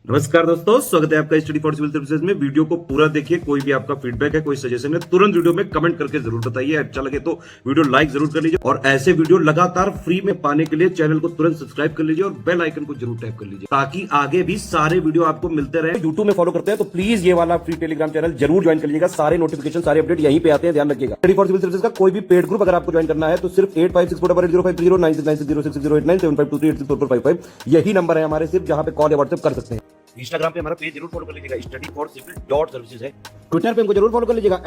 नमस्कार दोस्तों, स्वागत है आपका स्टडी फॉर सिविल सर्विसेज में। वीडियो को पूरा देखिए। कोई भी आपका फीडबैक है, कोई सजेशन है, तुरंत वीडियो में कमेंट करके जरूर बताइए। अच्छा लगे तो वीडियो लाइक जरूर कर लीजिए और ऐसे वीडियो लगातार फ्री में पाने के लिए चैनल को तुरंत सब्सक्राइब कर लीजिए और बेल आइकन को जरूर टैप कर लीजिए ताकि आगे भी सारे वीडियो आपको मिलते रहे। यूट्यूब में फॉलो करते हैं तो प्लीज ये वाला फ्री टेलीग्राम चैनल जरूर ज्वाइन कर लीजिएगा। सारे नोटिफिकेशन, सारे अपडेट यहीं पे आते हैं, ध्यान रखिएगा। स्टडी फॉर सिविल सर्विसेज का कोई भी पेड ग्रुप अगर आपको ज्वाइन करना है तो सिर्फ 856480560660897523864455 यही नंबर है हमारे, सिर्फ जहां पे कॉल या व्हाट्सएप कर सकते हैं। इंस्टाग्राम पे हमारा पेज जरूर फॉलो कर लीजिएगा, study for civil dot services है। ट्विटर पे हमको जरूर फॉलो कर लीजिएगा,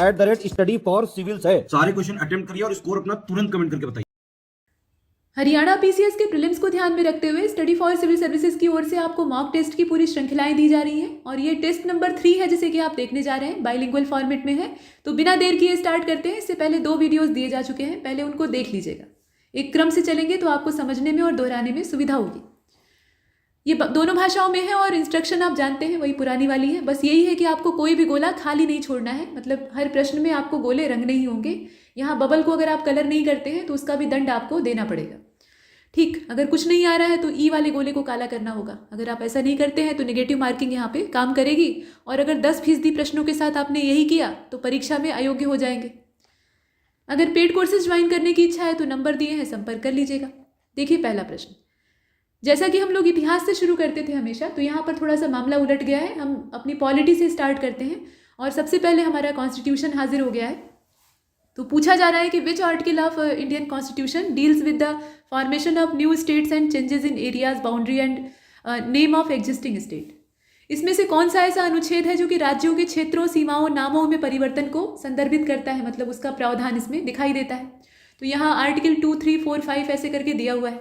@स्टडी फॉर सिविल्स है। सारे क्वेश्चन अटेम्प्ट करिए और स्कोर अपना तुरंत कमेंट करके बताइए। हरियाणा पीसीएस के प्रीलिम्स को ध्यान में रखते हुए स्टडी फॉर सिविल सर्विसेज की ओर से आपको मॉक टेस्ट की पूरी श्रृंखलाएं दी जा रही हैं और ये टेस्ट नंबर 3 है जिसे कि आप देखने जा रहे हैं। बाइलिंगुअल फॉर्मेट में है, तो बिना देर किए स्टार्ट करते हैं। इससे पहले 2 वीडियोस दिए जा चुके हैं, पहले उनको देख लीजिएगा। एक क्रम से चलेंगे तो आपको समझने में और दोहराने में सुविधा होगी। ये दोनों भाषाओं में है और इंस्ट्रक्शन आप जानते हैं वही पुरानी वाली है। बस यही है कि आपको कोई भी गोला खाली नहीं छोड़ना है, मतलब हर प्रश्न में आपको गोले रंगने ही होंगे। यहाँ बबल को अगर आप कलर नहीं करते हैं तो उसका भी दंड आपको देना पड़ेगा। ठीक, अगर कुछ नहीं आ रहा है तो ई वाले गोले को काला करना होगा। अगर आप ऐसा नहीं करते हैं तो नेगेटिव मार्किंग यहाँ पे काम करेगी और अगर 10% प्रश्नों के साथ आपने यही किया तो परीक्षा में अयोग्य हो जाएंगे। अगर पेड कोर्सेज ज्वाइन करने की इच्छा है तो नंबर दिए हैं, संपर्क कर लीजिएगा। देखिए पहला प्रश्न, जैसा कि हम लोग इतिहास से शुरू करते थे हमेशा, तो यहाँ पर थोड़ा सा मामला उलट गया है। हम अपनी पॉलिटी से स्टार्ट करते हैं और सबसे पहले हमारा कॉन्स्टिट्यूशन हाजिर हो गया है। तो पूछा जा रहा है कि which article of Indian constitution deals with the formation of new states and changes in areas, boundary and name of existing state. इसमें से कौन सा ऐसा अनुच्छेद है जो कि राज्यों के क्षेत्रों, सीमाओं, नामों में परिवर्तन को संदर्भित करता है, मतलब उसका प्रावधान इसमें दिखाई देता है। तो यहाँ आर्टिकल 2, 3, 4, 5 ऐसे करके दिया हुआ है।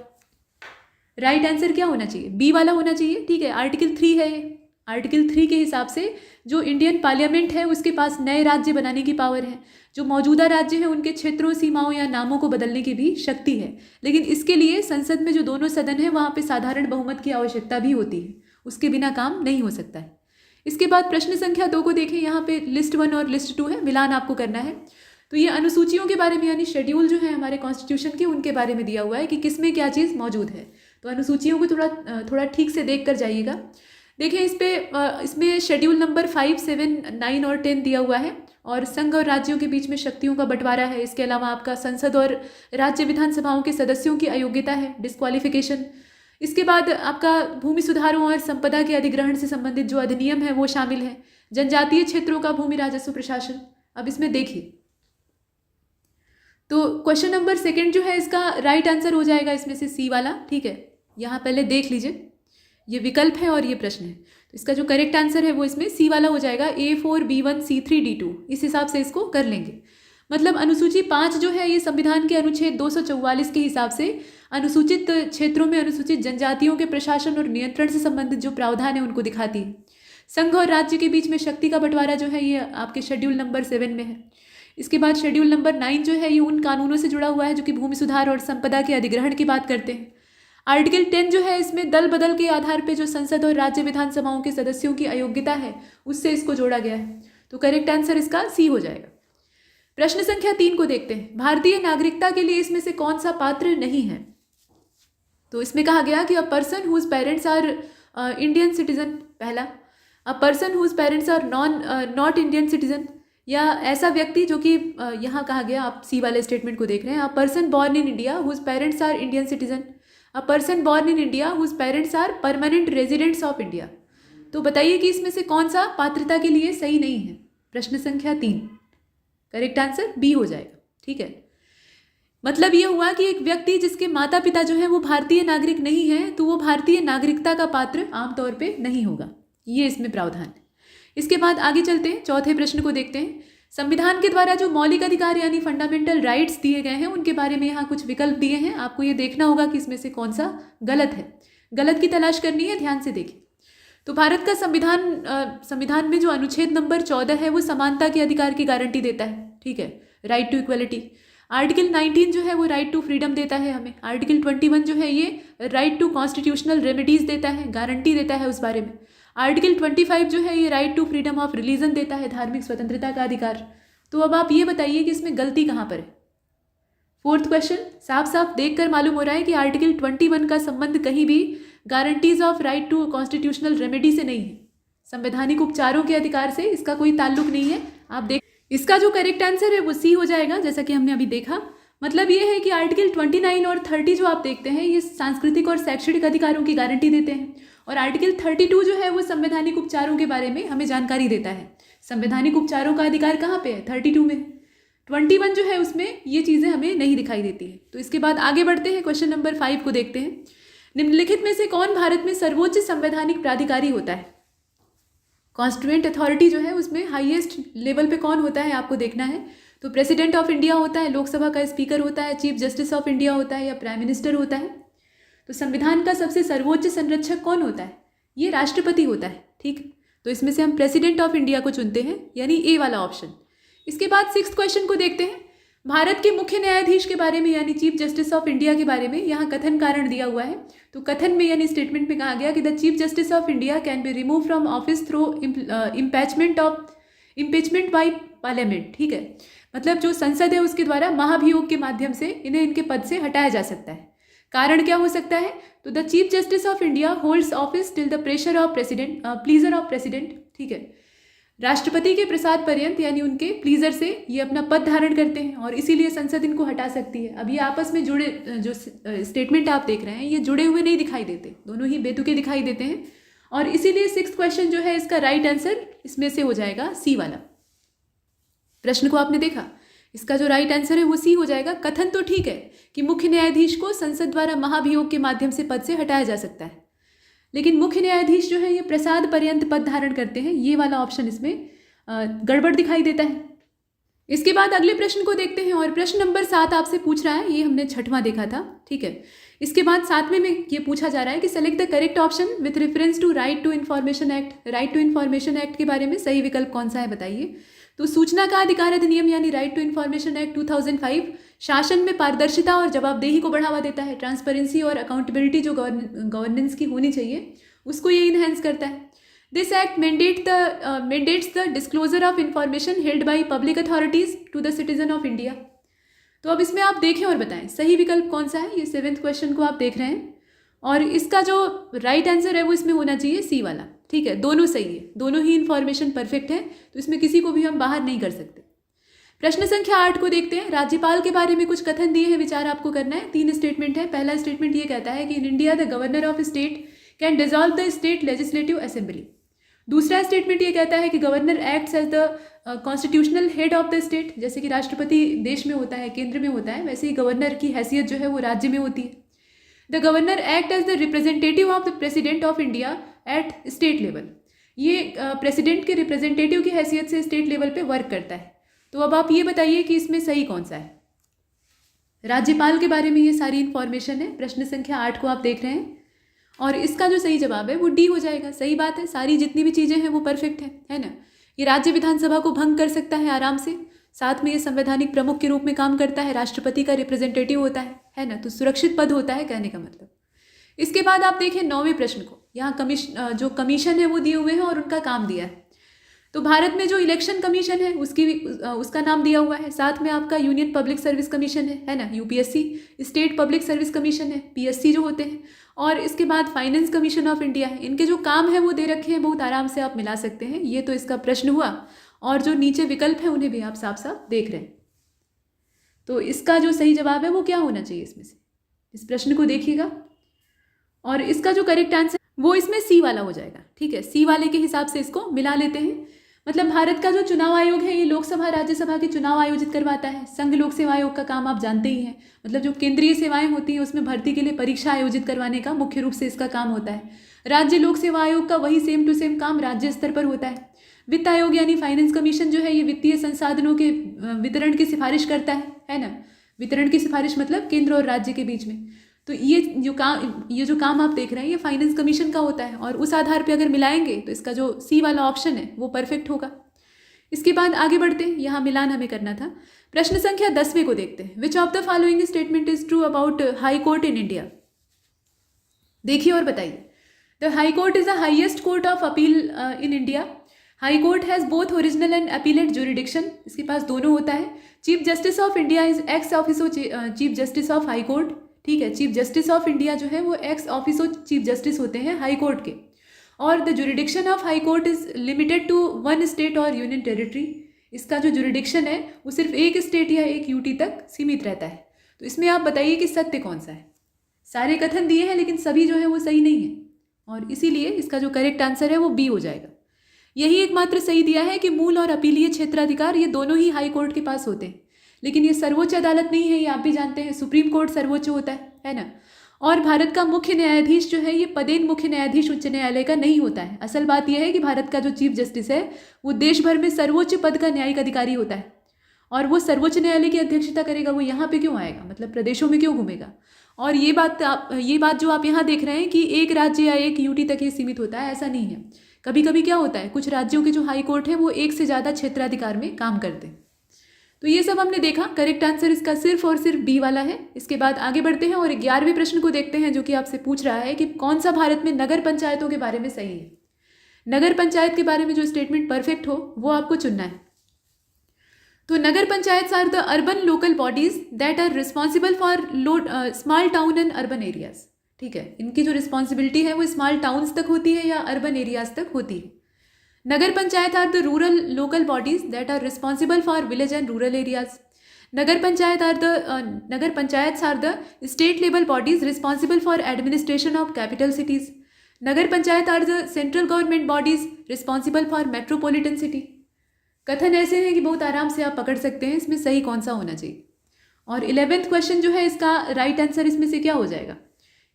राइट आंसर क्या होना चाहिए? बी वाला होना चाहिए। ठीक है, आर्टिकल 3 है ये। आर्टिकल 3 के हिसाब से जो इंडियन पार्लियामेंट है उसके पास नए राज्य बनाने की पावर है। जो मौजूदा राज्य हैं उनके क्षेत्रों, सीमाओं या नामों को बदलने की भी शक्ति है, लेकिन इसके लिए संसद में जो दोनों सदन है वहाँ पे साधारण बहुमत की आवश्यकता भी होती है, उसके बिना काम नहीं हो सकता है। इसके बाद प्रश्न संख्या 2 को देखें। यहाँ पे लिस्ट 1 और लिस्ट 2 है, मिलान आपको करना है। तो ये अनुसूचियों के बारे में, यानी शेड्यूल जो है हमारे कॉन्स्टिट्यूशन के, उनके बारे में दिया हुआ है कि किसमें क्या चीज़ मौजूद है। तो अनुसूचियों को थोड़ा ठीक से देख कर जाइएगा। देखिए इसमें शेड्यूल नंबर 5, 7, 9 और 10 दिया हुआ है और संघ और राज्यों के बीच में शक्तियों का बंटवारा है। इसके अलावा आपका संसद और राज्य विधानसभाओं के सदस्यों की अयोग्यता है, डिस्क्वालिफिकेशन। इसके बाद आपका भूमि सुधारों और संपदा के अधिग्रहण से संबंधित जो अधिनियम है वो शामिल है। जनजातीय क्षेत्रों का भूमि राजस्व प्रशासन। अब इसमें देखिए, तो क्वेश्चन नंबर 2 जो है इसका राइट आंसर हो जाएगा इसमें से सी वाला। ठीक है, यहाँ पहले देख लीजिए, ये विकल्प है और ये प्रश्न है, तो इसका जो करेक्ट आंसर है वो इसमें सी वाला हो जाएगा। A4, B1, C3, D2, इस हिसाब से इसको कर लेंगे। मतलब अनुसूची 5 जो है ये संविधान के अनुच्छेद 244 के हिसाब से अनुसूचित क्षेत्रों में अनुसूचित जनजातियों के प्रशासन और नियंत्रण से संबंधित जो प्रावधान है उनको दिखाती है। संघ और राज्य के बीच में शक्ति का बंटवारा जो है ये आपके शेड्यूल नंबर 7 में है। इसके बाद शेड्यूल नंबर 9 जो है ये उन कानूनों से जुड़ा हुआ है जो कि भूमि सुधार और संपदा के अधिग्रहण की बात करते हैं। आर्टिकल 10 जो है इसमें दल बदल के आधार पे जो संसद और राज्य विधानसभाओं के सदस्यों की अयोग्यता है उससे इसको जोड़ा गया है। तो करेक्ट आंसर इसका सी हो जाएगा। प्रश्न संख्या 3 को देखते हैं। भारतीय नागरिकता के लिए इसमें से कौन सा पात्र नहीं है? तो इसमें कहा गया कि a person whose parents are Indian citizen, पहला। A person whose parents are not Indian citizen, या ऐसा व्यक्ति जो कि यहाँ कहा गया, आप सी वाले स्टेटमेंट को देख रहे हैं। A person born in India whose parents are Indian citizen, a person born in India whose parents are permanent residents of India. तो बताइए कि इसमें से कौन सा पात्रता के लिए सही नहीं है? प्रश्न संख्या 3, करेक्ट आंसर बी हो जाएगा। ठीक है, मतलब ये हुआ कि एक व्यक्ति जिसके माता पिता जो है वो भारतीय नागरिक नहीं है तो वो भारतीय नागरिकता का पात्र आमतौर पर नहीं होगा, ये इसमें प्रावधान है। इसके बाद आगे चलते हैं, चौथे प्रश्न को देखते हैं। संविधान के द्वारा जो मौलिक अधिकार यानी फंडामेंटल राइट्स दिए गए हैं उनके बारे में यहाँ कुछ विकल्प दिए हैं। आपको ये देखना होगा कि इसमें से कौन सा गलत है, गलत की तलाश करनी है। ध्यान से देखिए, तो भारत का संविधान में जो अनुच्छेद नंबर 14 है वो समानता के अधिकार की गारंटी देता है। ठीक है, राइट टू इक्वलिटी। आर्टिकल 19 जो है वो राइट टू फ्रीडम देता है हमें। आर्टिकल 21 जो है ये राइट टू कॉन्स्टिट्यूशनल रेमेडीज देता है, गारंटी देता है उस बारे में। आर्टिकल 25 जो है ये right to freedom of religion देता है, धार्मिक स्वतंत्रता का अधिकार। तो अब आप ये बताइए कि इसमें गलती कहाँ पर है? 4th क्वेश्चन, साफ साफ देखकर मालूम हो रहा है कि आर्टिकल 21 का संबंध कहीं भी guarantees of right to constitutional remedy से नहीं है, संवैधानिक उपचारों के अधिकार से इसका कोई ताल्लुक नहीं है। आप देख, इसका जो करेक्ट आंसर है वो सी हो जाएगा, जैसा कि हमने अभी देखा। मतलब ये है कि आर्टिकल 29 और 30 जो आप देखते हैं ये सांस्कृतिक और शैक्षणिक अधिकारों की गारंटी देते हैं, और आर्टिकल 32 जो है वो संवैधानिक उपचारों के बारे में हमें जानकारी देता है। संवैधानिक उपचारों का अधिकार कहाँ पे है? 32 में। 21 जो है उसमें ये चीज़ें हमें नहीं दिखाई देती है। तो इसके बाद आगे बढ़ते हैं, क्वेश्चन नंबर 5 को देखते हैं। निम्नलिखित में से कौन भारत में सर्वोच्च संवैधानिक प्राधिकारी होता है? कॉन्स्टिट्यूएंट अथॉरिटी जो है उसमें हाईएस्ट लेवल पे कौन होता है आपको देखना है। तो प्रेसिडेंट ऑफ इंडिया होता है, लोकसभा का स्पीकर होता है, चीफ जस्टिस ऑफ इंडिया होता है, या प्राइम मिनिस्टर होता है। तो संविधान का सबसे सर्वोच्च संरक्षक कौन होता है? ये राष्ट्रपति होता है। ठीक, तो इसमें से हम प्रेसिडेंट ऑफ इंडिया को चुनते हैं, यानी ए वाला ऑप्शन। इसके बाद 6th क्वेश्चन को देखते हैं। भारत के मुख्य न्यायाधीश के बारे में यानी चीफ जस्टिस ऑफ इंडिया के बारे में यहाँ कथन कारण दिया हुआ है। तो कथन में यानी स्टेटमेंट में कहा गया कि the chief justice of India can be remove from office through impeachment by parliament. ठीक है, मतलब जो संसद है उसके द्वारा महाभियोग के माध्यम से इन्हें इनके पद से हटाया जा सकता है। कारण क्या हो सकता है? तो the chief justice of India holds office till the pleasure of president. ठीक है, राष्ट्रपति के प्रसाद पर्यंत यानी उनके प्लीजर से ये अपना पद धारण करते हैं, और इसीलिए संसद इनको हटा सकती है। अब ये आपस में जुड़े जो स्टेटमेंट आप देख रहे हैं ये जुड़े हुए नहीं दिखाई देते, दोनों ही बेतुके दिखाई देते हैं, और इसीलिए 6th क्वेश्चन जो है इसका राइट आंसर इसमें से हो जाएगा सी वाला। प्रश्न को आपने देखा, इसका जो राइट आंसर है वो सी हो जाएगा। कथन तो ठीक है कि मुख्य न्यायाधीश को संसद द्वारा महाभियोग के माध्यम से पद से हटाया जा सकता है, लेकिन मुख्य न्यायाधीश जो है ये प्रसाद पर्यंत पद धारण करते हैं। ये वाला ऑप्शन इसमें गड़बड़ दिखाई देता है। इसके बाद अगले प्रश्न को देखते हैं, और प्रश्न नंबर 7 आपसे पूछ रहा है, ये हमने 6वां देखा था। ठीक है, इसके बाद 7वें में ये पूछा जा रहा है कि select the correct option with reference to right to information act. Right to information act के बारे में सही विकल्प कौन सा है बताइए। तो सूचना का अधिकार अधिनियम यानी राइट टू इन्फॉर्मेशन एक्ट 2005 शासन में पारदर्शिता और जवाबदेही को बढ़ावा देता है। ट्रांसपेरेंसी और अकाउंटेबिलिटी जो गवर्नेंस की होनी चाहिए उसको ये इन्हेंस करता है। This act mandates the disclosure of information held by public authorities to the citizen of India. तो अब इसमें आप देखें और बताएं सही विकल्प कौन सा है। ये 7th क्वेश्चन को आप देख रहे हैं, और इसका जो राइट आंसर है वो इसमें होना चाहिए सी वाला। ठीक है, दोनों सही है, दोनों ही इन्फॉर्मेशन परफेक्ट है, तो इसमें किसी को भी हम बाहर नहीं कर सकते। प्रश्न संख्या 8 को देखते हैं। राज्यपाल के बारे में कुछ कथन दिए हैं, विचार आपको करना है। 3 स्टेटमेंट है। पहला स्टेटमेंट ये कहता है कि in India the governor of state can dissolve the state legislative assembly. दूसरा स्टेटमेंट ये कहता है कि governor acts as the constitutional head of the state. जैसे कि राष्ट्रपति देश में होता है, केंद्र में होता है, वैसे ही गवर्नर की हैसियत जो है वो राज्य में होती है। The governor act as the representative of the president of India at state level. ये प्रेसिडेंट के रिप्रेजेंटेटिव की हैसियत से स्टेट लेवल पे वर्क करता है। तो अब आप ये बताइए कि इसमें सही कौन सा है। राज्यपाल के बारे में ये सारी इंफॉर्मेशन है। प्रश्न संख्या 8 को आप देख रहे हैं, और इसका जो सही जवाब है वो डी हो जाएगा। सही बात है, सारी जितनी भी चीज़ें हैं वो परफेक्ट है ना। ये राज्य विधानसभा को भंग कर सकता है आराम से, साथ में ये संवैधानिक प्रमुख के रूप में काम करता है, राष्ट्रपति का रिप्रेजेंटेटिव होता है ना, तो सुरक्षित पद होता है कहने का मतलब। इसके बाद आप देखें 9वें प्रश्न को। यहाँ जो कमीशन है वो दिए हुए हैं और उनका काम दिया है। तो भारत में जो इलेक्शन कमीशन है उसका नाम दिया हुआ है। साथ में आपका यूनियन पब्लिक सर्विस कमीशन है ना, UPSC, state public service commission है, पीएससी जो होते हैं, और इसके बाद फाइनेंस कमीशन ऑफ इंडिया है। इनके जो काम है वो दे रखे हैं, बहुत आराम से आप मिला सकते हैं। ये तो इसका प्रश्न हुआ, और जो नीचे विकल्प है उन्हें भी आप साफ साफ देख रहे हैं। तो इसका जो सही जवाब है वो क्या होना चाहिए इसमें से, इस प्रश्न को देखिएगा, और इसका जो करेक्ट आंसर वो इसमें सी वाला हो जाएगा। ठीक है, सी वाले के हिसाब से इसको मिला लेते हैं। मतलब भारत का जो चुनाव आयोग है ये लोकसभा राज्यसभा के चुनाव आयोजित करवाता है। संघ लोक सेवा आयोग का काम आप जानते ही हैं, मतलब जो केंद्रीय सेवाएं होती हैं उसमें भर्ती के लिए परीक्षा आयोजित करवाने का मुख्य रूप से इसका काम होता है। राज्य लोक सेवा आयोग का वही सेम टू सेम काम राज्य स्तर पर होता है। वित्त आयोग यानी फाइनेंस कमीशन जो है ये वित्तीय संसाधनों के वितरण की सिफारिश करता है ना। वितरण की सिफारिश मतलब केंद्र और राज्य के बीच में। तो ये जो काम आप देख रहे हैं ये फाइनेंस कमीशन का होता है, और उस आधार पे अगर मिलाएंगे तो इसका जो सी वाला ऑप्शन है वो परफेक्ट होगा। इसके बाद आगे बढ़ते हैं, यहाँ मिलान हमें करना था। प्रश्न संख्या 10वें को देखते हैं। Which of the following statement is true about high court in India. देखिए और बताइए। The high court is the highest court of appeal in India. High court has both original and appellate jurisdiction. इसके पास दोनों होता है। Chief justice of India is x officio chief justice of high court. ठीक है। Chief justice of India जो है वो x officio chief justice होते हैं हाई कोर्ट के, और the jurisdiction of high court is limited to one state और यूनियन टेरिटरी। इसका जो जुरिडिक्शन है वो सिर्फ एक स्टेट या एक यूटी तक सीमित रहता है। तो इसमें आप बताइए कि सत्य कौन सा है। सारे कथन दिए हैं लेकिन सभी जो है वो सही नहीं है, और इसीलिए इसका जो करेक्ट आंसर है वो बी हो जाएगा। यही एकमात्र सही दिया है कि मूल और अपीलीय क्षेत्राधिकार ये दोनों ही हाई कोर्ट के पास होते हैं, लेकिन ये सर्वोच्च अदालत नहीं है, ये आप भी जानते हैं। सुप्रीम कोर्ट सर्वोच्च होता है ना। और भारत का मुख्य न्यायाधीश जो है ये पदेन मुख्य न्यायाधीश उच्च न्यायालय का नहीं होता है। असल बात यह है कि भारत का जो चीफ जस्टिस है वो देश भर में सर्वोच्च पद का न्यायिक अधिकारी होता है, और वो सर्वोच्च न्यायालय की अध्यक्षता करेगा। वो यहाँ पे क्यों आएगा, मतलब प्रदेशों में क्यों घूमेगा। और ये बात जो आप यहाँ देख रहे हैं कि एक राज्य या एक यूटी तक ये सीमित होता है, ऐसा नहीं है। कभी कभी क्या होता है, कुछ राज्यों के जो हाई कोर्ट है वो एक से ज़्यादा क्षेत्राधिकार में काम करते हैं। तो ये सब हमने देखा। करेक्ट आंसर इसका सिर्फ और सिर्फ बी वाला है। इसके बाद आगे बढ़ते हैं और 11वें प्रश्न को देखते हैं, जो कि आपसे पूछ रहा है कि कौन सा भारत में नगर पंचायतों के बारे में सही है। नगर पंचायत के बारे में जो स्टेटमेंट परफेक्ट हो वो आपको चुनना है। तो nagar panchayat are the urban local bodies that are responsible for small town and urban areas. ठीक है, इनकी जो रिस्पॉन्सिबिलिटी है वो स्मॉल टाउन्स तक होती है या अर्बन एरियाज तक होती है। Nagar panchayat are the rural local bodies that are responsible for village and rural areas. Nagar panchayat are the state level bodies responsible for administration of capital cities. Nagar panchayat are the central government bodies responsible for metropolitan city. कथन ऐसे हैं कि बहुत आराम से आप पकड़ सकते हैं इसमें सही कौन सा होना चाहिए। और 11वां क्वेश्चन जो है इसका राइट आंसर इसमें से क्या हो जाएगा,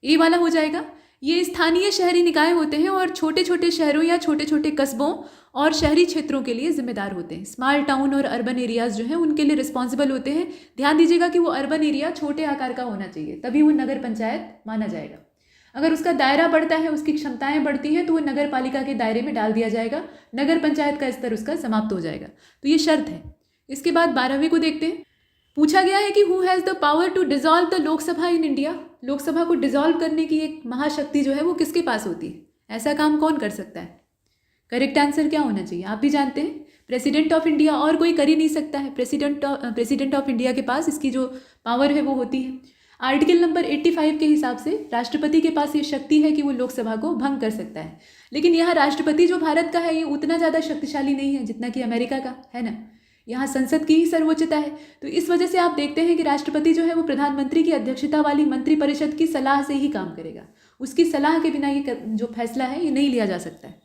ए वाला हो जाएगा। ये स्थानीय शहरी निकाय होते हैं और छोटे छोटे शहरों या छोटे छोटे कस्बों और शहरी क्षेत्रों के लिए जिम्मेदार होते हैं। स्मॉल टाउन और अर्बन एरियाज जो हैं उनके लिए रिस्पॉन्सिबल होते हैं। ध्यान दीजिएगा कि वो अर्बन एरिया छोटे आकार का होना चाहिए, तभी वो नगर पंचायत माना जाएगा। अगर उसका दायरा बढ़ता है, उसकी क्षमताएं बढ़ती हैं, तो वो नगर पालिका के दायरे में डाल दिया जाएगा, नगर पंचायत का स्तर उसका समाप्त हो जाएगा। तो ये शर्त है। इसके बाद 12वें को देखते हैं। पूछा गया है कि who has the power to dissolve the Lok Sabha in India. Lok Sabha को डिसॉल्व करने की एक महाशक्ति जो है वो किसके पास होती है, ऐसा काम कौन कर सकता है। करेक्ट आंसर क्या होना चाहिए, आप भी जानते हैं, प्रेसिडेंट ऑफ इंडिया। और कोई कर ही नहीं सकता है। प्रेसिडेंट ऑफ इंडिया के पास इसकी जो पावर है वो होती है। आर्टिकल नंबर 85 के हिसाब से राष्ट्रपति के पास ये शक्ति है कि वो लोकसभा को भंग कर सकता है। लेकिन यहाँ राष्ट्रपति जो भारत का है ये उतना ज़्यादा शक्तिशाली नहीं है जितना कि अमेरिका का है ना। यहाँ संसद की ही सर्वोच्चता है। तो इस वजह से आप देखते हैं कि राष्ट्रपति जो है वो प्रधानमंत्री की अध्यक्षता वाली मंत्रिपरिषद की सलाह से ही काम करेगा। उसकी सलाह के बिना ये जो फैसला है ये नहीं लिया जा सकता है।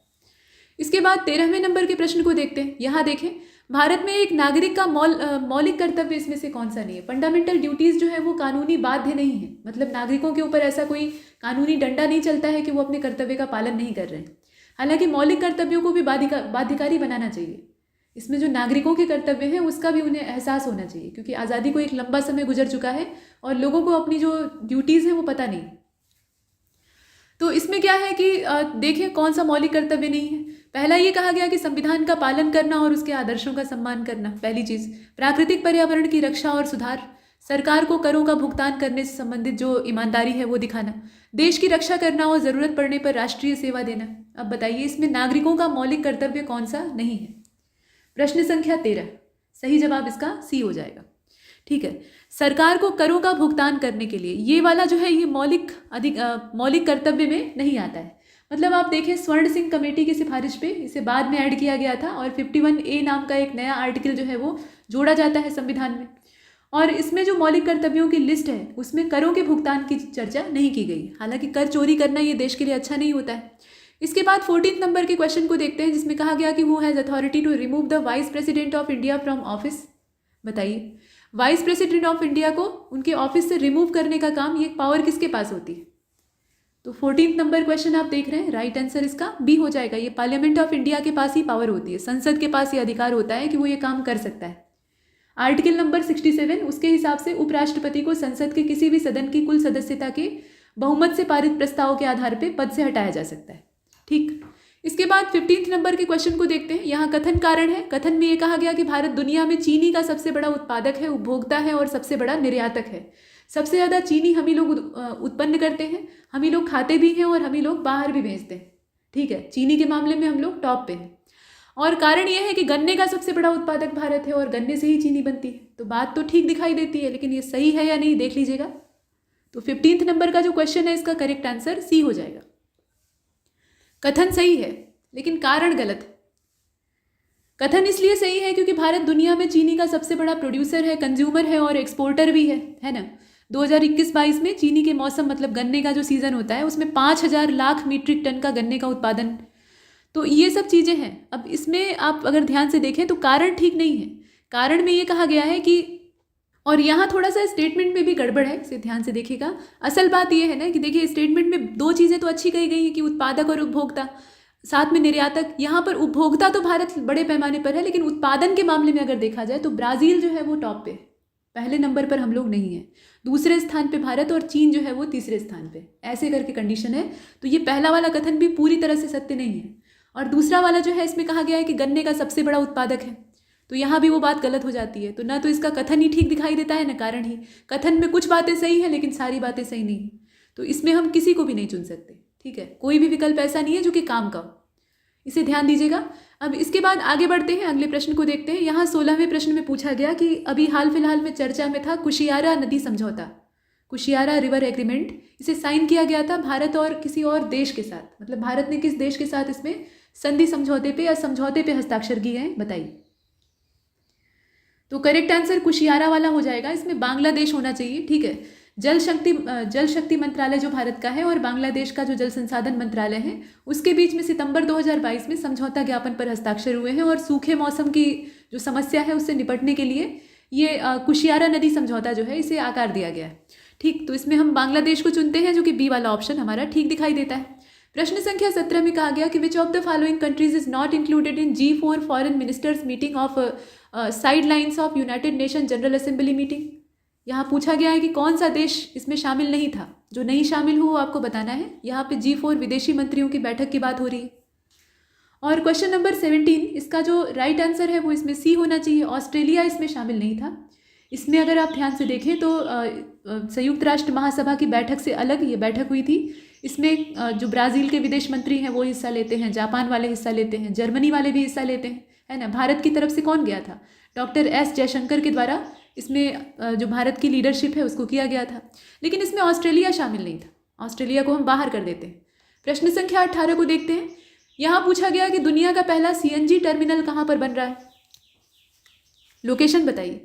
इसके बाद 13वें नंबर के प्रश्न को देखते हैं। यहाँ देखें, भारत में एक नागरिक का मौलिक कर्तव्य इसमें से कौन सा नहीं है। फंडामेंटल ड्यूटीज़ जो है वो कानूनी बाध्य नहीं है, मतलब नागरिकों के ऊपर ऐसा कोई कानूनी डंडा नहीं चलता है कि वो अपने कर्तव्य का पालन नहीं कर रहे हैं। हालांकि मौलिक कर्तव्यों को भी बाध्यकारी बनाना चाहिए। इसमें जो नागरिकों के कर्तव्य हैं उसका भी उन्हें एहसास होना चाहिए, क्योंकि आज़ादी को एक लंबा समय गुजर चुका है और लोगों को अपनी जो ड्यूटीज़ हैं वो पता नहीं। तो इसमें क्या है कि देखें कौन सा मौलिक कर्तव्य नहीं है। पहला ये कहा गया कि संविधान का पालन करना और उसके आदर्शों का सम्मान करना, पहली चीज़। प्राकृतिक पर्यावरण की रक्षा और सुधार, सरकार को करों का भुगतान करने से संबंधित जो ईमानदारी है वो दिखाना, देश की रक्षा करना और ज़रूरत पड़ने पर राष्ट्रीय सेवा देना। अब बताइए इसमें नागरिकों का मौलिक कर्तव्य कौन सा नहीं है। प्रश्न संख्या 13, सही जवाब इसका सी हो जाएगा। ठीक है, सरकार को करों का भुगतान करने के लिए ये वाला जो है ये मौलिक कर्तव्य में नहीं आता है। मतलब आप देखें, स्वर्ण सिंह कमेटी की सिफारिश पे इसे बाद में ऐड किया गया था और 51A नाम का एक नया आर्टिकल जो है वो जोड़ा जाता है संविधान में, और इसमें जो मौलिक कर्तव्यों की लिस्ट है उसमें करों के भुगतान की चर्चा नहीं की गई। हालांकि कर चोरी करना ये देश के लिए अच्छा नहीं होता है। इसके बाद 14 नंबर के क्वेश्चन को देखते हैं, जिसमें कहा गया कि who has authority to remove the vice president of India from office. बताइए, वाइस प्रेसिडेंट ऑफ इंडिया को उनके ऑफिस से रिमूव करने का काम, ये पावर किसके पास होती है। तो 14 नंबर क्वेश्चन आप देख रहे हैं, राइट आंसर इसका बी हो जाएगा। ये पार्लियामेंट ऑफ इंडिया के पास ही पावर होती है, संसद के पास ये अधिकार होता है कि वो ये काम कर सकता है। आर्टिकल नंबर 67 उसके हिसाब से उपराष्ट्रपति को संसद के किसी भी सदन की कुल सदस्यता के बहुमत से पारित प्रस्ताव के आधार पर पद से हटाया जा सकता है। ठीक, इसके बाद 15 नंबर के क्वेश्चन को देखते हैं। यहाँ कथन कारण है। कथन में ये कहा गया कि भारत दुनिया में चीनी का सबसे बड़ा उत्पादक है, उपभोक्ता है और सबसे बड़ा निर्यातक है। सबसे ज़्यादा चीनी हम ही लोग उत्पन्न करते हैं, हम ही लोग खाते भी हैं और हम ही लोग बाहर भी भेजते हैं। ठीक है, चीनी के मामले में हम लोग टॉप पे हैं। और कारण यह है कि गन्ने का सबसे बड़ा उत्पादक भारत है और गन्ने से ही चीनी बनती है। तो बात तो ठीक दिखाई देती है, लेकिन ये सही है या नहीं देख लीजिएगा। तो 15th नंबर का जो क्वेश्चन है इसका करेक्ट आंसर सी हो जाएगा। कथन सही है लेकिन कारण गलत है। कथन इसलिए सही है क्योंकि भारत दुनिया में चीनी का सबसे बड़ा प्रोड्यूसर है, कंज्यूमर है और एक्सपोर्टर भी है ना। 2021-22 में चीनी के मौसम मतलब गन्ने का जो सीज़न होता है उसमें 5,000 लाख मीट्रिक टन का गन्ने का उत्पादन, तो ये सब चीज़ें हैं। अब इसमें आप अगर ध्यान से देखें तो कारण ठीक नहीं है। कारण में ये कहा गया है कि, और यहाँ थोड़ा सा स्टेटमेंट में भी गड़बड़ है, इसे ध्यान से देखिएगा। असल बात ये है ना कि देखिए स्टेटमेंट में दो चीज़ें तो अच्छी कही गई हैं कि उत्पादक और उपभोक्ता, साथ में निर्यातक। यहाँ पर उपभोक्ता तो भारत बड़े पैमाने पर है, लेकिन उत्पादन के मामले में अगर देखा जाए तो ब्राज़ील जो है वो टॉप पे, पहले नंबर पर हम लोग नहीं हैं। दूसरे स्थान पे भारत और चीन जो है वो तीसरे स्थान पे, ऐसे करके कंडीशन है। तो ये पहला वाला कथन भी पूरी तरह से सत्य नहीं है। और दूसरा वाला जो है इसमें कहा गया है कि गन्ने का सबसे बड़ा उत्पादक है, तो यहाँ भी वो बात गलत हो जाती है। तो ना तो इसका कथन ही ठीक दिखाई देता है ना कारण ही। कथन में कुछ बातें सही है लेकिन सारी बातें सही नहीं है, तो इसमें हम किसी को भी नहीं चुन सकते। ठीक है, कोई भी विकल्प ऐसा नहीं है जो कि काम का हो, इसे ध्यान दीजिएगा। अब इसके बाद आगे बढ़ते हैं, अगले प्रश्न को देखते हैं। यहाँ 16वें प्रश्न में पूछा गया कि अभी हाल फिलहाल में चर्चा में था कुशियारा नदी समझौता, कुशियारा रिवर एग्रीमेंट। इसे साइन किया गया था भारत और किसी और देश के साथ, मतलब भारत ने किस देश के साथ इसमें संधि समझौते पे या समझौते पे हस्ताक्षर किए हैं, बताइए। तो करेक्ट आंसर कुशियारा वाला हो जाएगा। इसमें बांग्लादेश होना चाहिए। ठीक है, जल शक्ति मंत्रालय जो भारत का है और बांग्लादेश का जो जल संसाधन मंत्रालय है उसके बीच में सितंबर 2022 में समझौता ज्ञापन पर हस्ताक्षर हुए हैं। और सूखे मौसम की जो समस्या है उससे निपटने के लिए ये कुशियारा नदी समझौता जो है इसे आकार दिया गया है। ठीक, तो इसमें हम बांग्लादेश को चुनते हैं, जो कि बी वाला ऑप्शन हमारा ठीक दिखाई देता है। प्रश्न संख्या 17 में कहा गया कि which of the following countries is not included in G4 foreign ministers meeting of sidelines of United nation general assembly meeting. यहाँ पूछा गया है कि कौन सा देश इसमें शामिल नहीं था। जो नहीं शामिल हो वो आपको बताना है। यहाँ पे G4 विदेशी मंत्रियों की बैठक की बात हो रही है। और क्वेश्चन नंबर 17, इसका जो राइट आंसर है वो इसमें सी होना चाहिए। ऑस्ट्रेलिया इसमें शामिल नहीं था। इसमें अगर आप ध्यान से देखें तो संयुक्त राष्ट्र महासभा की बैठक से अलग ये बैठक हुई थी। इसमें जो ब्राज़ील के विदेश मंत्री हैं वो हिस्सा लेते हैं, जापान वाले हिस्सा लेते हैं, जर्मनी वाले भी हिस्सा लेते हैं, है ना। भारत की तरफ से कौन गया था? डॉक्टर एस जयशंकर के द्वारा इसमें जो भारत की लीडरशिप है उसको किया गया था। लेकिन इसमें ऑस्ट्रेलिया शामिल नहीं था, ऑस्ट्रेलिया को हम बाहर कर देते हैं। प्रश्न संख्या 18 को देखते हैं। यहाँ पूछा गया कि दुनिया का पहला CNG टर्मिनल कहाँ पर बन रहा है, लोकेशन बताइए।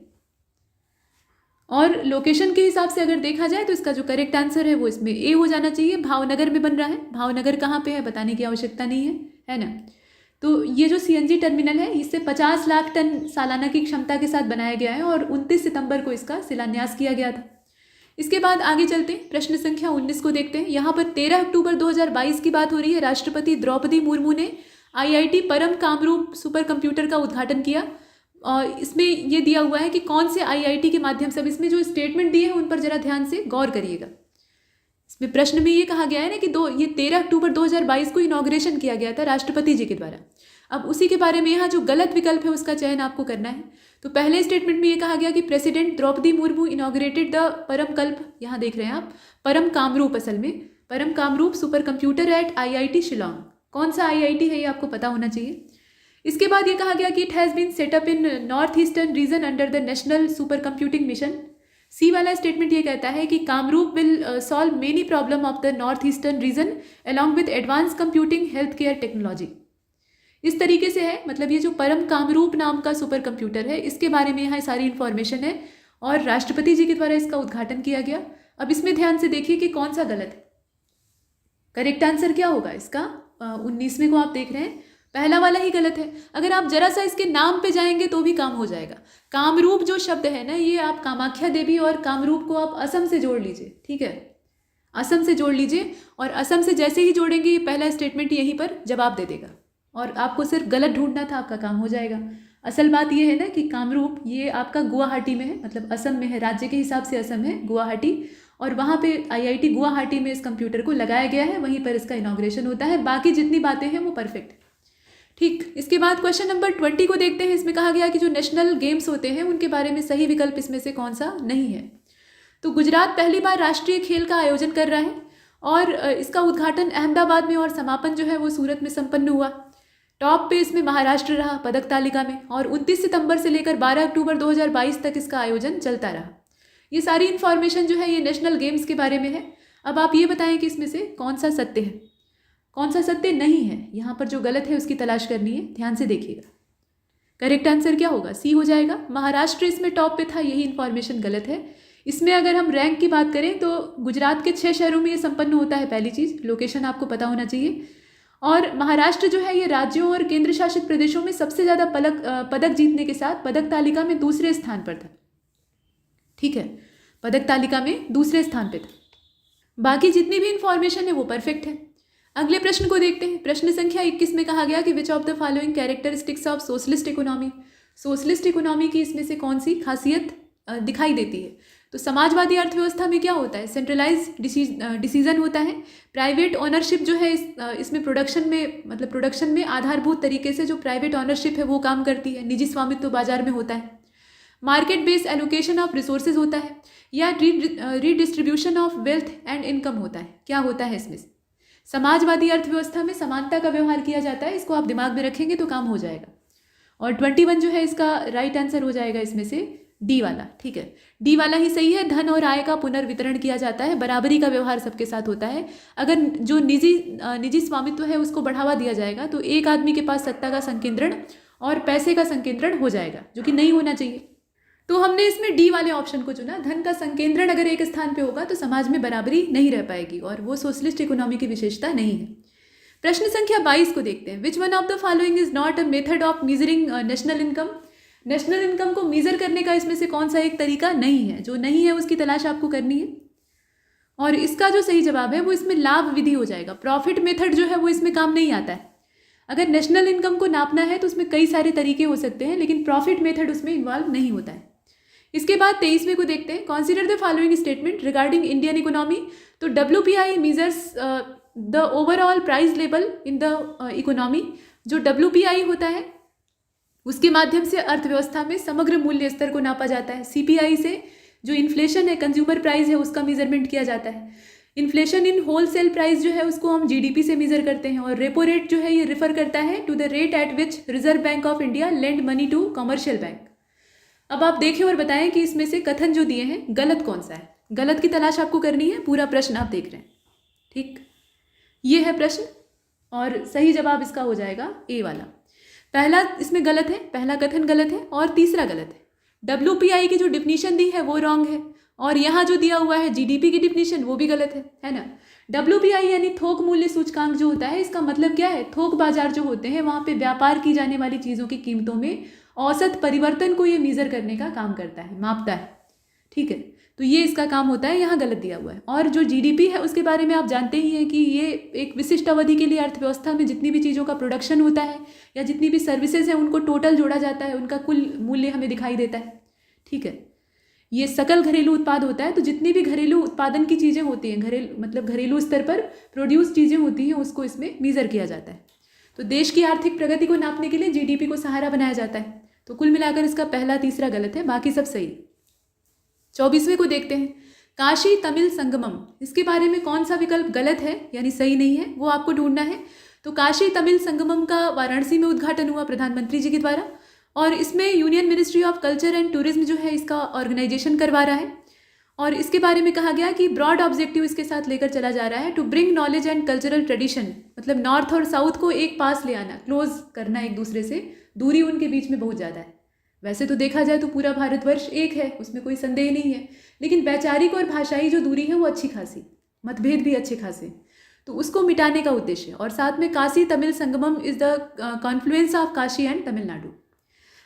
और लोकेशन के हिसाब से अगर देखा जाए तो इसका जो करेक्ट आंसर है वो इसमें ए हो जाना चाहिए। भावनगर में बन रहा है। भावनगर कहाँ पे है बताने की आवश्यकता नहीं है ना। तो ये जो CNG टर्मिनल है इससे 50 लाख टन सालाना की क्षमता के साथ बनाया गया है और 29 सितंबर को इसका शिलान्यास किया गया था। इसके बाद आगे चलते हैं, प्रश्न संख्या 19 को देखते हैं। यहाँ पर 13 अक्टूबर 2022 की बात हो रही है। राष्ट्रपति द्रौपदी मुर्मू ने IIT परम कामरूप सुपर कंप्यूटर का उद्घाटन किया। और इसमें ये दिया हुआ है कि कौन से IIT के माध्यम से। अब इसमें जो स्टेटमेंट दिए हैं उन पर जरा ध्यान से गौर करिएगा। इसमें प्रश्न में ये कहा गया है ना कि ये 13 अक्टूबर 2022 को इनॉग्रेशन किया गया था राष्ट्रपति जी के द्वारा। अब उसी के बारे में यहाँ जो गलत विकल्प है उसका चयन आपको करना है। तो पहले स्टेटमेंट में ये कहा गया कि president Droupadi Murmu inaugurated the Param Kalpa, यहाँ देख रहे हैं आप, परम कामरूप, असल में परम Kamrup super computer eight IIT Shillong. कौन सा IIT है ये आपको पता होना चाहिए। इसके बाद ये कहा गया कि it has been set up in north eastern region under the national super computing mission. C वाला स्टेटमेंट ये कहता है कि Kamrup will solve many problem of the north eastern region along with advance computing health care technology. इस तरीके से है, मतलब ये जो परम कामरूप नाम का सुपर कंप्यूटर है इसके बारे में यहाँ सारी इन्फॉर्मेशन है और राष्ट्रपति जी के द्वारा इसका उद्घाटन किया गया। अब इसमें ध्यान से देखिए कि कौन सा गलत है। करेक्ट आंसर क्या होगा इसका? 19वें को आप देख रहे हैं, पहला वाला ही गलत है। अगर आप जरा सा इसके नाम पे जाएंगे तो भी काम हो जाएगा। कामरूप जो शब्द है ना, ये आप कामाख्या देवी और कामरूप को आप असम से जोड़ लीजिए। ठीक है, असम से जोड़ लीजिए और असम से जैसे ही जोड़ेंगे ये पहला स्टेटमेंट यहीं पर जवाब दे देगा और आपको सिर्फ गलत ढूंढना था, आपका काम हो जाएगा। असल बात ये है ना कि कामरूप ये आपका गुवाहाटी में है, मतलब असम में है, राज्य के हिसाब से असम है गुवाहाटी, और वहाँ पे IIT गुवाहाटी में इस कंप्यूटर को लगाया गया है, वहीं पर इसका इनॉग्रेशन होता है। बाकी जितनी बातें हैं वो परफेक्ट है। ठीक, इसके बाद क्वेश्चन नंबर 20 को देखते हैं। इसमें कहा गया कि जो नेशनल गेम्स होते हैं उनके बारे में सही विकल्प इसमें से कौन सा नहीं है। तो गुजरात पहली बार राष्ट्रीय खेल का आयोजन कर रहा है और इसका उद्घाटन अहमदाबाद में और समापन जो है वो सूरत में संपन्न हुआ। टॉप पे इसमें महाराष्ट्र रहा पदक तालिका में और 29 सितंबर से लेकर 12 अक्टूबर 2022 तक इसका आयोजन चलता रहा। ये सारी इन्फॉर्मेशन जो है ये नेशनल गेम्स के बारे में है। अब आप ये बताएं कि इसमें से कौन सा सत्य है, कौन सा सत्य नहीं है। यहाँ पर जो गलत है उसकी तलाश करनी है, ध्यान से देखिएगा। करेक्ट आंसर क्या होगा? सी हो जाएगा। महाराष्ट्र इसमें टॉप पे था, यही इन्फॉर्मेशन गलत है। इसमें अगर हम रैंक की बात करें तो गुजरात के 6 शहरों में ये संपन्न होता है। पहली चीज़, लोकेशन आपको पता होना चाहिए। और महाराष्ट्र जो है ये राज्यों और केंद्र शासित प्रदेशों में सबसे ज़्यादा पदक जीतने के साथ पदक तालिका में दूसरे स्थान पर था। ठीक है, पदक तालिका में दूसरे स्थान पर था। बाकी जितनी भी इंफॉर्मेशन है वो परफेक्ट है। अगले प्रश्न को देखते हैं। प्रश्न संख्या 21 में कहा गया कि which of the following characteristics of socialist economy, socialist economy की इसमें से कौन सी खासियत दिखाई देती है। तो समाजवादी अर्थव्यवस्था में क्या होता है? सेंट्रलाइज डिसीजन होता है। प्राइवेट ऑनरशिप जो है इसमें प्रोडक्शन में आधारभूत तरीके से जो प्राइवेट ऑनरशिप है वो काम करती है। निजी स्वामित्व तो बाजार में होता है। Market based allocation of resources होता है, या redistribution of wealth and income होता है। क्या होता है इसमें? समाजवादी अर्थव्यवस्था में समानता का व्यवहार किया जाता है। इसको आप दिमाग में रखेंगे तो काम हो जाएगा। और 21 जो है इसका राइट आंसर हो जाएगा इसमें से डी वाला। ठीक है, डी वाला ही सही है। धन और आय का पुनर्वितरण किया जाता है, बराबरी का व्यवहार सबके साथ होता है। अगर जो निजी स्वामित्व है उसको बढ़ावा दिया जाएगा तो एक आदमी के पास सत्ता का संकेंद्रण और पैसे का संकेंद्रण हो जाएगा, जो कि नहीं होना चाहिए। तो हमने इसमें डी वाले ऑप्शन को चुना। धन का संकेंद्रण अगर एक स्थान पे होगा तो समाज में बराबरी नहीं रह पाएगी, और वो सोशलिस्ट इकोनॉमी की विशेषता नहीं है। प्रश्न संख्या 22 को देखते हैं। Which one of the following is not a method of measuring national income. National income को मीजर करने का इसमें से कौन सा एक तरीका नहीं है? जो नहीं है उसकी तलाश आपको करनी है। और इसका जो सही जवाब है वो इसमें लाभ विधि हो जाएगा। प्रॉफिट मेथड जो है वो इसमें काम नहीं आता है। अगर नेशनल इनकम को नापना है तो उसमें कई सारे तरीके हो सकते हैं, लेकिन प्रॉफिट मेथड उसमें इन्वॉल्व नहीं होता है। इसके बाद 23वें को देखते हैं। Consider the following statement regarding Indian economy. तो WPI measures the overall price level in the economy. जो WPI होता है उसके माध्यम से अर्थव्यवस्था में समग्र मूल्य स्तर को नापा जाता है। CPI से जो इन्फ्लेशन है, कंज्यूमर प्राइस है, उसका मेजरमेंट किया जाता है। इन्फ्लेशन इन होलसेल प्राइस जो है उसको हम GDP से मेजर करते हैं। और रेपो रेट जो है ये रिफर करता है to the rate at which reserve bank of India lend money to commercial bank. अब आप देखें और बताएं कि इसमें से कथन जो दिए हैं गलत कौन सा है। गलत की तलाश आपको करनी है। पूरा प्रश्न आप देख रहे हैं। ठीक, ये है प्रश्न और सही जवाब इसका हो जाएगा ए वाला। पहला इसमें गलत है, पहला कथन गलत है और तीसरा गलत है। WPI की जो डिफिनीशन दी है वो रॉन्ग है, और यहाँ जो दिया हुआ है GDP की डिफिनीशन वो भी गलत है ना। WPI यानी थोक मूल्य सूचकांक जो होता है, इसका मतलब क्या है? थोक बाजार जो होते हैं वहाँ पे व्यापार की जाने वाली चीज़ों की कीमतों में औसत परिवर्तन को ये मेजर करने का काम करता है, मापता है। ठीक है, तो ये इसका काम होता है, यहाँ गलत दिया हुआ है। और जो GDP है उसके बारे में आप जानते ही हैं कि ये एक विशिष्ट अवधि के लिए अर्थव्यवस्था में जितनी भी चीज़ों का प्रोडक्शन होता है या जितनी भी सर्विसेज हैं उनको टोटल जोड़ा जाता है, उनका कुल मूल्य हमें दिखाई देता है। ठीक है, ये सकल घरेलू उत्पाद होता है। तो जितनी भी घरेलू उत्पादन की चीज़ें होती हैं, घरेलू स्तर पर प्रोड्यूस चीज़ें होती हैं, उसको इसमें मीज़र किया जाता है। तो देश की आर्थिक प्रगति को नापने के लिए GDP को सहारा बनाया जाता है। तो कुल मिलाकर इसका पहला तीसरा गलत है, बाकी सब सही। 24वें को देखते हैं। काशी तमिल संगमम, इसके बारे में कौन सा विकल्प गलत है यानी सही नहीं है, वो आपको ढूंढना है। तो काशी तमिल संगमम का वाराणसी में उद्घाटन हुआ प्रधानमंत्री जी के द्वारा, और इसमें union ministry of culture and tourism जो है इसका ऑर्गेनाइजेशन करवा रहा है। और इसके बारे में कहा गया कि ब्रॉड ऑब्जेक्टिव इसके साथ लेकर चला जा रहा है to bring knowledge and cultural tradition, मतलब नॉर्थ और साउथ को एक पास ले आना, क्लोज करना एक दूसरे से। दूरी उनके बीच में बहुत ज़्यादा है। वैसे तो देखा जाए तो पूरा भारतवर्ष एक है, उसमें कोई संदेह नहीं है, लेकिन वैचारिक और भाषाई जो दूरी है वो अच्छी खासी, मतभेद भी अच्छे खासे, तो उसको मिटाने का उद्देश्य है। और साथ में Kashi Tamil Sangamam is the Confluence of Kashi and Tamil Nadu.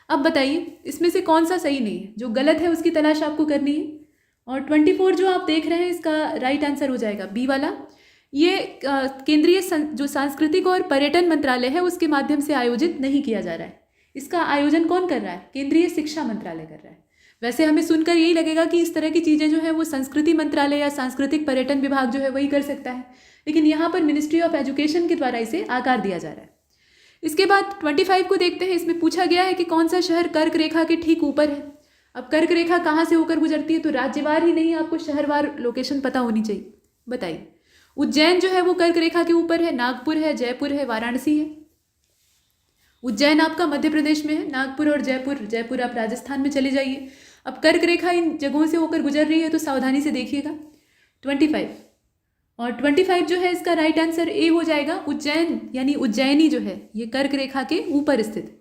अब बताइए इसमें से कौन सा सही नहीं है, जो गलत है उसकी तलाश आपको करनी है। और 24 जो आप देख रहे हैं इसका राइट आंसर हो जाएगा बी वाला। ये केंद्रीय जो सांस्कृतिक और पर्यटन मंत्रालय है उसके माध्यम से आयोजित नहीं किया जा रहा है। इसका आयोजन कौन कर रहा है? केंद्रीय शिक्षा मंत्रालय कर रहा है। वैसे हमें सुनकर यही लगेगा कि इस तरह की चीज़ें जो है वो संस्कृति मंत्रालय या सांस्कृतिक पर्यटन विभाग जो है वही कर सकता है, लेकिन यहाँ पर मिनिस्ट्री ऑफ एजुकेशन के द्वारा इसे आकार दिया जा रहा है। इसके बाद 25 को देखते हैं। इसमें पूछा गया है कि कौन सा शहर कर्क रेखा के ठीक ऊपर है। अब कर्क रेखा कहाँ से होकर गुजरती है, तो राज्यवार ही नहीं, आपको शहरवार लोकेशन पता होनी चाहिए। बताइए, उज्जैन जो है वो कर्क रेखा के ऊपर है, नागपुर है, जयपुर है, वाराणसी है। उज्जैन आपका मध्य प्रदेश में है, नागपुर और जयपुर आप राजस्थान में चले जाइए। अब कर्क रेखा इन जगहों से होकर गुजर रही है, तो सावधानी से देखिएगा। 25 और 25 जो है इसका राइट आंसर ए हो जाएगा। उज्जैन यानी उज्जैनी जो है ये कर्क रेखा के ऊपर स्थित है,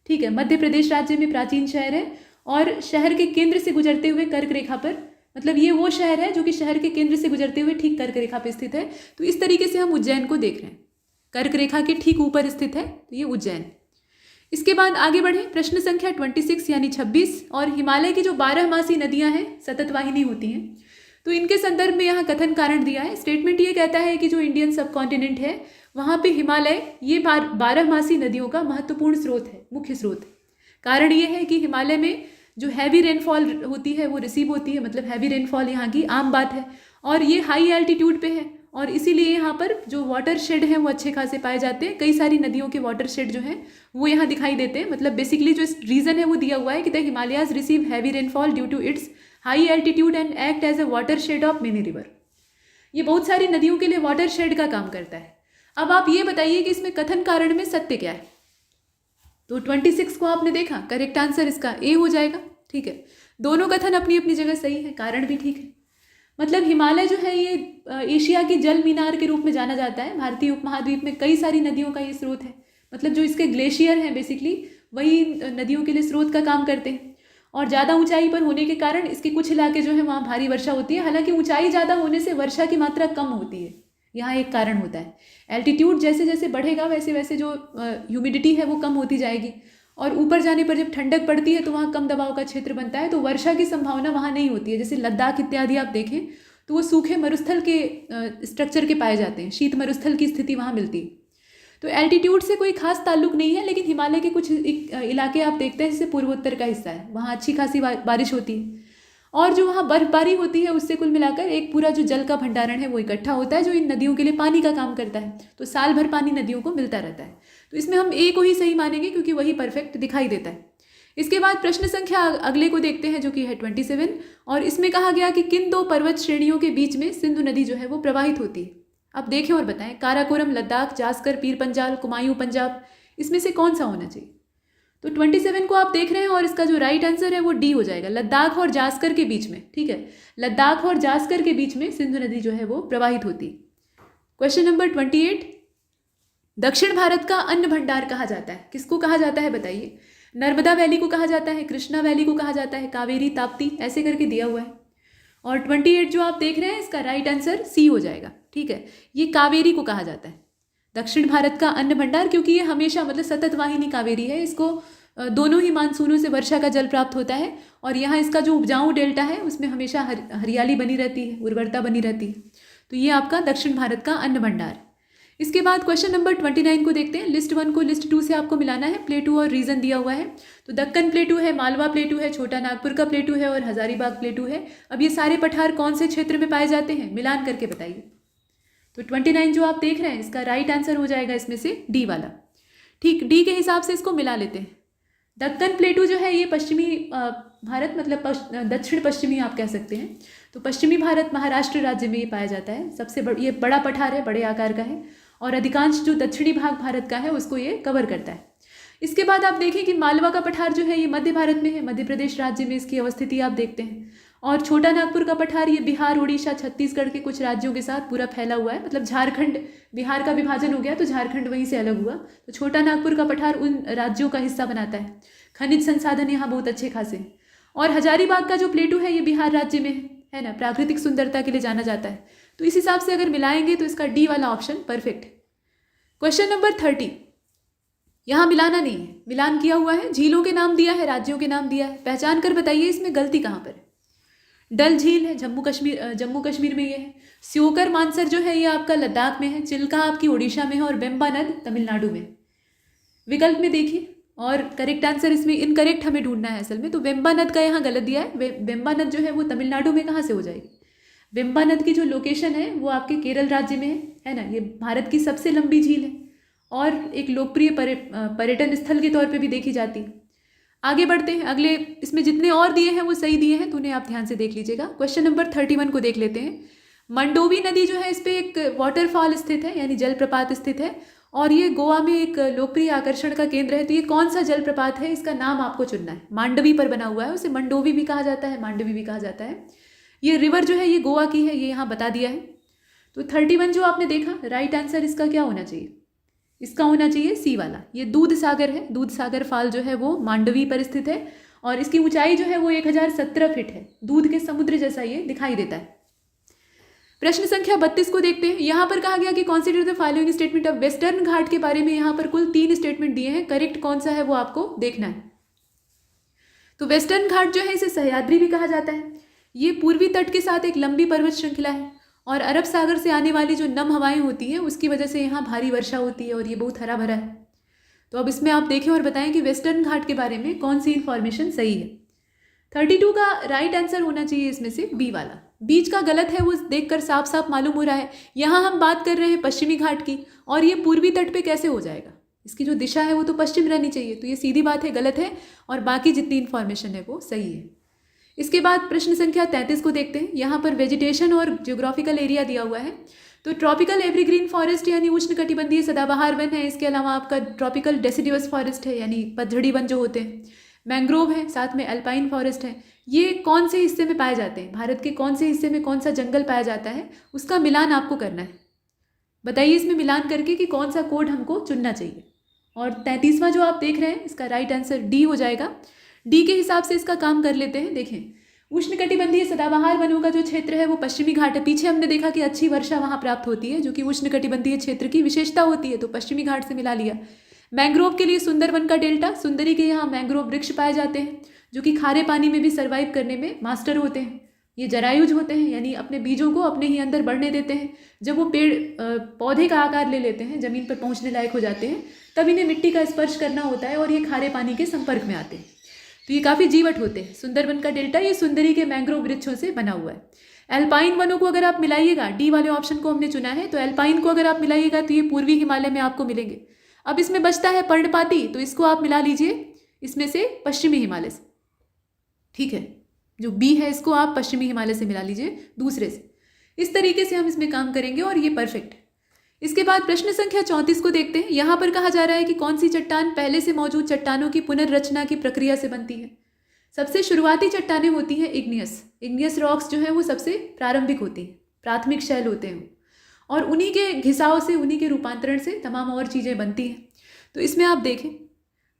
ठीक है। मध्य प्रदेश राज्य में प्राचीन शहर है और शहर के केंद्र से गुजरते हुए कर्क रेखा पर, मतलब ये वो शहर है जो कि शहर के केंद्र से गुजरते हुए ठीक कर्क रेखा पर स्थित है। तो इस तरीके से हम उज्जैन को देख रहे हैं, कर्क रेखा के ठीक ऊपर स्थित है, तो ये उज्जैन। इसके बाद आगे बढ़े, प्रश्न संख्या 26 यानी 26। और हिमालय की जो 12 नदियां हैं सतत वाहिनी होती हैं, तो इनके संदर्भ में यहाँ कथन कारण दिया है। स्टेटमेंट ये कहता है कि जो इंडियन सब कॉन्टिनेंट है वहाँ पे हिमालय ये 12 नदियों का महत्वपूर्ण स्रोत है, मुख्य स्रोत है। कारण ये है कि हिमालय में जो हैवी रेनफॉल होती है वो रिसीव होती है, मतलब हैवी रेनफॉल यहाँ की आम बात है, और ये हाई एल्टीट्यूड पे है, और इसीलिए यहाँ पर जो वाटर शेड हैं वो अच्छे खासे पाए जाते हैं। कई सारी नदियों के वाटर शेड जो हैं वो यहाँ दिखाई देते हैं। मतलब बेसिकली जो रीज़न है वो दिया हुआ है कि the Himalayas receive heavy rainfall due to its high altitude and act as a watershed of many river. ये बहुत सारी नदियों के लिए वाटर शेड का काम करता है। अब आप ये बताइए कि इसमें कथन कारण में सत्य क्या है। तो 26 को आपने देखा, करेक्ट आंसर इसका ए हो जाएगा, ठीक है। दोनों कथन अपनी अपनी जगह सही है, कारण भी ठीक है। मतलब हिमालय जो है ये एशिया की जल मीनार के रूप में जाना जाता है। भारतीय उपमहाद्वीप में कई सारी नदियों का ये स्रोत है, मतलब जो इसके ग्लेशियर हैं बेसिकली वही नदियों के लिए स्रोत का काम करते हैं। और ज़्यादा ऊंचाई पर होने के कारण इसके कुछ इलाके जो है वहाँ भारी वर्षा होती है। हालांकि ऊंचाई ज़्यादा होने से वर्षा की मात्रा कम होती है, यहाँ एक कारण होता है। एल्टीट्यूड जैसे जैसे बढ़ेगा वैसे वैसे जो ह्यूमिडिटी है वो कम होती जाएगी, और ऊपर जाने पर जब ठंडक पड़ती है तो वहाँ कम दबाव का क्षेत्र बनता है, तो वर्षा की संभावना वहाँ नहीं होती है। जैसे लद्दाख इत्यादि आप देखें तो वो सूखे मरुस्थल के स्ट्रक्चर के पाए जाते हैं, शीत मरुस्थल की स्थिति वहाँ मिलती है। तो एल्टीट्यूड से कोई खास ताल्लुक नहीं है, लेकिन हिमालय के कुछ इलाके आप देखते हैं जैसे पूर्वोत्तर का हिस्सा है, वहाँ अच्छी खासी बारिश होती है, और जो वहाँ बर्फबारी होती है उससे कुल मिलाकर एक पूरा जो जल का भंडारण है वो इकट्ठा होता है, जो इन नदियों के लिए पानी का काम करता है। तो साल भर पानी नदियों को मिलता रहता है। तो इसमें हम ए को ही सही मानेंगे क्योंकि वही परफेक्ट दिखाई देता है। इसके बाद प्रश्न संख्या अगले को देखते हैं जो कि है 27, और इसमें कहा गया कि किन दो पर्वत श्रेणियों के बीच में सिंधु नदी जो है वो प्रवाहित होती है। अब देखें और बताएं, काराकोरम लद्दाख, जास्कर पीर पंजाल, कुमायूं पंजाब, इसमें से कौन सा होना चाहिए। तो 27 को आप देख रहे हैं और इसका जो राइट आंसर है वो डी हो जाएगा, लद्दाख और जास्कर के बीच में, ठीक है। लद्दाख और जास्कर के बीच में सिंधु नदी जो है वो प्रवाहित होती है। क्वेश्चन नंबर 28, दक्षिण भारत का अन्न भंडार कहा जाता है, किसको कहा जाता है बताइए। नर्मदा वैली को कहा जाता है, कृष्णा वैली को कहा जाता है, कावेरी, ताप्ती, ऐसे करके दिया हुआ है। और 28 जो आप देख रहे हैं इसका राइट आंसर सी हो जाएगा, ठीक है। ये कावेरी को कहा जाता है दक्षिण भारत का अन्न भंडार, क्योंकि ये हमेशा मतलब सतत वाहिनी कावेरी है, इसको दोनों ही मानसूनों से वर्षा का जल प्राप्त होता है, और यहाँ इसका जो उपजाऊ डेल्टा है उसमें हमेशा हरियाली बनी रहती है, उर्वरता बनी रहती है। तो ये आपका दक्षिण भारत का अन्न भंडार। इसके बाद क्वेश्चन नंबर 29 को देखते हैं। लिस्ट 1 को लिस्ट 2 से आपको मिलाना है, प्लेटू और रीजन दिया हुआ है। तो दक्कन प्लेटू है, मालवा प्लेटू है, छोटा नागपुर का प्लेटू है और हजारीबाग प्लेटू है। अब ये सारे पठार कौन से क्षेत्र में पाए जाते हैं, मिलान करके बताइए। तो 29 जो आप देख रहे हैं इसका राइट आंसर हो जाएगा इसमें से डी वाला, ठीक। डी के हिसाब से इसको मिला लेते हैं। दक्कन प्लेटू जो है ये पश्चिमी भारत, मतलब दक्षिण पश्चिमी आप कह सकते हैं। तो पश्चिमी भारत महाराष्ट्र राज्य में ये पाया जाता है। सबसे ये बड़ा पठार है, बड़े आकार का है, और अधिकांश जो दक्षिणी भाग भारत का है उसको ये कवर करता है। इसके बाद आप देखें कि मालवा का पठार जो है ये मध्य भारत में है, मध्य प्रदेश राज्य में इसकी अवस्थिति आप देखते हैं। और छोटा नागपुर का पठार ये बिहार, उड़ीसा, छत्तीसगढ़ के कुछ राज्यों के साथ पूरा फैला हुआ है। मतलब झारखंड, बिहार का विभाजन हो गया तो झारखंड वहीं से अलग हुआ, तो छोटा नागपुर का पठार उन राज्यों का हिस्सा बनाता है। खनिज संसाधन यहाँ बहुत अच्छे खासे हैं। और हजारीबाग का जो प्लेटू है ये बिहार राज्य में है ना, प्राकृतिक सुंदरता के लिए जाना जाता है। तो इस हिसाब से अगर मिलाएंगे तो इसका डी वाला ऑप्शन परफेक्ट है। क्वेश्चन नंबर 30, यहाँ मिलाना नहीं है, मिलान किया हुआ है। झीलों के नाम दिया है, राज्यों के नाम दिया है, पहचान कर बताइए इसमें गलती कहाँ पर है। डल झील है जम्मू कश्मीर में ये है। स्योकर मानसर जो है ये आपका लद्दाख में है। चिल्का आपकी उड़ीसा में है, और बेम्बा नद तमिलनाडु में। विकल्प में देखिए, और करेक्ट आंसर इसमें इनकरेक्ट हमें ढूंढना है असल में। तो बेम्बा नद का यहाँ गलत दिया है। बेम्बा नद जो है वो तमिलनाडु में कहाँ से हो जाएगी। बेम्बा नद की जो लोकेशन है वो आपके केरल राज्य में है ना। ये भारत की सबसे लंबी झील है और एक लोकप्रिय पर्यटन स्थल के तौर पे भी देखी जाती है। आगे बढ़ते हैं, अगले इसमें जितने और दिए हैं वो सही दिए हैं, तो उन्हें आप ध्यान से देख लीजिएगा। क्वेश्चन नंबर 31 को देख लेते हैं। मंडोवी नदी जो है इस पर एक वाटरफॉल स्थित है, यानी जलप्रपात स्थित है, और ये गोवा में एक लोकप्रिय आकर्षण का केंद्र है। तो ये कौन सा जलप्रपात है, इसका नाम आपको चुनना है। मांडवी पर बना हुआ है, उसे मंडोवी भी कहा जाता है, मांडवी भी कहा जाता है। ये रिवर जो है ये गोवा की है, ये यहाँ बता दिया है। तो 31 जो आपने देखा, राइट आंसर इसका क्या होना चाहिए, इसका होना चाहिए सी वाला। ये दूध सागर है, दूध सागर फाल जो है वो मांडवी पर स्थित है और इसकी ऊंचाई जो है वो 1017 फीट है। दूध के समुद्र जैसा ये दिखाई देता है। प्रश्न संख्या 32 को देखते हैं। यहाँ पर कहा गया कि consider the following statement of Western Ghat के बारे में यहाँ पर कुल 3 स्टेटमेंट दिए हैं, करेक्ट कौन सा है वो आपको देखना है। तो वेस्टर्न घाट जो है इसे सह्याद्री भी कहा जाता है। ये पूर्वी तट के साथ एक लंबी पर्वत श्रृंखला है और अरब सागर से आने वाली जो नम हवाएं होती हैं उसकी वजह से यहाँ भारी वर्षा होती है और ये बहुत हरा भरा है। तो अब इसमें आप देखें और बताएं कि वेस्टर्न घाट के बारे में कौन सी इन्फॉर्मेशन सही है। 32 का राइट आंसर होना चाहिए इसमें से बी वाला। बीच का गलत है वो देखकर साफ साफ मालूम हो रहा है। यहाँ हम बात कर रहे हैं पश्चिमी घाट की और ये पूर्वी तट पे कैसे हो जाएगा, इसकी जो दिशा है वो तो पश्चिम रहनी चाहिए। तो ये सीधी बात है, गलत है और बाकी जितनी इन्फॉर्मेशन है वो सही है। इसके बाद प्रश्न संख्या 33 को देखते हैं। यहाँ पर वेजिटेशन और ज्योग्राफिकल एरिया दिया हुआ है। तो ट्रॉपिकल एवरग्रीन फॉरेस्ट यानी उष्णकटिबंधीय सदाबहार वन है। इसके अलावा आपका ट्रॉपिकल डेसिडिवस फॉरेस्ट है यानी पतझड़ी वन जो होते हैं। मैंग्रोव है, साथ में अल्पाइन फॉरेस्ट है। ये कौन से हिस्से में पाए जाते हैं, भारत के कौन से हिस्से में कौन सा जंगल पाया जाता है, उसका मिलान आपको करना है। बताइए इसमें मिलान करके कि कौन सा कोड हमको चुनना चाहिए। और 33वां जो आप देख रहे हैं इसका राइट आंसर डी हो जाएगा। डी के हिसाब से इसका काम कर लेते हैं। देखें, उष्णकटिबंधीय सदाबहार वनों का जो क्षेत्र है वो पश्चिमी घाट है। पीछे हमने देखा कि अच्छी वर्षा वहाँ प्राप्त होती है जो कि उष्णकटिबंधीय क्षेत्र की विशेषता होती है, तो पश्चिमी घाट से मिला लिया। मैंग्रोव के लिए सुंदरवन का डेल्टा, सुंदरी के यहाँ मैंग्रोव वृक्ष पाए जाते हैं जो कि खारे पानी में भी सर्वाइव करने में मास्टर होते हैं। ये जरायुज होते हैं यानी अपने बीजों को अपने ही अंदर बढ़ने देते हैं। जब वो पेड़ पौधे का आकार ले लेते हैं, जमीन पर पहुंचने लायक हो जाते हैं, तब इन्हें मिट्टी का स्पर्श करना होता है और ये खारे पानी के संपर्क में आते हैं। तो ये काफ़ी जीवट होते हैं। सुंदरवन का डेल्टा ये सुंदरी के मैंग्रोव वृक्षों से बना हुआ है। एल्पाइन वनों को अगर आप मिलाइएगा, डी वाले ऑप्शन को हमने चुना है, तो एल्पाइन को अगर आप मिलाइएगा तो ये पूर्वी हिमालय में आपको मिलेंगे। अब इसमें बचता है पर्णपाती, तो इसको आप मिला लीजिए इसमें से पश्चिमी हिमालय से। ठीक है, जो बी है इसको आप पश्चिमी हिमालय से मिला लीजिए दूसरे से। इस तरीके से हम इसमें काम करेंगे और ये परफेक्ट है। इसके बाद प्रश्न संख्या 34 को देखते हैं। यहाँ पर कहा जा रहा है कि कौन सी चट्टान पहले से मौजूद चट्टानों की पुनर्रचना की प्रक्रिया से बनती है। सबसे शुरुआती चट्टानें होती हैं इग्नियस। इग्नियस रॉक्स जो है वो सबसे प्रारंभिक होती हैं, प्राथमिक शैल होते हैं और उन्हीं के घिसाव से, उन्हीं के रूपांतरण से तमाम और चीज़ें बनती हैं। तो इसमें आप देखें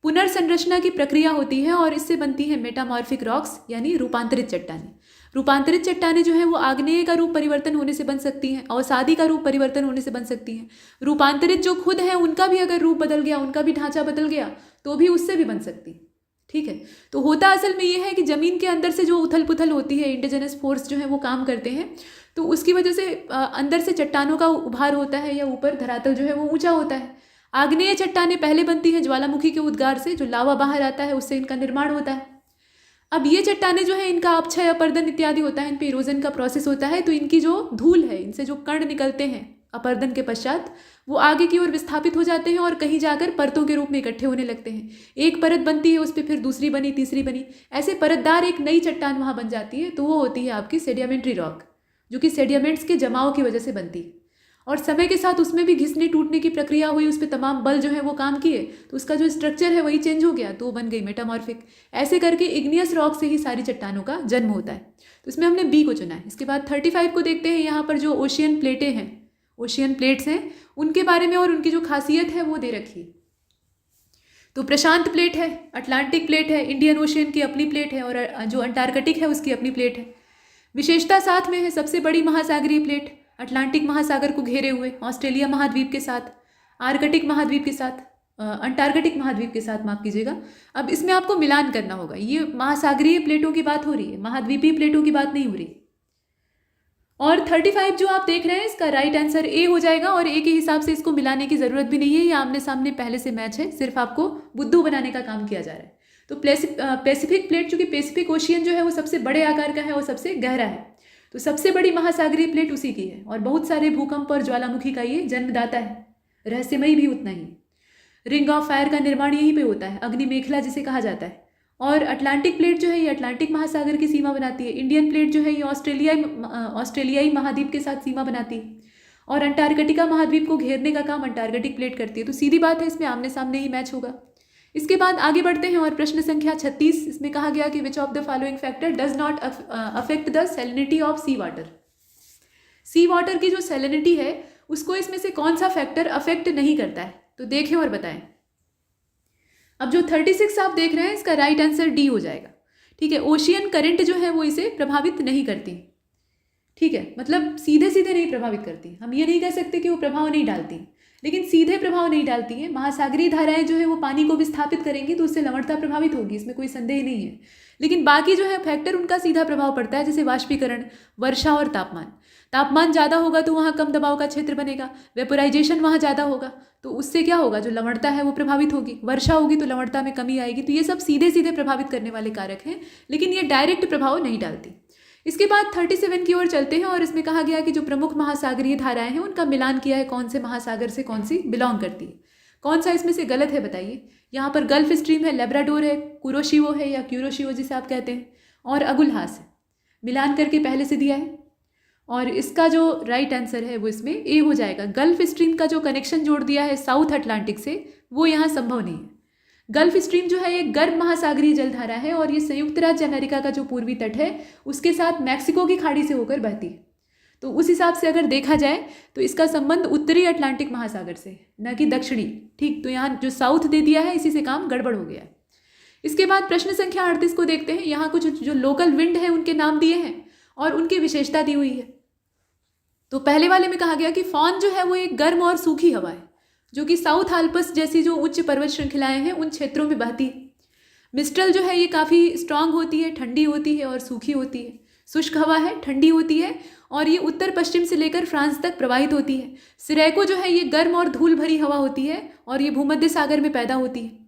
पुनर्संरचना की प्रक्रिया होती है और इससे बनती है मेटामॉर्फिक रॉक्स यानी रूपांतरित चट्टानें। रूपांतरित चट्टानें जो है वो आग्नेय का रूप परिवर्तन होने से बन सकती हैं, अवसादी का रूप परिवर्तन होने से बन सकती हैं। रूपांतरित जो खुद है उनका भी अगर रूप बदल गया, उनका भी ढांचा बदल गया तो भी उससे भी बन सकती। ठीक है, तो होता असल में ये है कि ज़मीन के अंदर से जो उथल पुथल होती है, इंडिजिनस फोर्स जो है वो काम करते हैं, तो उसकी वजह से अंदर से चट्टानों का उभार होता है या ऊपर धरातल जो है वो ऊंचा होता है। आग्नेय चट्टानें पहले बनती हैं ज्वालामुखी के उद्गार से, जो लावा बाहर आता है उससे इनका निर्माण होता है। अब ये चट्टानें जो है इनका अपक्षय, अपर्दन इत्यादि होता है, इन पे इरोजन का प्रोसेस होता है, तो इनकी जो धूल है, इनसे जो कण निकलते हैं अपर्दन के पश्चात, वो आगे की ओर विस्थापित हो जाते हैं और कहीं जाकर परतों के रूप में इकट्ठे होने लगते हैं। एक परत बनती है, उस पर फिर दूसरी बनी, तीसरी बनी, ऐसे परतदार एक नई चट्टान वहाँ बन जाती है। तो वो होती है आपकी सेडिमेंट्री रॉक, जो कि सेडिमेंट्स के जमाव की वजह से बनती है। और समय के साथ उसमें भी घिसने टूटने की प्रक्रिया हुई, उस पर तमाम बल जो है वो काम किए, तो उसका जो स्ट्रक्चर है वही चेंज हो गया, तो वो बन गई मेटामॉर्फिक। ऐसे करके इग्नियस रॉक से ही सारी चट्टानों का जन्म होता है। तो इसमें हमने बी को चुना है। इसके बाद 35 को देखते हैं। यहाँ पर जो ओशियन प्लेटें हैं, ओशियन प्लेट्स हैं, उनके बारे में और उनकी जो खासियत है वो दे रखी है। तो प्रशांत प्लेट है, अटलांटिक प्लेट है, इंडियन ओशियन की अपनी प्लेट है और जो अंटार्कटिक है उसकी अपनी प्लेट है। विशेषता साथ में है सबसे बड़ी महासागरीय प्लेट, अटलांटिक महासागर को घेरे हुए, ऑस्ट्रेलिया महाद्वीप के साथ, आर्कटिक महाद्वीप के साथ, अंटार्कटिक महाद्वीप के साथ, माफ कीजिएगा। अब इसमें आपको मिलान करना होगा। ये महासागरीय प्लेटों की बात हो रही है, महाद्वीपीय प्लेटों की बात नहीं हो रही। और 35 जो आप देख रहे हैं इसका राइट आंसर ए हो जाएगा और ए के हिसाब से इसको मिलाने की ज़रूरत भी नहीं है, ये आमने सामने पहले से मैच है, सिर्फ आपको बुद्धू बनाने का काम किया जा रहा है। तो पैसिफिक प्लेट, चूँकि पैसिफिक ओशियन जो है वो सबसे बड़े आकार का है और सबसे गहरा है, तो सबसे बड़ी महासागरीय प्लेट उसी की है और बहुत सारे भूकंप और ज्वालामुखी का ये जन्मदाता है। रहस्यमयी भी उतना ही। रिंग ऑफ फायर का निर्माण यहीं पे होता है, अग्नि मेखला जिसे कहा जाता है। और अटलांटिक प्लेट जो है ये अटलांटिक महासागर की सीमा बनाती है। इंडियन प्लेट जो है ये ऑस्ट्रेलियाई महाद्वीप के साथ सीमा बनाती है। और अंटार्कटिका महाद्वीप को घेरने का काम अंटार्कटिक प्लेट करती है। तो सीधी बात है, इसमें आमने सामने ही मैच होगा। इसके बाद आगे बढ़ते हैं और प्रश्न संख्या 36, इसमें कहा गया कि which of the following factor does not affect the salinity of sea water. Sea water की जो सैलिनिटी है उसको इसमें से कौन सा फैक्टर अफेक्ट नहीं करता है, तो देखें और बताएं। अब जो 36 आप देख रहे हैं इसका राइट आंसर डी हो जाएगा। ठीक है, ओशियन करंट जो है वो इसे प्रभावित नहीं करती। ठीक है, मतलब सीधे सीधे नहीं प्रभावित करती। हम ये नहीं कह सकते कि वो प्रभाव नहीं डालती, लेकिन सीधे प्रभाव नहीं डालती हैं। महासागरीय धाराएं जो है वो पानी को विस्थापित करेंगी तो उससे लवणता प्रभावित होगी, इसमें कोई संदेह नहीं है। लेकिन बाकी जो है फैक्टर उनका सीधा प्रभाव पड़ता है, जैसे वाष्पीकरण, वर्षा और तापमान। तापमान ज़्यादा होगा तो वहाँ कम दबाव का क्षेत्र बनेगा, वेपोराइजेशन वहाँ ज़्यादा होगा तो उससे क्या होगा, जो लवणता है वो प्रभावित होगी। वर्षा होगी तो लवणता में कमी आएगी। तो ये सब सीधे सीधे प्रभावित करने वाले कारक हैं, लेकिन ये डायरेक्ट प्रभाव नहीं डालती। इसके बाद 37 की ओर चलते हैं और इसमें कहा गया कि जो प्रमुख महासागरीय धाराएं हैं उनका मिलान किया है, कौन से महासागर से कौन सी बिलोंग करती है। कौन सा इसमें से गलत है बताइए। यहाँ पर गल्फ स्ट्रीम है, लेब्राडोर है, कुरोशिवो है या क्यूरोशिवो जिसे आप कहते हैं, और अगुलहास है। मिलान करके पहले से दिया है और इसका जो राइट आंसर है वो इसमें ए हो जाएगा। गल्फ स्ट्रीम का जो कनेक्शन जोड़ दिया है साउथ अटलांटिक से वो यहाँ संभव नहीं है। गल्फ स्ट्रीम जो है एक गर्म महासागरीय जलधारा है और ये संयुक्त राज्य अमेरिका का जो पूर्वी तट है उसके साथ मैक्सिको की खाड़ी से होकर बहती है। तो उस हिसाब से अगर देखा जाए तो इसका संबंध उत्तरी अटलांटिक महासागर से, न कि दक्षिणी। ठीक, तो यहाँ जो साउथ दे दिया है इसी से काम गड़बड़ हो गया है। इसके बाद प्रश्न संख्या 38 को देखते हैं। यहाँ कुछ जो लोकल विंड है उनके नाम दिए हैं और उनकी विशेषता दी हुई है। तो पहले वाले में कहा गया कि फॉन जो है वो एक गर्म और सूखी हवा है जो कि साउथ आल्प्स जैसी जो उच्च पर्वत श्रृंखलाएं हैं उन क्षेत्रों में बहती है। मिस्ट्रल जो है ये काफ़ी स्ट्रांग होती है, ठंडी होती है और सूखी होती है। शुष्क हवा है, ठंडी होती है और ये उत्तर पश्चिम से लेकर फ्रांस तक प्रवाहित होती है। सिरेको जो है ये गर्म और धूल भरी हवा होती है और ये भूमध्य सागर में पैदा होती है।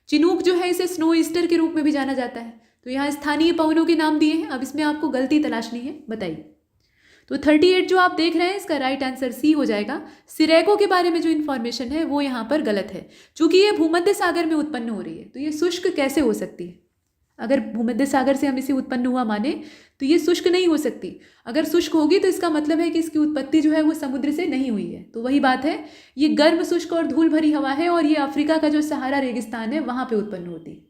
चिनूक जो है इसे स्नो ईस्टर के रूप में भी जाना जाता है। तो यहाँ स्थानीय पवनों के नाम दिए हैं। अब इसमें आपको गलती तलाशनी है, बताइए। तो 38 जो आप देख रहे हैं इसका राइट आंसर सी हो जाएगा। सिरेको के बारे में जो इन्फॉर्मेशन है वो यहाँ पर गलत है, चूंकि ये भूमध्य सागर में उत्पन्न हो रही है। तो ये शुष्क कैसे हो सकती है? अगर भूमध्य सागर से हम इसे उत्पन्न हुआ माने तो ये शुष्क नहीं हो सकती। अगर शुष्क होगी तो इसका मतलब है कि इसकी उत्पत्ति जो है वो समुद्र से नहीं हुई है। तो वही बात है, ये गर्म, शुष्क और धूल भरी हवा है और ये अफ्रीका का जो सहारा रेगिस्तान है वहाँ पर उत्पन्न होती है।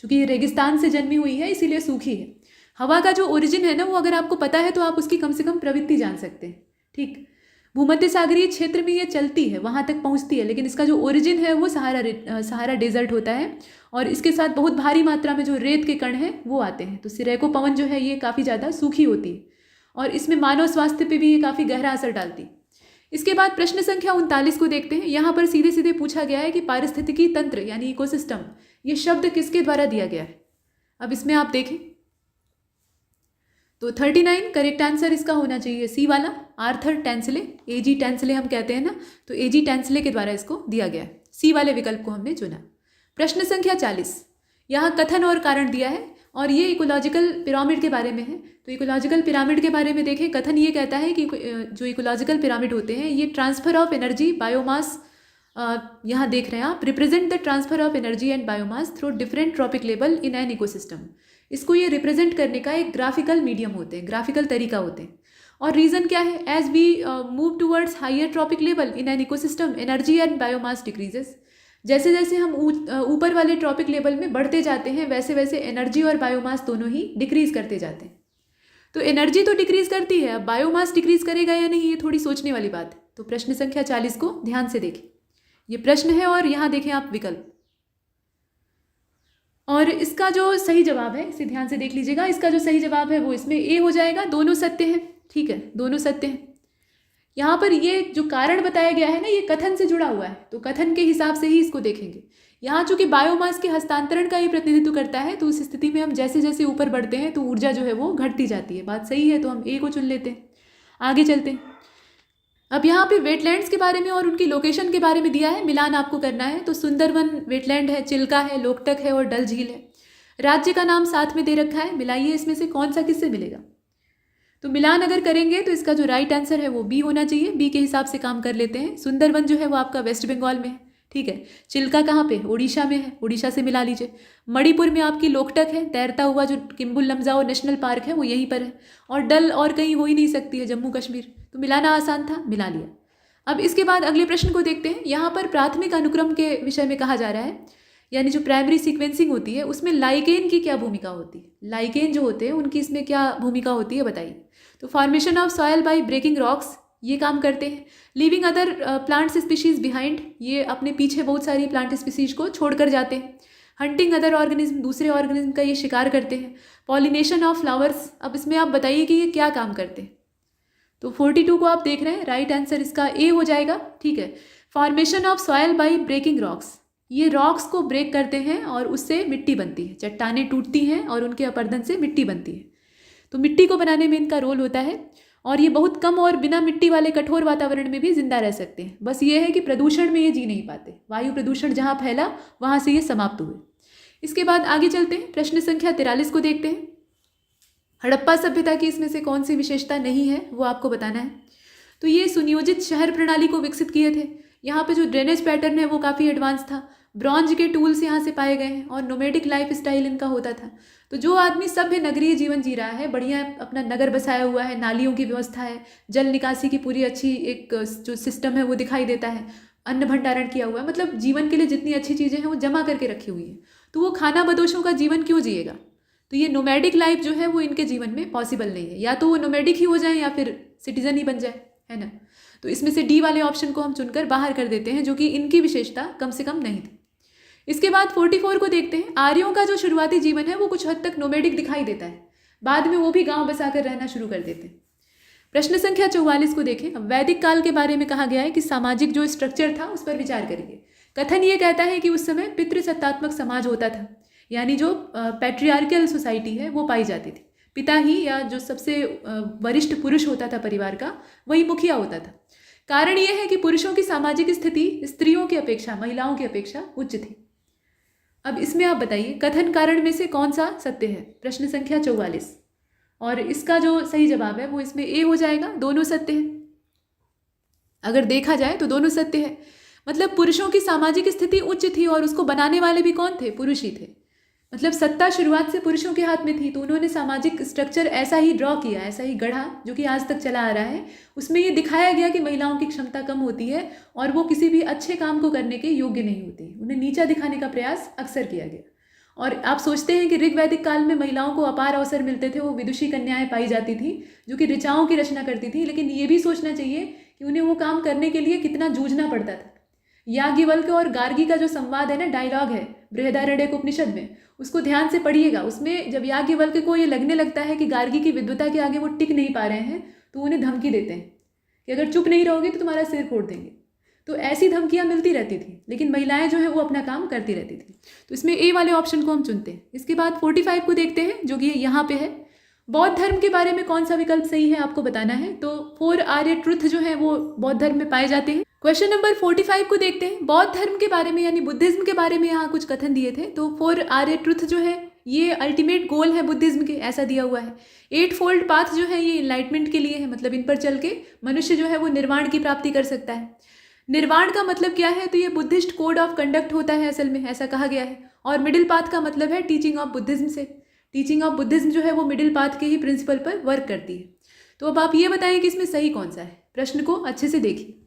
चूँकि ये रेगिस्तान से जन्मी हुई है इसीलिए सूखी है। हवा का जो ओरिजिन है ना वो अगर आपको पता है तो आप उसकी कम से कम प्रवृत्ति जान सकते हैं। ठीक, भूमध्य सागरीय क्षेत्र में ये चलती है, वहाँ तक पहुँचती है, लेकिन इसका जो ओरिजिन है वो सहारा डेजर्ट होता है और इसके साथ बहुत भारी मात्रा में जो रेत के कण हैं वो आते हैं। तो सिरेको पवन जो है ये काफ़ी ज़्यादा सूखी होती है और इसमें मानव स्वास्थ्य पे भी ये काफ़ी गहरा असर डालती है। इसके बाद प्रश्न संख्या 39 को देखते हैं। यहाँ पर सीधे सीधे पूछा गया है कि पारिस्थितिकी तंत्र यानी इकोसिस्टम, ये शब्द किसके द्वारा दिया गया है। अब इसमें आप देखें तो 39 करेक्ट आंसर इसका होना चाहिए सी वाला, आर्थर टेंसले। एजी टेंसले हम कहते हैं ना, तो एजी टेंसले के द्वारा इसको दिया गया है। सी वाले विकल्प को हमने चुना। प्रश्न संख्या 40, यहाँ कथन और कारण दिया है और ये इकोलॉजिकल पिरामिड के बारे में है। तो इकोलॉजिकल पिरामिड के बारे में देखें, कथन ये कहता है कि जो इकोलॉजिकल पिरामिड होते हैं ये ट्रांसफर ऑफ एनर्जी, बायोमास, यहाँ देख रहे हैं आप, represent the transfer of energy and biomass through different trophic level in an ecosystem. इसको ये रिप्रेजेंट करने का एक ग्राफिकल मीडियम होते हैं, ग्राफिकल तरीका होते हैं। और रीज़न क्या है, as we move towards higher trophic level in an ecosystem energy and biomass decreases. जैसे जैसे हम ऊपर वाले ट्रॉपिक लेवल में बढ़ते जाते हैं वैसे वैसे एनर्जी और बायोमास दोनों ही डिक्रीज करते जाते हैं। तो एनर्जी तो डिक्रीज करती है, अब बायोमास डिक्रीज करेगा या नहीं ये थोड़ी सोचने वाली बात है। तो प्रश्न संख्या 40 को ध्यान से देखें, ये प्रश्न है और यहाँ देखें आप विकल्प, और इसका जो सही जवाब है इसे ध्यान से देख लीजिएगा। इसका जो सही जवाब है वो इसमें ए हो जाएगा। दोनों सत्य हैं, ठीक है, दोनों सत्य हैं। यहाँ पर ये जो कारण बताया गया है ना ये कथन से जुड़ा हुआ है, तो कथन के हिसाब से ही इसको देखेंगे। यहाँ चूंकि बायोमास के हस्तांतरण का ही प्रतिनिधित्व करता है तो उस स्थिति में हम जैसे जैसे ऊपर बढ़ते हैं तो ऊर्जा जो है वो घटती जाती है। बात सही है, तो हम ए को चुन लेते हैं। आगे चलते हैं। अब यहाँ पे वेटलैंड्स के बारे में और उनकी लोकेशन के बारे में दिया है, मिलान आपको करना है। तो सुंदरवन वेटलैंड है, चिल्का है, लोकटक है और डल झील है। राज्य का नाम साथ में दे रखा है, मिलाइए इसमें से कौन सा किससे मिलेगा। तो मिलान अगर करेंगे तो इसका जो राइट आंसर है वो बी होना चाहिए। बी के हिसाब से काम कर लेते हैं। सुंदरवन जो है वो आपका वेस्ट बंगाल में है, ठीक है। चिल्का कहाँ पे, उड़ीसा में है, उड़ीसा से मिला लीजिए। मणिपुर में आपकी लोकटक है, तैरता हुआ जो किम्बुल लमजाओ नेशनल पार्क है वो यहीं पर है। और डल और कहीं हो ही नहीं सकती है, जम्मू कश्मीर। तो मिलाना आसान था, मिला लिया। अब इसके बाद अगले प्रश्न को देखते हैं। यहाँ पर प्राथमिक अनुक्रम के विषय में कहा जा रहा है, यानी जो प्राइमरी सीक्वेंसिंग होती है उसमें लाइकेन की क्या भूमिका होती है। लाइकेन जो होते हैं उनकी इसमें क्या भूमिका होती है बताइए। तो formation of soil by breaking rocks, ये काम करते हैं। Living other plants species behind, ये अपने पीछे बहुत सारी प्लांट स्पीशीज को छोड़कर जाते हैं। हंटिंग अदर ऑर्गेनिज्म, दूसरे ऑर्गेनिज्म का ये शिकार करते हैं। पॉलिनेशन ऑफ फ्लावर्स, अब इसमें आप बताइए कि ये क्या काम करते हैं। तो 42 को आप देख रहे हैं, राइट आंसर इसका ए हो जाएगा। ठीक है, formation of soil by breaking rocks, ये रॉक्स को ब्रेक करते हैं और उससे मिट्टी बनती है, चट्टानें टूटती हैं और उनके अपर्दन से मिट्टी बनती है। तो मिट्टी को बनाने में इनका रोल होता है और ये बहुत कम और बिना मिट्टी वाले कठोर वातावरण में भी जिंदा रह सकते हैं। बस ये है कि प्रदूषण में ये जी नहीं पाते, वायु प्रदूषण जहाँ फैला वहाँ से ये समाप्त हुए। इसके बाद आगे चलते हैं, प्रश्न संख्या 43 को देखते हैं। हड़प्पा सभ्यता की इसमें से कौन सी विशेषता नहीं है वो आपको बताना है। तो ये सुनियोजित शहर प्रणाली को विकसित किए थे। यहाँ पे जो ड्रेनेज पैटर्न है वो काफ़ी एडवांस था। ब्रॉन्ज के टूल्स यहाँ से पाए गए हैं और नोमैडिक लाइफ स्टाइल इनका होता था। तो जो आदमी सभ्य नगरीय जीवन जी रहा है, बढ़िया अपना नगर बसाया हुआ है, नालियों की व्यवस्था है, जल निकासी की पूरी अच्छी एक जो सिस्टम है वो दिखाई देता है, अन्न भंडारण किया हुआ है, मतलब जीवन के लिए जितनी अच्छी चीज़ें हैं वो जमा करके रखी हुई है, तो वो खाना बदोशों का जीवन क्यों जिएगा। तो ये नोमैडिक लाइफ जो है वो इनके जीवन में पॉसिबल नहीं है। या तो वो नोमैडिक ही हो जाए या फिर सिटीजन ही बन जाए, है ना। तो इसमें से डी वाले ऑप्शन को हम चुनकर बाहर कर देते हैं, जो कि इनकी विशेषता कम से कम नहीं थी। इसके बाद 44 को देखते हैं। आर्यों का जो शुरुआती जीवन है वो कुछ हद तक नोमैडिक दिखाई देता है, बाद में वो भी गांव बसाकर रहना शुरू कर देते हैं। प्रश्न संख्या 44 को देखें। वैदिक काल के बारे में कहा गया है कि सामाजिक जो स्ट्रक्चर था उस पर विचार करिए। कथन ये कहता है कि उस समय पितृसत्तात्मक समाज होता था, यानी जो पैट्रियार्कल सोसाइटी है वो पाई जाती थी। पिता ही या जो सबसे वरिष्ठ पुरुष होता था परिवार का, वही मुखिया होता था। कारण यह है कि पुरुषों की सामाजिक स्थिति स्त्रियों की अपेक्षा, महिलाओं की अपेक्षा उच्च थी। अब इसमें आप बताइए कथन कारण में से कौन सा सत्य है। प्रश्न संख्या 44, और इसका जो सही जवाब है वो इसमें ए हो जाएगा। दोनों सत्य है, अगर देखा जाए तो दोनों सत्य है। मतलब पुरुषों की सामाजिक स्थिति उच्च थी और उसको बनाने वाले भी कौन थे, पुरुष ही थे। मतलब सत्ता शुरुआत से पुरुषों के हाथ में थी, तो उन्होंने सामाजिक स्ट्रक्चर ऐसा ही ड्रॉ किया, ऐसा ही गढ़ा, जो कि आज तक चला आ रहा है। उसमें ये दिखाया गया कि महिलाओं की क्षमता कम होती है और वो किसी भी अच्छे काम को करने के योग्य नहीं होती, उन्हें नीचा दिखाने का प्रयास अक्सर किया गया। और आप सोचते हैं कि ऋग्वैदिक काल में महिलाओं को अपार अवसर मिलते थे, वो विदुषी कन्याएं पाई जाती थी जो कि ऋचाओं की रचना करती थी, लेकिन ये भी सोचना चाहिए कि उन्हें वो काम करने के लिए कितना जूझना पड़ता था। याज्ञवल्क्य और गार्गी का जो संवाद है ना, डायलॉग है बृहदारण्यक उपनिषद में, उसको ध्यान से पढ़िएगा। उसमें जब याज्ञवल्क्य को ये लगने लगता है कि गार्गी की विद्वता के आगे वो टिक नहीं पा रहे हैं, तो उन्हें धमकी देते हैं कि अगर चुप नहीं रहोगे तो तुम्हारा सिर फोड़ देंगे। तो ऐसी धमकियां मिलती रहती थी, लेकिन महिलाएं जो है वो अपना काम करती रहती थी। तो इसमें ए वाले ऑप्शन को हम चुनते हैं। इसके बाद 45 को देखते हैं, जो कि यहाँ पे है। बौद्ध धर्म के बारे में कौन सा विकल्प सही है आपको बताना है। तो 4 आर्य ट्रुथ जो है वो बौद्ध धर्म में पाए जाते हैं। क्वेश्चन नंबर 45 को देखते हैं। बौद्ध धर्म के बारे में यानी बुद्धिज्म के बारे में यहाँ कुछ कथन दिए थे। तो 4 आर्य ट्रुथ जो है ये अल्टीमेट गोल है बुद्धिज्म के, ऐसा दिया हुआ है। 8 फोल्ड पाथ जो है ये इनलाइटमेंट के लिए है, मतलब इन पर चल के मनुष्य जो है वो निर्वाण की प्राप्ति कर सकता है। निर्वाण का मतलब क्या है, तो ये बुद्धिस्ट कोड ऑफ कंडक्ट होता है असल में, ऐसा कहा गया है। और मिडिल पाथ का मतलब है टीचिंग ऑफ बुद्धिज्म से। टीचिंग ऑफ बुद्धिज्म जो है वो मिडिल पाथ के ही प्रिंसिपल पर वर्क करती है। तो अब आप ये बताएं कि इसमें सही कौन सा है। प्रश्न को अच्छे से देखिए।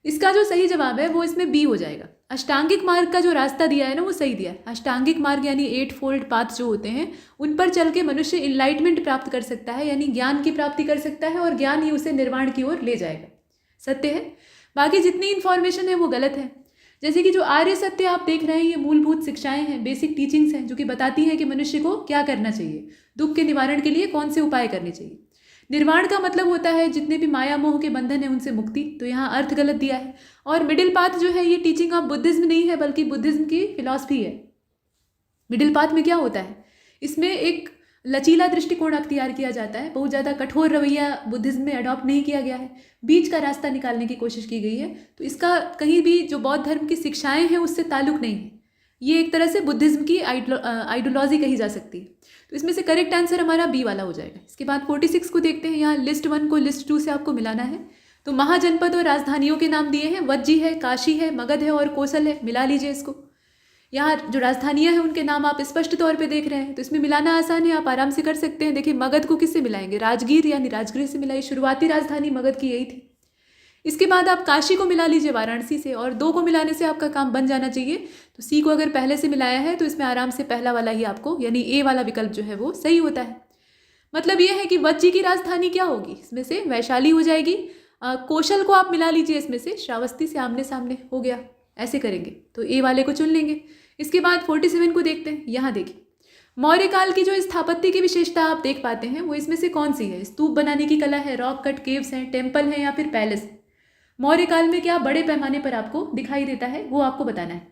इसका जो सही जवाब है वो इसमें बी हो जाएगा। अष्टांगिक मार्ग का जो रास्ता दिया है ना वो सही दिया है। अष्टांगिक मार्ग यानी 8 फोल्ड पाथ जो होते हैं उन पर चल के मनुष्य इनलाइटमेंट प्राप्त कर सकता है, यानी ज्ञान की प्राप्ति कर सकता है, और ज्ञान ही उसे निर्वाण की ओर ले जाएगा। सत्य है। बाकी जितनी इन्फॉर्मेशन है वो गलत है। जैसे कि जो आर्य सत्य आप देख रहे हैं ये मूलभूत शिक्षाएं हैं, बेसिक टीचिंग्स हैं, जो कि बताती हैं कि मनुष्य को क्या करना चाहिए, दुख के निवारण के लिए कौन से उपाय करने चाहिए। निर्वाण का मतलब होता है जितने भी माया मोह के बंधन हैं उनसे मुक्ति, तो यहाँ अर्थ गलत दिया है। और मिडिल पाथ जो है ये टीचिंग ऑफ बुद्धिज्म नहीं है, बल्कि बुद्धिज्म की फिलॉसफी है। मिडिल पाथ में क्या होता है, इसमें एक लचीला दृष्टिकोण अख्तियार किया जाता है, बहुत ज़्यादा कठोर रवैया बुद्धिज्म में अडॉप्ट नहीं किया गया है, बीच का रास्ता निकालने की कोशिश की गई है। तो इसका कहीं भी जो बौद्ध धर्म की शिक्षाएं हैं उससे ताल्लुक नहीं है। ये एक तरह से बुद्धिज्म की आइडियोलॉजी कही जा सकती है। तो इसमें से करेक्ट आंसर हमारा बी वाला हो जाएगा। इसके बाद 46 को देखते हैं। यहाँ लिस्ट 1 को लिस्ट 2 से आपको मिलाना है। तो महाजनपद और राजधानियों के नाम दिए हैं, वज्जी है, काशी है, मगध है और कोसल है। मिला लीजिए इसको। यहाँ जो राजधानियाँ हैं उनके नाम आप स्पष्ट तौर पे देख रहे हैं, तो इसमें मिलाना आसान है, आप आराम से कर सकते हैं। देखिए मगध को किससे मिलाएंगे, राजगीर यानी राजगृह से मिलाइए, शुरुआती राजधानी मगध की यही थी। इसके बाद आप काशी को मिला लीजिए वाराणसी से, और 2 को मिलाने से आपका काम बन जाना चाहिए। तो सी को अगर पहले से मिलाया है तो इसमें आराम से पहला वाला ही आपको, यानी ए वाला विकल्प जो है वो सही होता है। मतलब ये है कि वज्जी की राजधानी क्या होगी, इसमें से वैशाली हो जाएगी। कौशल को आप मिला लीजिए इसमें से, श्रावस्ती से आमने सामने हो गया, ऐसे करेंगे तो ए वाले को चुन लेंगे। इसके बाद 47 को देखते हैं। यहाँ देखिए, मौर्य काल की जो स्थापत्य की विशेषता आप देख पाते हैं वो इसमें से कौन सी है? स्तूप बनाने की कला है, रॉक कट केव्स हैं, टेम्पल है, या फिर पैलेस है? मौर्य काल में क्या बड़े पैमाने पर आपको दिखाई देता है वो आपको बताना है।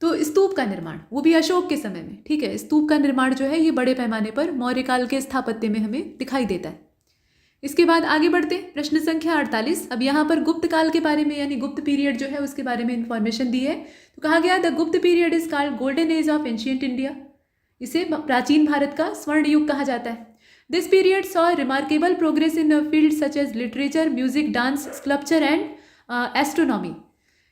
तो स्तूप का निर्माण, वो भी अशोक के समय में, ठीक है, स्तूप का निर्माण जो है ये बड़े पैमाने पर मौर्य काल के स्थापत्य में हमें दिखाई देता है। इसके बाद आगे बढ़ते हैं, प्रश्न संख्या 48। अब यहाँ पर गुप्त काल के बारे में, यानी गुप्त पीरियड जो है उसके बारे में इंफॉर्मेशन दी है। तो कहा गया the Gupta period is called golden age of ancient India. इसे प्राचीन भारत का स्वर्ण युग कहा जाता है। This period saw remarkable progress in field such as literature, music, dance, sculpture and astronomy.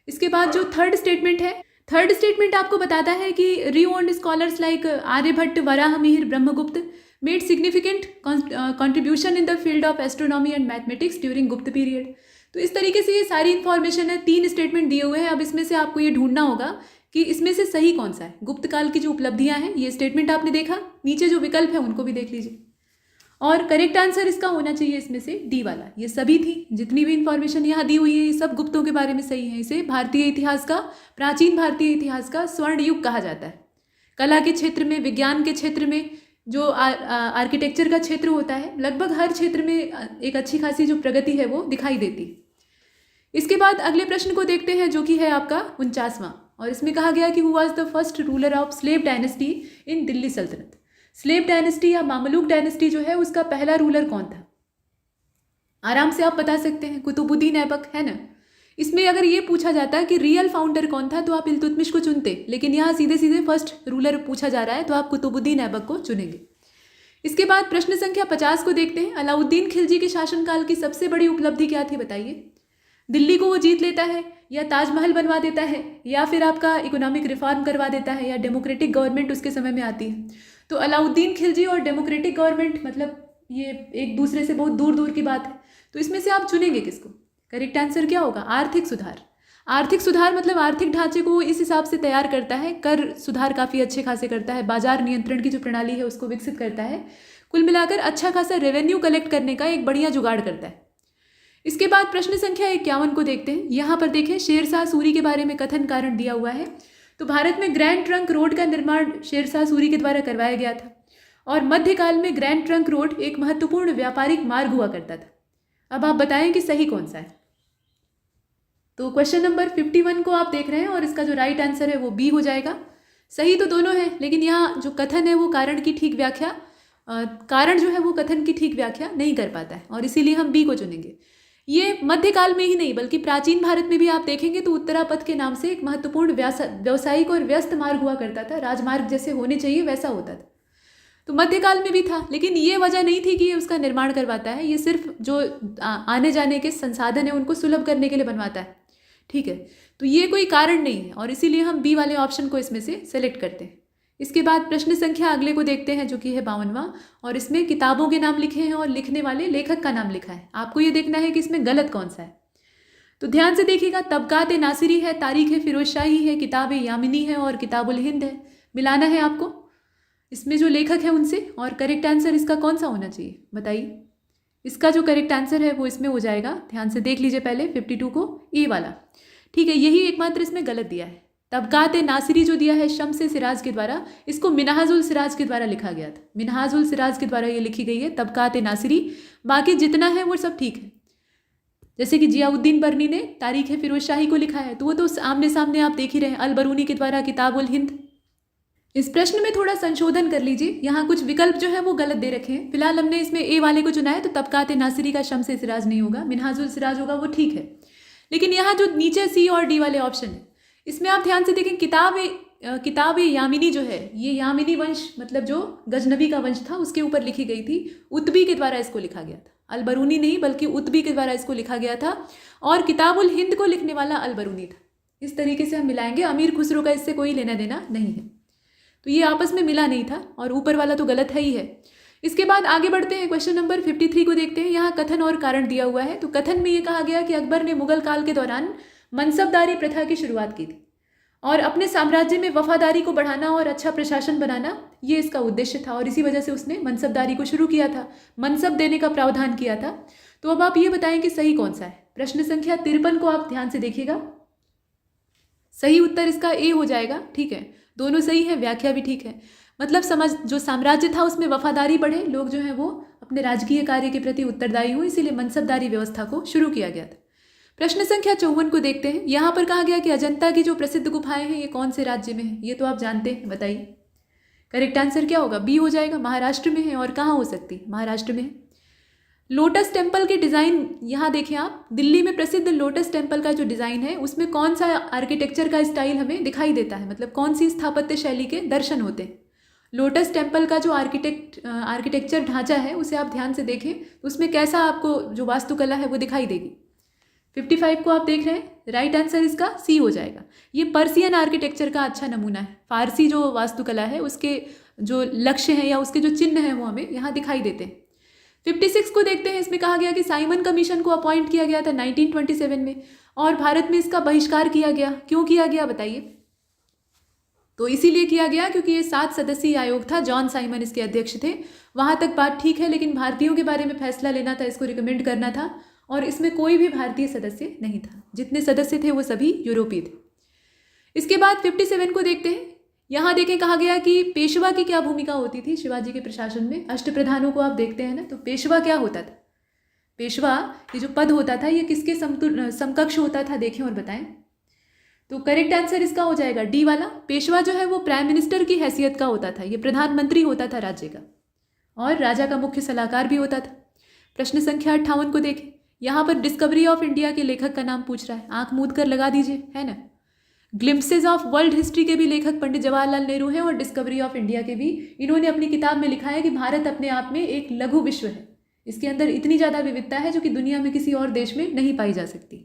इसके बाद जो थर्ड स्टेटमेंट है, थर्ड स्टेटमेंट आपको बताता है कि renowned scholars like Aryabhata, Varahamihira, Brahmagupta made significant contribution in the field of astronomy and mathematics during Gupta period. तो इस तरीके से ये सारी इन्फॉर्मेशन है, 3 स्टेटमेंट दिए हुए हैं। अब इसमें से आपको ये ढूंढना होगा कि इसमें से सही कौन सा है। गुप्त काल की जो उपलब्धियां हैं ये स्टेटमेंट आपने देखा, नीचे जो विकल्प है उनको भी देख लीजिए, और करेक्ट आंसर इसका होना चाहिए इसमें से डी वाला। ये सभी थी, जितनी भी इंफॉर्मेशन यहाँ दी हुई है ये सब गुप्तों के बारे में सही है। इसे भारतीय इतिहास का, प्राचीन भारतीय इतिहास का स्वर्ण युग कहा जाता है। कला के क्षेत्र में, विज्ञान के क्षेत्र में, जो आर्किटेक्चर का क्षेत्र होता है, लगभग हर क्षेत्र में एक अच्छी खासी जो प्रगति है वो दिखाई देती है। इसके बाद अगले प्रश्न को देखते हैं जो कि है आपका 49वां, और इसमें कहा गया कि who was the first ruler of slave dynasty in Delhi सल्तनत। स्लेव डायनेस्टी या मामलुक डायनेस्टी जो है उसका पहला रूलर कौन था? आराम से आप बता सकते हैं, कुतुबुद्दीन ऐबक, है ना। इसमें अगर ये पूछा जाता कि रियल फाउंडर कौन था तो आप इल्तुतमिश को चुनते, लेकिन यहाँ सीधे सीधे फर्स्ट रूलर पूछा जा रहा है तो आप कुतुबुद्दीन ऐबक को चुनेंगे। इसके बाद प्रश्न संख्या 50 को देखते हैं। अलाउद्दीन खिलजी के शासनकाल की सबसे बड़ी उपलब्धि क्या थी बताइए? दिल्ली को वो जीत लेता है, या ताजमहल बनवा देता है, या फिर आपका इकोनॉमिक रिफॉर्म करवा देता है, या डेमोक्रेटिक गवर्नमेंट उसके समय में आती है। तो अलाउद्दीन खिलजी और डेमोक्रेटिक गवर्नमेंट, मतलब ये एक दूसरे से बहुत दूर दूर की बात है। तो इसमें से आप चुनेंगे किसको? करेक्ट आंसर क्या होगा? आर्थिक सुधार। आर्थिक सुधार मतलब आर्थिक ढांचे को इस हिसाब से तैयार करता है, कर सुधार काफ़ी अच्छे खासे करता है, बाजार नियंत्रण की जो प्रणाली है उसको विकसित करता है, कुल मिलाकर अच्छा खासा रेवेन्यू कलेक्ट करने का एक बढ़िया जुगाड़ करता है। इसके बाद प्रश्न संख्या 51 को देखते हैं। यहाँ पर देखें, शेरशाह सूरी के बारे में कथन कारण दिया हुआ है। तो भारत में ग्रैंड ट्रंक रोड का निर्माण शेरशाह सूरी के द्वारा करवाया गया था, और मध्यकाल में ग्रैंड ट्रंक रोड एक महत्वपूर्ण व्यापारिक मार्ग हुआ करता था। अब आप बताएं कि सही कौन सा है। तो क्वेश्चन नंबर 51 को आप देख रहे हैं, और इसका जो राइट आंसर है वो बी हो जाएगा। सही तो दोनों है, लेकिन यहाँ जो कथन है वो कारण की ठीक व्याख्या, कारण जो है वो कथन की ठीक व्याख्या नहीं कर पाता है, और इसीलिए हम बी को चुनेंगे। ये मध्यकाल में ही नहीं बल्कि प्राचीन भारत में भी आप देखेंगे तो उत्तरापथ के नाम से एक महत्वपूर्ण व्यावसायिक और व्यस्त मार्ग हुआ करता था, राजमार्ग जैसे होने चाहिए वैसा होता था। तो मध्यकाल में भी था, लेकिन ये वजह नहीं थी कि ये उसका निर्माण करवाता है, ये सिर्फ जो आने जाने के संसाधन है उनको सुलभ करने के लिए बनवाता है, ठीक है। तो ये कोई कारण नहीं है, और इसीलिए हम बी वाले ऑप्शन को इसमें से सेलेक्ट करते हैं। इसके बाद प्रश्न संख्या अगले को देखते हैं जो कि है 52वां, और इसमें किताबों के नाम लिखे हैं और लिखने वाले लेखक का नाम लिखा है। आपको ये देखना है कि इसमें गलत कौन सा है। तो ध्यान से देखिएगा, तबकात नासिरी है, तारीख फिरोज शाही है, किताब यामिनी है और किताबुल हिंद है। मिलाना है आपको इसमें जो लेखक है उनसे, और करेक्ट आंसर इसका कौन सा होना चाहिए बताइए। इसका जो करेक्ट आंसर है वो इसमें हो जाएगा, ध्यान से देख लीजिए पहले 52 को, ए वाला, ठीक है। यही एकमात्र इसमें गलत दिया है। तबकात नासिरी जो दिया है शम्स सिराज के द्वारा, इसको मिनहाजुल सिराज के द्वारा लिखा गया था। मिनहाजुल सिराज के द्वारा ये लिखी गई है तबकात नासिरी। बाकी जितना है वो सब ठीक है। जैसे कि जियाउद्दीन बर्नी ने तारीख फिरोज शाही को लिखा है, तो वो तो आमने सामने आप देख ही रहे हैं, अल बरूनी के द्वारा किताबुल हिंद। इस प्रश्न में थोड़ा संशोधन कर लीजिए, यहाँ कुछ विकल्प जो है वो गलत दे रखे हैं। फिलहाल हमने इसमें ए वाले को चुना है, तो तबकात नासिरी का शम्स सिराज नहीं होगा, मिनहाजुल सिराज होगा, वो ठीक है। लेकिन यहाँ जो नीचे सी और डी वाले ऑप्शन है, इसमें आप ध्यान से देखें, किताब यामिनी जो है, ये यामिनी वंश मतलब जो गजनबी का वंश था उसके ऊपर लिखी गई थी। उतबी के द्वारा इसको लिखा गया था, अल बरूनी नहीं बल्कि उतबी के द्वारा इसको लिखा गया था, और किताबुल हिंद को लिखने वाला अल बरूनी था। इस तरीके से हम मिलाएंगे। अमीर खुसरो का इससे कोई लेना देना नहीं है, तो ये आपस में मिला नहीं था, और ऊपर वाला तो गलत है ही है। इसके बाद आगे बढ़ते हैं, क्वेश्चन नंबर 53 को देखते हैं। यहाँ कथन और कारण दिया हुआ है। तो कथन में ये कहा गया कि अकबर ने मुगल काल के दौरान मनसबदारी प्रथा की शुरुआत की थी और अपने साम्राज्य में वफादारी को बढ़ाना और अच्छा प्रशासन बनाना ये इसका उद्देश्य था, और इसी वजह से उसने मनसबदारी को शुरू किया था, मनसब देने का प्रावधान किया था। तो अब आप ये बताएं कि सही कौन सा है। प्रश्न संख्या 53 को आप ध्यान से देखिएगा। सही उत्तर इसका ए हो जाएगा। ठीक है, दोनों सही है, व्याख्या भी ठीक है। मतलब समझ, जो साम्राज्य था उसमें वफादारी बढ़े, लोग जो हैं वो अपने राजकीय कार्य के प्रति उत्तरदायी हुए, इसीलिए मनसबदारी व्यवस्था को शुरू किया गया था। प्रश्न संख्या 54 को देखते हैं। यहाँ पर कहा गया कि अजंता की जो प्रसिद्ध गुफाएं हैं ये कौन से राज्य में है। ये तो आप जानते हैं, बताइए। करेक्ट आंसर क्या होगा, बी हो जाएगा, महाराष्ट्र में है। और कहाँ हो सकती है, महाराष्ट्र में है। लोटस टेम्पल के डिज़ाइन यहाँ देखें आप, दिल्ली में प्रसिद्ध लोटस टेम्पल का जो डिज़ाइन है उसमें कौन सा आर्किटेक्चर का स्टाइल हमें दिखाई देता है, मतलब कौन सी स्थापत्य शैली के दर्शन होते हैं। लोटस टेम्पल का जो आर्किटेक्चर ढांचा है उसे आप ध्यान से देखें, उसमें कैसा आपको जो वास्तुकला है वो दिखाई देगी। 55 को आप देख रहे हैं, राइट आंसर इसका सी हो जाएगा। ये पर्सियन आर्किटेक्चर का अच्छा नमूना है। फारसी जो वास्तुकला है उसके जो लक्ष्य हैं या उसके जो चिन्ह हैं वो हमें यहाँ दिखाई देते हैं। 56 को देखते हैं। इसमें कहा गया कि साइमन कमीशन को अपॉइंट किया गया था 1927 में और भारत में इसका बहिष्कार किया गया। क्यों किया गया बताइए। तो इसीलिए किया गया क्योंकि ये 7 सदस्यीय आयोग था, जॉन साइमन इसके अध्यक्ष थे। वहाँ तक बात ठीक है, लेकिन भारतीयों के बारे में फैसला लेना था, इसको रिकमेंड करना था, और इसमें कोई भी भारतीय सदस्य नहीं था। जितने सदस्य थे वो सभी यूरोपीय थे। इसके बाद 57 को देखते हैं। यहाँ देखें, कहा गया कि पेशवा की क्या भूमिका होती थी शिवाजी के प्रशासन में। अष्टप्रधानों को आप देखते हैं ना, तो पेशवा क्या होता था। पेशवा ये जो पद होता था ये किसके समकक्ष होता था, देखें और बताएं। तो करेक्ट आंसर इसका हो जाएगा डी वाला। पेशवा जो है वो प्राइम मिनिस्टर की हैसियत का होता था, ये प्रधानमंत्री होता था राज्य का, और राजा का मुख्य सलाहकार भी होता था। प्रश्न संख्या 58 को देखें। यहाँ पर डिस्कवरी ऑफ इंडिया के लेखक का नाम पूछ रहा है, आंख मूंद कर लगा दीजिए, है ना। ग्लिम्पसेज ऑफ वर्ल्ड हिस्ट्री के भी लेखक पंडित जवाहरलाल नेहरू हैं, और डिस्कवरी ऑफ इंडिया के भी। इन्होंने अपनी किताब में लिखा है कि भारत अपने आप में एक लघु विश्व है, इसके अंदर इतनी ज़्यादा विविधता है जो कि दुनिया में किसी और देश में नहीं पाई जा सकती।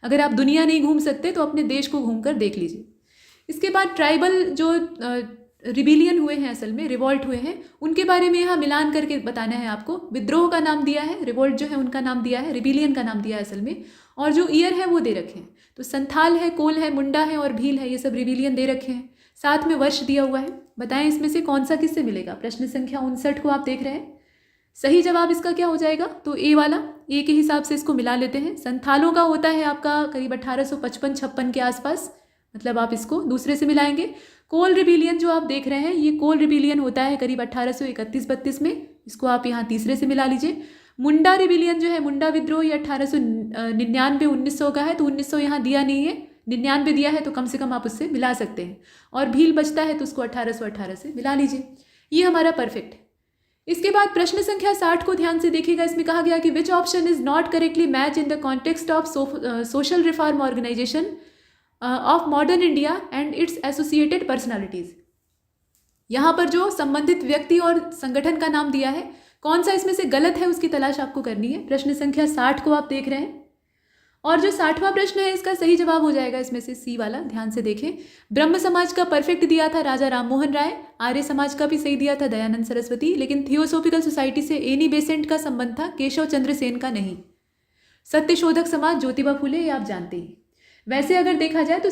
अगर आप दुनिया नहीं घूम सकते तो अपने देश को घूम कर देख लीजिए। इसके बाद ट्राइबल जो रिबिलियन हुए हैं, असल में रिवॉल्ट हुए हैं, उनके बारे में यहाँ मिलान करके बताना है आपको। विद्रोह का नाम दिया है, रिवॉल्ट जो है उनका नाम दिया है, रिबिलियन का नाम दिया है असल में, और जो ईयर है वो दे रखे हैं। तो संथाल है, कोल है, मुंडा है और भील है, ये सब रिबिलियन दे रखे हैं। साथ में वर्ष दिया हुआ है। बताएं इसमें से कौन सा किससे मिलेगा। प्रश्न संख्या 59 को आप देख रहे हैं। सही जवाब इसका क्या हो जाएगा, तो ए वाला। ए के हिसाब से इसको मिला लेते हैं। संथालों का होता है आपका करीब 1855-56 के आसपास, मतलब आप इसको दूसरे से मिलाएंगे। कोल रिबिलियन जो आप देख रहे हैं, ये कोल रिबिलियन होता है करीब 1831-32 में, इसको आप यहाँ तीसरे से मिला लीजिए। मुंडा रिबिलियन जो है, मुंडा विद्रोह, ये 1899-1900 का है, तो 1900 यहाँ दिया नहीं है, 99 दिया है, तो कम से कम आप उससे मिला सकते हैं। और भील बचता है तो उसको 1818 से मिला लीजिए। ये हमारा परफेक्ट है। इसके बाद प्रश्न संख्या 60 को ध्यान से देखिएगा। इसमें कहा गया कि which option is not correctly match in the context of social reform organization of modern India and its associated personalities. यहाँ पर जो संबंधित व्यक्ति और संगठन का नाम दिया है, कौन सा इसमें से गलत है उसकी तलाश आपको करनी है। प्रश्न संख्या 60 को आप देख रहे हैं, और जो 60वां प्रश्न है इसका सही जवाब हो जाएगा इसमें से सी वाला। ध्यान से देखें। ब्रह्म समाज का परफेक्ट दिया था राजा राम मोहन राय, आर्य समाज का भी सही दिया था दयानंद सरस्वती, लेकिन थियोसॉफिकल सोसाइटी से एनी बेसेंट का संबंध था, केशव चंद्र सेन का नहीं। सत्यशोधक समाज ज्योतिबा फुले, ये आप जानते ही। वैसे अगर देखा जाए तो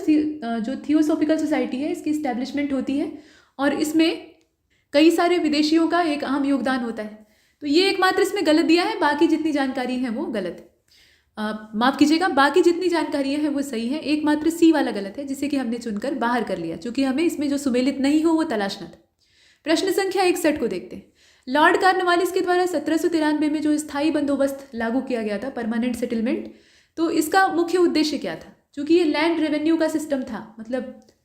जो थियोसॉफिकल सोसाइटी है इसकी इस्टेब्लिशमेंट होती है और इसमें कई सारे विदेशियों का एक अहम योगदान होता है। तो ये एकमात्र इसमें गलत दिया है, बाकी जितनी जानकारी है वो गलत है। माफ़ कीजिएगा, बाकी जितनी जानकारियाँ हैं वो सही है, एकमात्र सी वाला गलत है, जिसे कि हमने चुनकर बाहर कर लिया, क्योंकि हमें इसमें जो सुमेलित नहीं हो वो तलाशना था। प्रश्न संख्या 61 को देखते हैं। लॉर्ड कॉर्नवालिस के द्वारा 1793 में जो स्थायी बंदोबस्त लागू किया गया था, परमानेंट सेटलमेंट, तो इसका मुख्य उद्देश्य क्या था। चूँकि ये लैंड रेवेन्यू का सिस्टम था, मतलब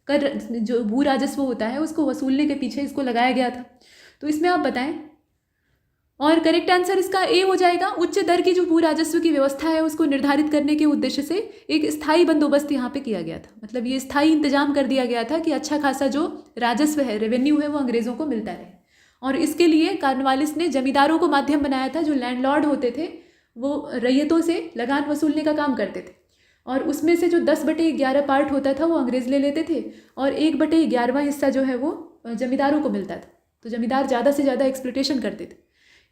कर जो भू राजस्व होता है उसको वसूलने के पीछे इसको लगाया गया था। तो इसमें आप बताएं, और करेक्ट आंसर इसका ए हो जाएगा। उच्च दर की जो भू राजस्व की व्यवस्था है उसको निर्धारित करने के उद्देश्य से एक स्थायी बंदोबस्त यहाँ पे किया गया था। मतलब ये स्थायी इंतजाम कर दिया गया था कि अच्छा खासा जो राजस्व है, रेवेन्यू है, वो अंग्रेज़ों को मिलता रहे। और इसके लिए कॉर्नवालिस ने जमींदारों को माध्यम बनाया था। जो लैंडलॉर्ड होते थे वो रैयतों से लगान वसूलने का काम करते थे, और उसमें से जो 10/11 पार्ट होता था वो अंग्रेज़ ले लेते थे, और 1/11वां हिस्सा जो है वो जमींदारों को मिलता था। तो जमींदार ज़्यादा से ज़्यादा एक्सप्लॉयटेशन करते थे।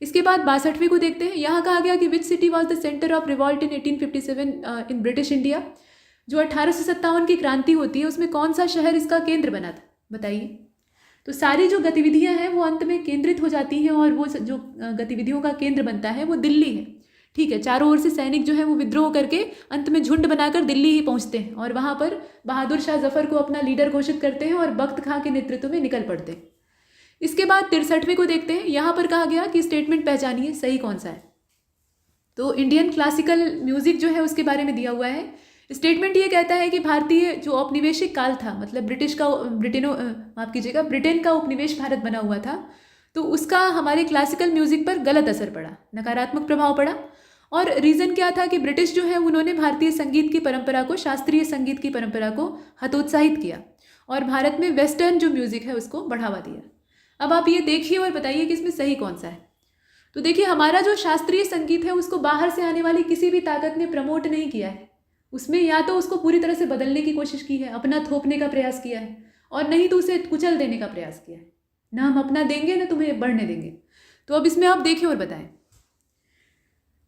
इसके बाद 62वें को देखते हैं। यहाँ कहा गया कि which city was the centre of revolt in 1857 in British India. जो 1857 की क्रांति होती है उसमें कौन सा शहर इसका केंद्र बना था, बताइए। तो सारी जो गतिविधियां हैं वो अंत में केंद्रित हो जाती हैं और वो जो गतिविधियों का केंद्र बनता है वो दिल्ली है। ठीक है, चारों ओर से सैनिक जो है वो विद्रोह करके अंत में झुंड बनाकर दिल्ली ही पहुंचते हैं और वहां पर बहादुर शाह जफर को अपना लीडर घोषित करते हैं और बख्त खां के नेतृत्व में निकल पड़ते हैं। इसके बाद 63वें को देखते हैं। यहाँ पर कहा गया कि स्टेटमेंट पहचानिए सही कौन सा है। तो इंडियन क्लासिकल म्यूजिक जो है उसके बारे में दिया हुआ है। स्टेटमेंट ये कहता है कि भारतीय जो औपनिवेशिक काल था, मतलब ब्रिटेन का उपनिवेश भारत बना हुआ था, तो उसका हमारे क्लासिकल म्यूजिक पर गलत असर पड़ा, नकारात्मक प्रभाव पड़ा। और रीज़न क्या था कि ब्रिटिश जो है उन्होंने भारतीय संगीत की परंपरा को, शास्त्रीय संगीत की परंपरा को हतोत्साहित किया और भारत में वेस्टर्न जो म्यूजिक है उसको बढ़ावा दिया। अब आप ये देखिए और बताइए कि इसमें सही कौन सा है। तो देखिए, हमारा जो शास्त्रीय संगीत है उसको बाहर से आने वाली किसी भी ताकत ने प्रमोट नहीं किया है। उसमें या तो उसको पूरी तरह से बदलने की कोशिश की है, अपना थोपने का प्रयास किया है, और नहीं तो उसे कुचल देने का प्रयास किया है। ना हम अपना देंगे ना तुम्हें बढ़ने देंगे। तो अब इसमें आप देखें और बताएं।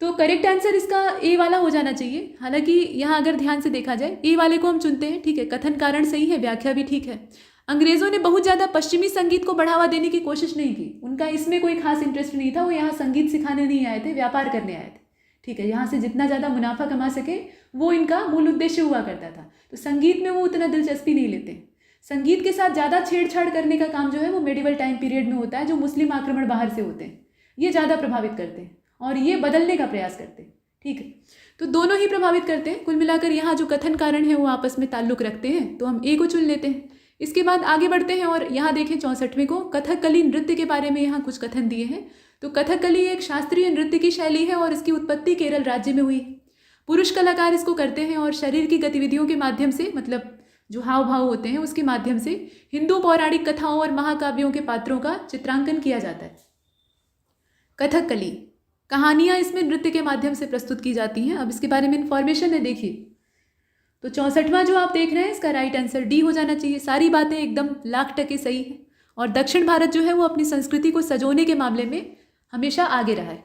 तो करेक्ट आंसर इसका ए वाला हो जाना चाहिए। हालांकि यहाँ अगर ध्यान से देखा जाए ए वाले को हम चुनते हैं, ठीक है, कथन कारण सही है, व्याख्या भी ठीक है। अंग्रेजों ने बहुत ज़्यादा पश्चिमी संगीत को बढ़ावा देने की कोशिश नहीं की, उनका इसमें कोई खास इंटरेस्ट नहीं था। वो यहाँ संगीत सिखाने नहीं आए थे, व्यापार करने आए थे। ठीक है, यहाँ से जितना ज़्यादा मुनाफा कमा सके वो इनका मूल उद्देश्य हुआ करता था। तो संगीत में वो उतना दिलचस्पी नहीं लेते। संगीत के साथ ज़्यादा छेड़छाड़ करने का काम जो है वो मेडिवल टाइम पीरियड में होता है, जो मुस्लिम आक्रमण बाहर से होते हैं, ये ज़्यादा प्रभावित करते हैं और ये बदलने का प्रयास करते हैं। ठीक है, तो दोनों ही प्रभावित करते हैं। कुल मिलाकर यहाँ जो कथन कारण है वो आपस में ताल्लुक रखते हैं, तो हम ए को चुन लेते हैं। इसके बाद आगे बढ़ते हैं और यहाँ देखें 64वें को, कथकली नृत्य के बारे में यहाँ कुछ कथन दिए हैं। तो कथकली एक शास्त्रीय नृत्य की शैली है और इसकी उत्पत्ति केरल राज्य में हुई। पुरुष कलाकार इसको करते हैं और शरीर की गतिविधियों के माध्यम से, मतलब जो हाव भाव होते हैं उसके माध्यम से हिंदू पौराणिक कथाओं और महाकाव्यों के पात्रों का चित्रांकन किया जाता है। कथकली कहानियाँ इसमें नृत्य के माध्यम से प्रस्तुत की जाती हैं। अब इसके बारे में इंफॉर्मेशन है, देखिए। तो 64वां जो आप देख रहे हैं इसका राइट आंसर डी हो जाना चाहिए। सारी बातें एकदम 100% सही है। और दक्षिण भारत जो है वो अपनी संस्कृति को सजोने के मामले में हमेशा आगे रहा है।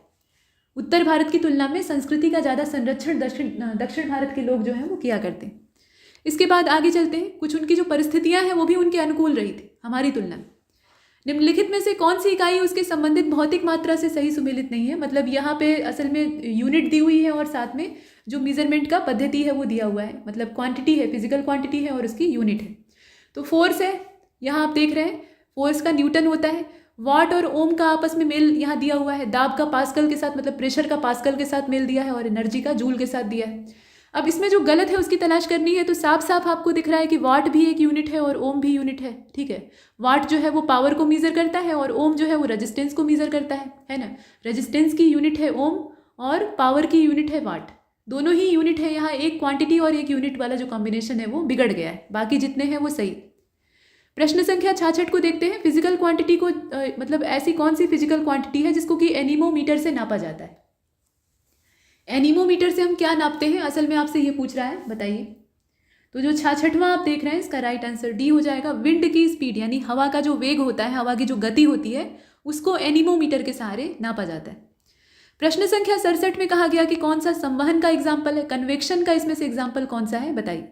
उत्तर भारत की तुलना में संस्कृति का ज़्यादा संरक्षण दक्षिण भारत के लोग जो हैं वो किया करते हैं। इसके बाद आगे चलते हैं। कुछ उनकी जो परिस्थितियां हैं वो भी उनके अनुकूल रही थी हमारी तुलना में। निम्नलिखित में से कौन सी इकाई उसके संबंधित भौतिक मात्रा से सही सुमेलित नहीं है। मतलब यहाँ पे असल में यूनिट दी हुई है और साथ में जो मेजरमेंट का पद्धति है वो दिया हुआ है। मतलब क्वांटिटी है, फिजिकल क्वांटिटी है और उसकी यूनिट है। तो फोर्स है, यहाँ आप देख रहे हैं फोर्स का न्यूटन होता है। वाट और ओम का आपस में मेल यहाँ दिया हुआ है। दाब का पास्कल के साथ, मतलब प्रेशर का पास्कल के साथ मेल दिया है और एनर्जी का जूल के साथ दिया है। अब इसमें जो गलत है उसकी तलाश करनी है। तो साफ साफ आपको दिख रहा है कि वाट भी एक यूनिट है और ओम भी यूनिट है। ठीक है, वाट जो है वो पावर को मीज़र करता है और ओम जो है वो रेजिस्टेंस को मीज़र करता है ना। रेजिस्टेंस की यूनिट है ओम और पावर की यूनिट है वाट। दोनों ही यूनिट है। यहाँ एक क्वांटिटी और एक यूनिट वाला जो कॉम्बिनेशन है वो बिगड़ गया है, बाकी जितने हैं वो सही। प्रश्न संख्या 66 को देखते हैं। फिजिकल क्वांटिटी को मतलब ऐसी कौन सी फिजिकल क्वांटिटी है जिसको कि एनीमोमीटर से नापा जाता है। एनीमोमीटर से हम क्या नापते हैं, असल में आपसे ये पूछ रहा है, बताइए। तो जो 66वां आप देख रहे हैं इसका राइट आंसर डी हो जाएगा। विंड की स्पीड यानी हवा का जो वेग होता है, हवा की जो गति होती है, उसको एनीमोमीटर के सहारे नापा जाता है। प्रश्न संख्या 67 में कहा गया कि कौन सा संवहन का एग्जाम्पल है, कन्वेक्शन का इसमें से एग्जाम्पल कौन सा है, बताइए।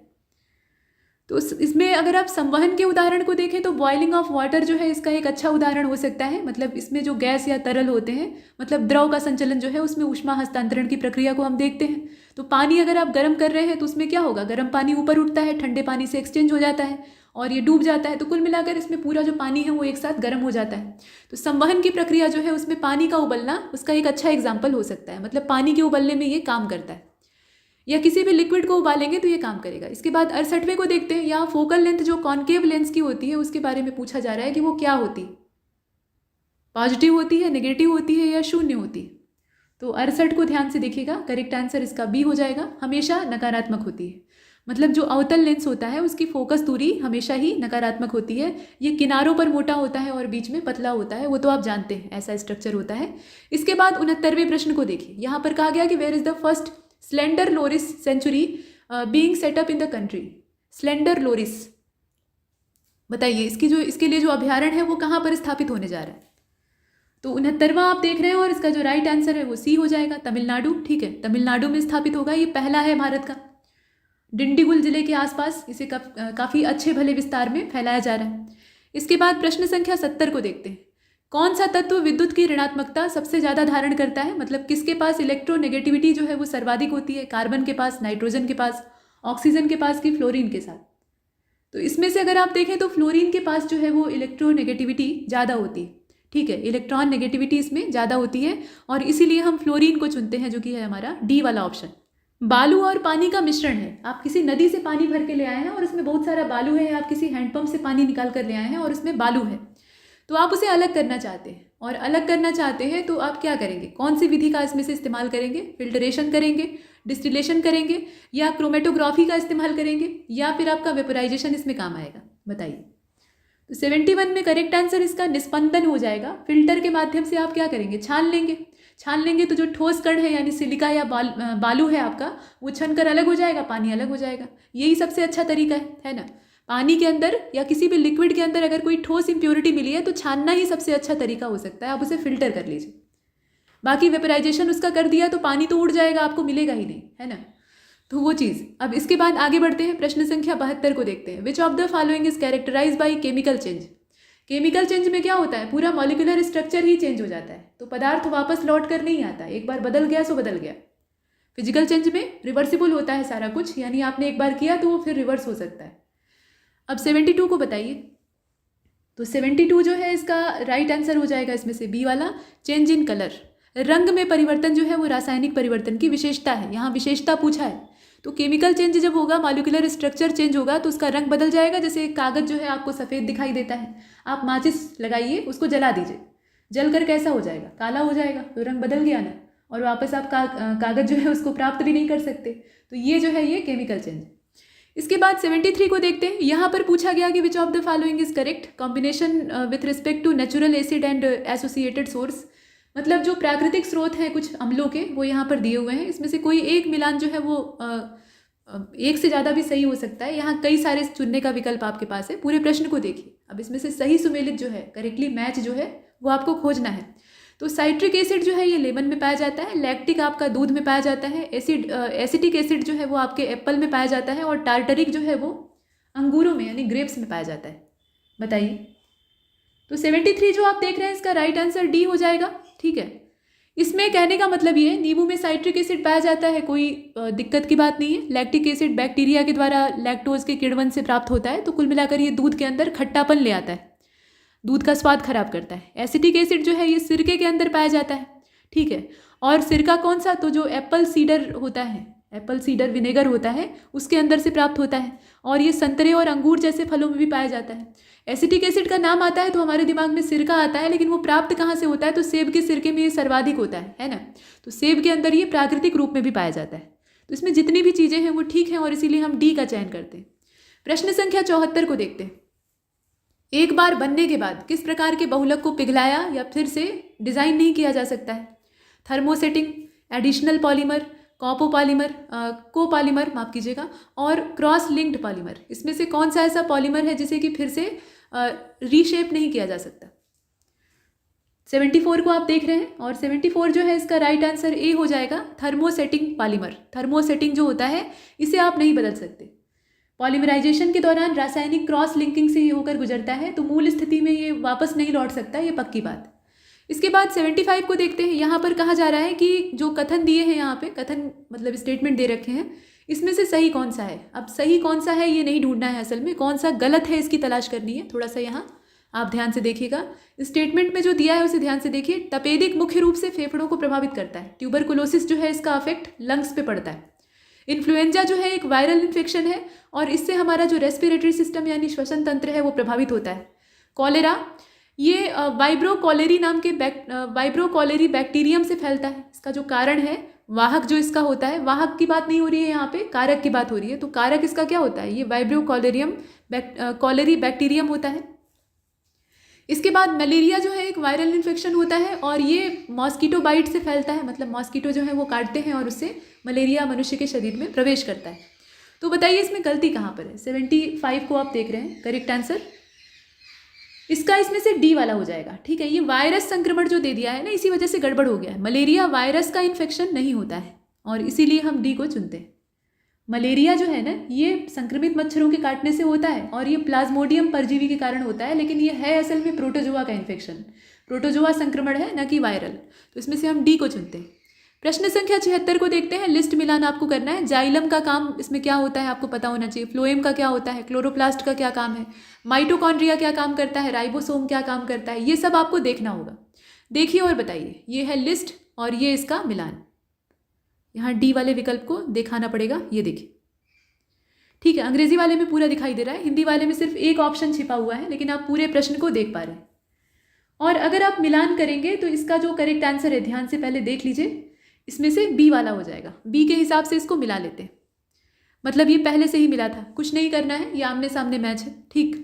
तो इसमें अगर आप संवहन के उदाहरण को देखें तो बॉइलिंग ऑफ वाटर जो है इसका एक अच्छा उदाहरण हो सकता है। मतलब इसमें जो गैस या तरल होते हैं, मतलब द्रव का संचलन जो है उसमें ऊष्मा हस्तांतरण की प्रक्रिया को हम देखते हैं। तो पानी अगर आप गर्म कर रहे हैं तो उसमें क्या होगा, गर्म पानी ऊपर उठता है, ठंडे पानी से एक्सचेंज हो जाता है और ये डूब जाता है। तो कुल मिलाकर इसमें पूरा जो पानी है वो एक साथ गर्म हो जाता है। तो संवहन की प्रक्रिया जो है उसमें पानी का उबलना उसका एक अच्छा एग्जाम्पल हो सकता है। मतलब पानी के उबलने में ये काम करता है, या किसी भी लिक्विड को उबालेंगे तो ये काम करेगा। इसके बाद 68वें को देखते हैं। यहाँ फोकल लेंथ जो कॉन्केव लेंस की होती है उसके बारे में पूछा जा रहा है कि वो क्या होती है, पॉजिटिव होती है, नेगेटिव होती है या शून्य होती है। तो 68 को ध्यान से देखिएगा, करेक्ट आंसर इसका बी हो जाएगा। हमेशा नकारात्मक होती है। मतलब जो अवतल लेंस होता है उसकी फोकस दूरी हमेशा ही नकारात्मक होती है। ये किनारों पर मोटा होता है और बीच में पतला होता है, वो तो आप जानते हैं, ऐसा स्ट्रक्चर होता है। इसके बाद 69वें प्रश्न को देखिए। यहाँ पर कहा गया कि where is the first slender loris sanctuary being set up in the country. Slender loris, बताइए इसके लिए जो अभ्यारण्य है वो कहाँ पर स्थापित होने जा रहा है। तो 69वां आप देख रहे हैं और इसका जो राइट आंसर है वो सी हो जाएगा, तमिलनाडु। ठीक है, तमिलनाडु में स्थापित होगा, ये पहला है भारत का। डिंडीगुल जिले के आसपास इसे काफ़ी अच्छे भले विस्तार में फैलाया जा रहा है। इसके बाद प्रश्न संख्या 70 को देखते हैं। कौन सा तत्व विद्युत की ऋणात्मकता सबसे ज़्यादा धारण करता है, मतलब किसके पास इलेक्ट्रोनेगेटिविटी जो है वो सर्वाधिक होती है, कार्बन के पास, नाइट्रोजन के पास, ऑक्सीजन के पास कि फ्लोरीन के साथ। तो इसमें से अगर आप देखें तो फ्लोरीन के पास जो है वो इलेक्ट्रोनेगेटिविटी ज़्यादा होती है। ठीक है, इलेक्ट्रॉन नेगेटिविटी इसमें ज़्यादा होती है और इसीलिए हम फ्लोरीन को चुनते हैं, जो कि है हमारा डी वाला ऑप्शन। बालू और पानी का मिश्रण है। आप किसी नदी से पानी भर के ले आए हैं और उसमें बहुत सारा बालू है, आप किसी हैंडपंप से पानी निकाल कर ले आए हैं और उसमें बालू है, तो आप उसे अलग करना चाहते हैं। और अलग करना चाहते हैं तो आप क्या करेंगे, कौन सी विधि का इसमें से इस्तेमाल करेंगे? फिल्टरेशन करेंगे, डिस्टिलेशन करेंगे, या क्रोमेटोग्राफी का इस्तेमाल करेंगे, या फिर आपका वेपोराइजेशन इसमें काम आएगा? बताइए। तो 71 में करेक्ट आंसर इसका निस्पंदन हो जाएगा। फिल्टर के माध्यम से आप क्या करेंगे, छान लेंगे। छान लेंगे तो जो ठोस कण है यानी सिलिका या बालू है आपका, वो छन कर अलग हो जाएगा, पानी अलग हो जाएगा। यही सबसे अच्छा तरीका है ना। पानी के अंदर या किसी भी लिक्विड के अंदर अगर कोई ठोस इंप्योरिटी मिली है तो छानना ही सबसे अच्छा तरीका हो सकता है, आप उसे फिल्टर कर लीजिए। बाकी वेपराइजेशन उसका कर दिया तो पानी तो उड़ जाएगा, आपको मिलेगा ही नहीं, है ना। तो वो चीज़। अब इसके बाद आगे बढ़ते हैं, प्रश्न संख्या 72 को देखते हैं। Which of the following is characterize by chemical change. Chemical change में क्या होता है, पूरा मॉलिक्यूलर स्ट्रक्चर ही चेंज हो जाता है, तो पदार्थ वापस लौट कर नहीं आता, एक बार बदल गया सो बदल गया। फिजिकल चेंज में रिवर्सिबल होता है सारा कुछ, यानी आपने एक बार किया तो वो फिर रिवर्स हो सकता है। अब 72 को बताइए। तो 72 जो है इसका राइट आंसर हो जाएगा इसमें से बी वाला, चेंज इन कलर। रंग में परिवर्तन जो है वो रासायनिक परिवर्तन की विशेषता है, यहाँ विशेषता पूछा है। तो केमिकल चेंज जब होगा, मॉलिक्यूलर स्ट्रक्चर चेंज होगा तो उसका रंग बदल जाएगा। जैसे कागज़ जो है आपको सफ़ेद दिखाई देता है, आप माचिस लगाइए, उसको जला दीजिए, जल कर कैसा हो जाएगा, काला हो जाएगा, तो रंग बदल गया ना, और वापस आप कागज़ जो है उसको प्राप्त भी नहीं कर सकते। तो ये जो है ये केमिकल चेंज। इसके बाद 73 को देखते हैं। यहाँ पर पूछा गया कि which of the following is correct, combination with respect to natural acid and associated source. मतलब जो प्राकृतिक स्रोत हैं कुछ अम्लों के, वो यहाँ पर दिए हुए हैं, इसमें से कोई एक मिलान जो है वो एक से ज़्यादा भी सही हो सकता है। यहाँ कई सारे चुनने का विकल्प आपके पास है। पूरे प्रश्न को देखिए, अब इसमें से सही सुमेलित जो है, करेक्टली मैच जो है वो आपको खोजना है। तो साइट्रिक एसिड जो है ये लेमन में पाया जाता है, लैक्टिक आपका दूध में पाया जाता है, एसिटिक एसिड जो है वो आपके एप्पल में पाया जाता है, और टार्टरिक जो है वो अंगूरों में यानी ग्रेप्स में पाया जाता है। बताइए। तो 73 जो आप देख रहे हैं इसका राइट आंसर डी हो जाएगा। ठीक है, इसमें कहने का मतलब ये है, नींबू में साइट्रिक एसिड पाया जाता है, कोई दिक्कत की बात नहीं है। लैक्टिक एसिड बैक्टीरिया के द्वारा लैक्टोज के किण्वन से प्राप्त होता है, तो कुल मिलाकर ये दूध के अंदर खट्टापन ले आता है, दूध का स्वाद खराब करता है। एसिटिक एसिड जो है ये सिरके के अंदर पाया जाता है। ठीक है, और सिरका कौन सा, तो जो एप्पल सीडर होता है, एप्पल सीडर विनेगर होता है, उसके अंदर से प्राप्त होता है, और ये संतरे और अंगूर जैसे फलों में भी पाया जाता है। एसिटिक एसिड का नाम आता है तो हमारे दिमाग में सिरका आता है, लेकिन वो प्राप्त कहाँ से होता है, तो सेब के सिरके में ये सर्वाधिक होता है ना। तो सेब के अंदर ये प्राकृतिक रूप में भी पाया जाता है। तो इसमें जितनी भी चीज़ें हैं वो ठीक हैं, और इसीलिए हम डी का चयन करते हैं। प्रश्न संख्या 74 को देखते हैं। एक बार बनने के बाद किस प्रकार के बहुलक को पिघलाया या फिर से डिज़ाइन नहीं किया जा सकता है? थर्मोसेटिंग, एडिशनल पॉलीमर, कोपॉलीमर माफ कीजिएगा, और क्रॉस लिंक्ड पॉलीमर। इसमें से कौन सा ऐसा पॉलीमर है जिसे कि फिर से रीशेप नहीं किया जा सकता? 74 को आप देख रहे हैं, और 74 जो है इसका राइट आंसर ए हो जाएगा, थर्मोसेटिंग पॉलीमर। थर्मोसेटिंग जो होता है इसे आप नहीं बदल सकते। पॉलीमराइजेशन के दौरान रासायनिक क्रॉस लिंकिंग से ये होकर गुजरता है, तो मूल स्थिति में ये वापस नहीं लौट सकता, ये पक्की बात। इसके बाद 75 को देखते हैं। यहाँ पर कहा जा रहा है कि जो कथन दिए हैं, यहाँ पे कथन मतलब स्टेटमेंट दे रखे हैं, इसमें से सही कौन सा है। अब सही कौन सा है ये नहीं ढूंढना है, असल में कौन सा गलत है इसकी तलाश करनी है। थोड़ा सा यहाँ आप ध्यान से देखिएगा, स्टेटमेंट में जो दिया है उसे ध्यान से देखिए। तपेदिक मुख्य रूप से फेफड़ों को प्रभावित करता है। ट्यूबरकुलोसिस जो है इसका अफेक्ट लंग्स पे पड़ता है। इन्फ्लुएंजा जो है एक वायरल इन्फेक्शन है, और इससे हमारा जो रेस्पिरेटरी सिस्टम यानी श्वसन तंत्र है वो प्रभावित होता है। कॉलेरा ये वाइब्रो कॉलेरी नाम के वाइब्रो कॉलेरी बैक्टीरियम से फैलता है। इसका जो कारण है, वाहक जो इसका होता है, वाहक की बात नहीं हो रही है यहाँ पे, कारक की बात हो रही है। तो कारक इसका क्या होता है, ये वाइब्रो कॉलेरी बैक्टीरियम होता है। इसके बाद मलेरिया जो है एक वायरल इन्फेक्शन होता है, और ये मॉस्किटो बाइट से फैलता है, मतलब मॉस्किटो जो है वो काटते हैं और उससे मलेरिया मनुष्य के शरीर में प्रवेश करता है। तो बताइए इसमें गलती कहाँ पर है। 75 को आप देख रहे हैं, करेक्ट आंसर इसका इसमें से डी वाला हो जाएगा। ठीक है, ये वायरस संक्रमण जो दे दिया है ना, इसी वजह से गड़बड़ हो गया है। मलेरिया वायरस का इन्फेक्शन नहीं होता है और इसीलिए हम डी को चुनते हैं। मलेरिया जो है ना, ये संक्रमित मच्छरों के काटने से होता है और ये प्लाज्मोडियम परजीवी के कारण होता है, लेकिन ये है असल में प्रोटोजोआ का इन्फेक्शन। प्रोटोजोआ संक्रमण है, न कि वायरल। तो इसमें से हम डी को चुनते हैं। प्रश्न संख्या 76 को देखते हैं। लिस्ट मिलान आपको करना है। जाइलम का काम इसमें क्या होता है आपको पता होना चाहिए। फ्लोएम का क्या होता है, क्लोरोप्लास्ट का क्या काम है, माइटोकॉन्ड्रिया क्या काम करता है, राइबोसोम क्या काम करता है, ये सब आपको देखना होगा। देखिए और बताइए। ये है लिस्ट और ये इसका मिलान। यहाँ डी वाले विकल्प को दिखाना पड़ेगा, ये देखिए। ठीक है, अंग्रेजी वाले में पूरा दिखाई दे रहा है, हिंदी वाले में सिर्फ एक ऑप्शन छिपा हुआ है, लेकिन आप पूरे प्रश्न को देख पा रहे हैं। और अगर आप मिलान करेंगे तो इसका जो करेक्ट आंसर है, ध्यान से पहले देख लीजिए, इसमें से बी वाला हो जाएगा। बी के हिसाब से इसको मिला लेते हैं। मतलब ये पहले से ही मिला था, कुछ नहीं करना है, ये आमने सामने मैच है। ठीक,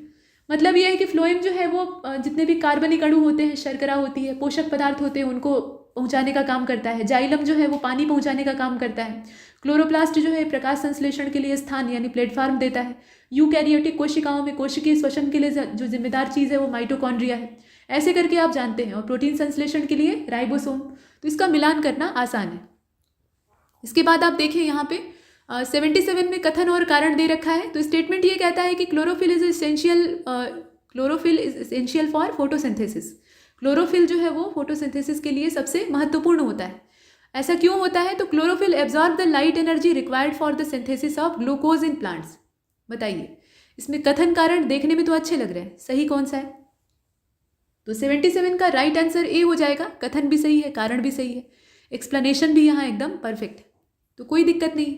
मतलब ये है कि फ्लोएम जो है वो जितने भी कार्बनिक अणु होते हैं, शर्करा होती है, पोषक पदार्थ होते हैं, उनको पहुंचाने का काम करता है। जाइलम जो है वो पानी पहुंचाने का काम करता है। क्लोरोप्लास्ट जो है प्रकाश संश्लेषण के लिए स्थान यानी प्लेटफॉर्म देता है। यूकैरियोटिक कोशिकाओं में कोशिकीय श्वसन के लिए जो जिम्मेदार चीज़ है वो माइटोकॉन्ड्रिया है। ऐसे करके आप जानते हैं। और प्रोटीन संश्लेषण के लिए राइबोसोम। तो इसका मिलान करना आसान है। इसके बाद आप देखिए यहाँ पे 77 में कथन और कारण दे रखा है। तो स्टेटमेंट ये कहता है कि chlorophyll is essential for photosynthesis. Chlorophyll जो है वो फोटोसिंथेसिस के लिए सबसे महत्वपूर्ण होता है। ऐसा क्यों होता है? तो chlorophyll absorb the light energy required for the synthesis of glucose in plants. बताइए, इसमें कथन कारण देखने में तो अच्छे लग रहे हैं, सही कौन सा है? तो 77 का राइट आंसर ए हो जाएगा। कथन भी सही है, कारण भी सही है, एक्सप्लेनेशन भी यहाँ एकदम परफेक्ट है, तो कोई दिक्कत नहीं।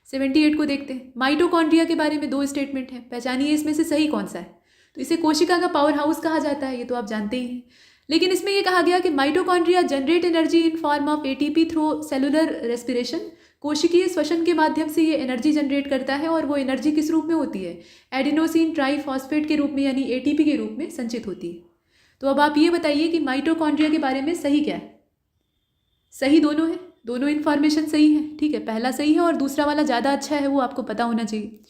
78 को देखते हैं। माइटोकॉन्ड्रिया के बारे में 2 स्टेटमेंट हैं, पहचानिए इसमें से सही कौन सा है। तो इसे कोशिका का पावर हाउस कहा जाता है, ये तो आप जानते ही हैं। लेकिन इसमें यह कहा गया कि mitochondria generate energy in form of ATP through cellular respiration. कोशिकीय श्वसन के माध्यम से ये एनर्जी जनरेट करता है और वो एनर्जी किस रूप में होती है? एडिनोसिन ट्राइफॉस्फेट के रूप में यानी एटीपी के रूप में संचित होती है। तो अब आप ये बताइए कि माइटोकॉन्ड्रिया के बारे में सही क्या है? सही दोनों है, दोनों इन्फॉर्मेशन सही है। ठीक है, पहला सही है और दूसरा वाला ज़्यादा अच्छा है, वो आपको पता होना चाहिए।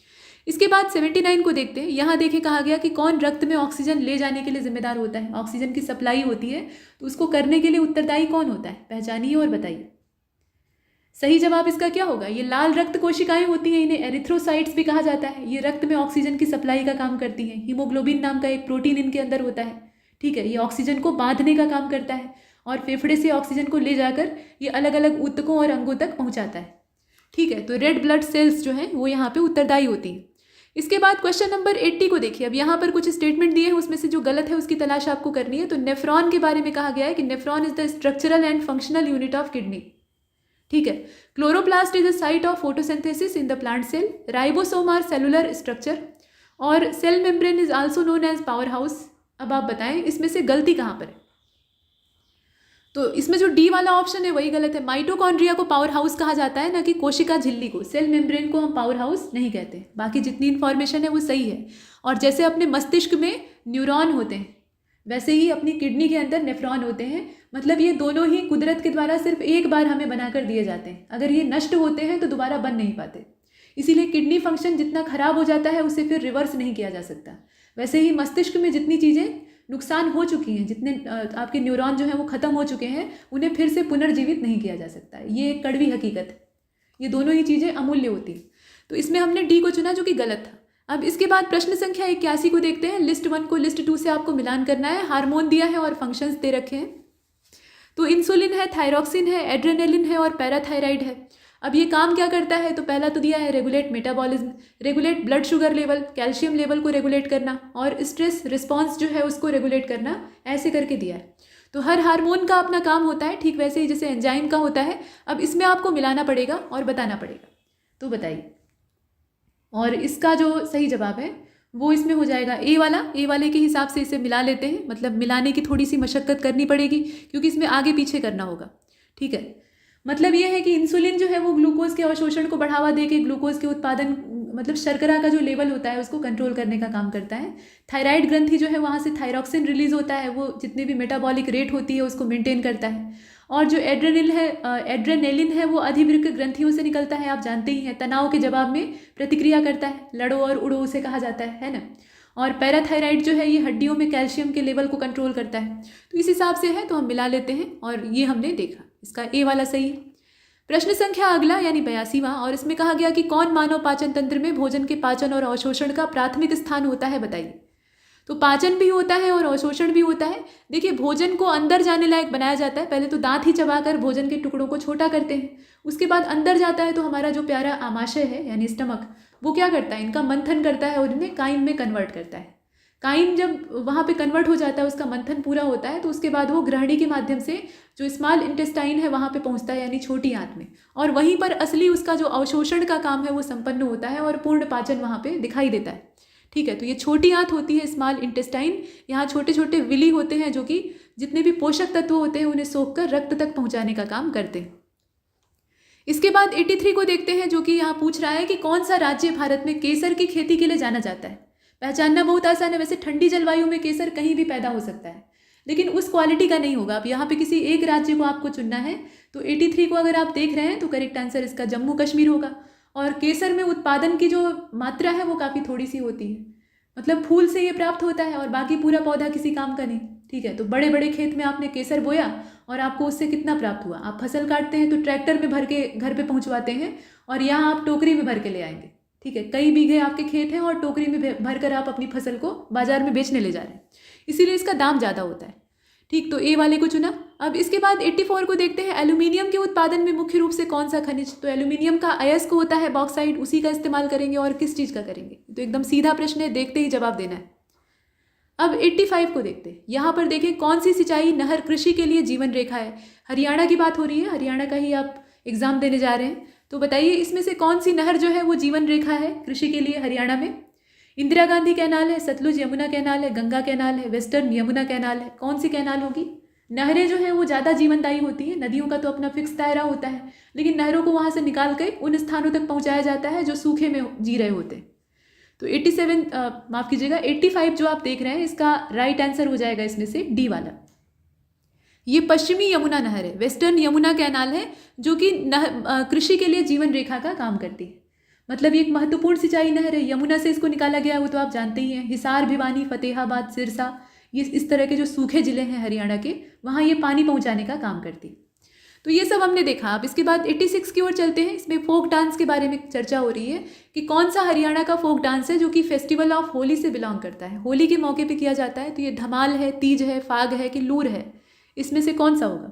इसके बाद 79 को देखते हैं। यहाँ देखें कहा गया कि कौन रक्त में ऑक्सीजन ले जाने के लिए जिम्मेदार होता है। ऑक्सीजन की सप्लाई होती है तो उसको करने के लिए उत्तरदायी कौन होता है? पहचानिए और बताइए। सही जवाब इसका क्या होगा? ये लाल रक्त कोशिकाएं होती हैं, इन्हें एरिथ्रोसाइट्स भी कहा जाता है। ये रक्त में ऑक्सीजन की सप्लाई का काम करती हैं। हीमोग्लोबिन नाम का एक प्रोटीन इनके अंदर होता है। ठीक है, ये ऑक्सीजन को बांधने का काम करता है और फेफड़े से ऑक्सीजन को ले जाकर ये अलग अलग ऊतकों और अंगों तक पहुंचाता है। ठीक है, तो रेड ब्लड सेल्स जो हैं वो यहाँ पे उत्तरदायी होती हैं। इसके बाद क्वेश्चन नंबर 80 को देखिए। अब यहाँ पर कुछ स्टेटमेंट दिए हैं, उसमें से जो गलत है उसकी तलाश आपको करनी है। तो नेफ्रॉन के बारे में कहा गया है कि nephron is the structural and functional unit of kidney. ठीक है, chloroplast is the site of photosynthesis in the plant cell. Ribosome are cellular structure और cell membrane is also known as power house. अब आप बताएं इसमें से गलती कहाँ पर है? तो इसमें जो डी वाला ऑप्शन है वही गलत है। माइटोकॉन्ड्रिया को पावर हाउस कहा जाता है, ना कि कोशिका झिल्ली को। सेल मेम्ब्रेन को हम पावर हाउस नहीं कहते। बाकी जितनी इन्फॉर्मेशन है वो सही है। और जैसे अपने मस्तिष्क में न्यूरॉन होते हैं, वैसे ही अपनी किडनी के अंदर नेफ्रॉन होते हैं। मतलब ये दोनों ही कुदरत के द्वारा सिर्फ एक बार हमें बनाकर दिए जाते हैं। अगर ये नष्ट होते हैं तो दोबारा बन नहीं पाते। इसीलिए किडनी फंक्शन जितना खराब हो जाता है उसे फिर रिवर्स नहीं किया जा सकता। वैसे ही मस्तिष्क में जितनी चीज़ें नुकसान हो चुकी हैं, जितने आपके न्यूरॉन जो हैं वो ख़त्म हो चुके हैं, उन्हें फिर से पुनर्जीवित नहीं किया जा सकता। ये एक कड़वी हकीकत है। ये दोनों ही चीज़ें अमूल्य होती हैं। तो इसमें हमने डी को चुना जो कि गलत था। अब इसके बाद प्रश्न संख्या 81 को देखते हैं। लिस्ट 1 को लिस्ट 2 से आपको मिलान करना है। हार्मोन दिया है और फंक्शंस दे रखे हैं। तो इंसुलिन है, थायरॉक्सिन है, एड्रेनालिन है और पैराथायराइड है। अब ये काम क्या करता है? तो पहला तो दिया है regulate metabolism, regulate blood sugar level, calcium level को रेगुलेट करना और स्ट्रेस रिस्पॉन्स जो है उसको रेगुलेट करना, ऐसे करके दिया है। तो हर हार्मोन का अपना काम होता है, ठीक वैसे ही जैसे एंजाइम का होता है। अब इसमें आपको मिलाना पड़ेगा और बताना पड़ेगा। तो बताइए। और इसका जो सही जवाब है वो इसमें हो जाएगा ए वाला। ए वाले के हिसाब से इसे मिला लेते हैं। मतलब मिलाने की थोड़ी सी मशक्क़त करनी पड़ेगी क्योंकि इसमें आगे पीछे करना होगा। ठीक है, मतलब ये है कि इंसुलिन जो है वो ग्लूकोज के अवशोषण को बढ़ावा देके ग्लूकोज के उत्पादन, मतलब शर्करा का जो लेवल होता है उसको कंट्रोल करने का काम करता है। थायराइड ग्रंथि जो है वहाँ से थायरॉक्सिन रिलीज होता है, वो जितनी भी मेटाबॉलिक रेट होती है उसको मेंटेन करता है। और जो एड्रेनेलिन है वो अधिवृक्क ग्रंथियों से निकलता है, आप जानते ही हैं। तनाव के जवाब में प्रतिक्रिया करता है, लड़ो और उड़ो उसे कहा जाता है ना। और पैराथायराइड जो है ये हड्डियों में कैल्शियम के लेवल को कंट्रोल करता है। तो इस हिसाब से है तो हम मिला लेते हैं और ये हमने देखा, इसका ए वाला सही है। प्रश्न संख्या अगला यानी 82वां, और इसमें कहा गया कि कौन मानव पाचन तंत्र में भोजन के पाचन और अवशोषण का प्राथमिक स्थान होता है, बताइए। तो पाचन भी होता है और अवशोषण भी होता है। देखिए, भोजन को अंदर जाने लायक बनाया जाता है, पहले तो दांत ही चबाकर भोजन के टुकड़ों को छोटा करते हैं, उसके बाद अंदर जाता है तो हमारा जो प्यारा आमाशय है यानी स्टमक, वो क्या करता है, इनका मंथन करता है और इन्हें काइम में कन्वर्ट करता है। काइम जब वहाँ पे कन्वर्ट हो जाता है, उसका मंथन पूरा होता है, तो उसके बाद वो ग्रहणी के माध्यम से जो स्मॉल इंटेस्टाइन है वहाँ पे पहुँचता है यानी छोटी आंत में, और वहीं पर असली उसका जो अवशोषण का काम है वो संपन्न होता है और पूर्ण पाचन वहाँ पे दिखाई देता है। ठीक है, तो ये छोटी आंत होती है स्मॉल इंटेस्टाइन। यहाँ छोटे छोटे विली होते हैं जो कि जितने भी पोषक तत्व होते हैं उन्हें सोख कर रक्त तक पहुँचाने का काम करते हैं। इसके बाद 83 को देखते हैं, जो कि यहाँ पूछ रहा है कि कौन सा राज्य भारत में केसर की खेती के लिए जाना जाता है। पहचानना बहुत आसान है, वैसे ठंडी जलवायु में केसर कहीं भी पैदा हो सकता है, लेकिन उस क्वालिटी का नहीं होगा। अब यहाँ पे किसी एक राज्य को आपको चुनना है, तो 83 को अगर आप देख रहे हैं तो करेक्ट आंसर इसका जम्मू कश्मीर होगा। और केसर में उत्पादन की जो मात्रा है वो काफ़ी थोड़ी सी होती है, मतलब फूल से ये प्राप्त होता है और बाकी पूरा पौधा किसी काम का नहीं। ठीक है, तो बड़े बड़े खेत में आपने केसर बोया और आपको उससे कितना प्राप्त हुआ, आप फसल काटते हैं तो ट्रैक्टर में भर के घर पे पहुंचवाते हैं और यहाँ आप टोकरी में भर के ले आएंगे। ठीक है, कई बीघे आपके खेत हैं और टोकरी में भर कर आप अपनी फसल को बाजार में बेचने ले जा रहे हैं, इसीलिए इसका दाम ज़्यादा होता है। ठीक, तो ए वाले को चुना। अब इसके बाद 84 को देखते हैं, एल्यूमिनियम के उत्पादन में मुख्य रूप से कौन सा खनिज, तो एल्यूमिनियम का अयस्क होता है बॉक्साइड, उसी का इस्तेमाल करेंगे। और किस चीज़ का करेंगे, तो एकदम सीधा प्रश्न है, देखते ही जवाब देना है। अब 85 को देखते हैं, यहाँ पर देखें कौन सी सिंचाई नहर कृषि के लिए जीवन रेखा है। हरियाणा की बात हो रही है, हरियाणा का ही आप एग्जाम देने जा रहे हैं, तो बताइए इसमें से कौन सी नहर जो है वो जीवन रेखा है कृषि के लिए हरियाणा में। इंदिरा गांधी कैनाल है, सतलुज यमुना कैनाल है, गंगा कैनाल है, वेस्टर्न यमुना कैनाल है, कौन सी कैनाल होगी। नहरें जो हैं वो ज़्यादा जीवनदायी होती हैं, नदियों का तो अपना फिक्स दायरा होता है, लेकिन नहरों को वहाँ से निकाल कर उन स्थानों तक पहुँचाया जाता है जो सूखे में जी रहे होते हैं। तो 85 जो आप देख रहे हैं इसका राइट आंसर हो जाएगा इसमें से डी वाला। ये पश्चिमी यमुना नहर है, वेस्टर्न यमुना कैनाल है, जो कि कृषि के लिए जीवन रेखा का काम करती है। मतलब ये एक महत्वपूर्ण सिंचाई नहर है, यमुना से इसको निकाला गया वो तो आप जानते ही हैं। हिसार, भिवानी, फतेहाबाद, सिरसा, ये इस तरह के जो सूखे जिले हैं हरियाणा के, वहाँ ये पानी पहुँचाने का काम करती है। तो ये सब हमने देखा। अब इसके बाद 86 की ओर चलते हैं, इसमें फोक डांस के बारे में चर्चा हो रही है कि कौन सा हरियाणा का फोक डांस है जो कि फेस्टिवल ऑफ होली से बिलोंग करता है, होली के मौके पे किया जाता है। तो ये धमाल है, तीज है, फाग है कि लूर है, इसमें से कौन सा होगा।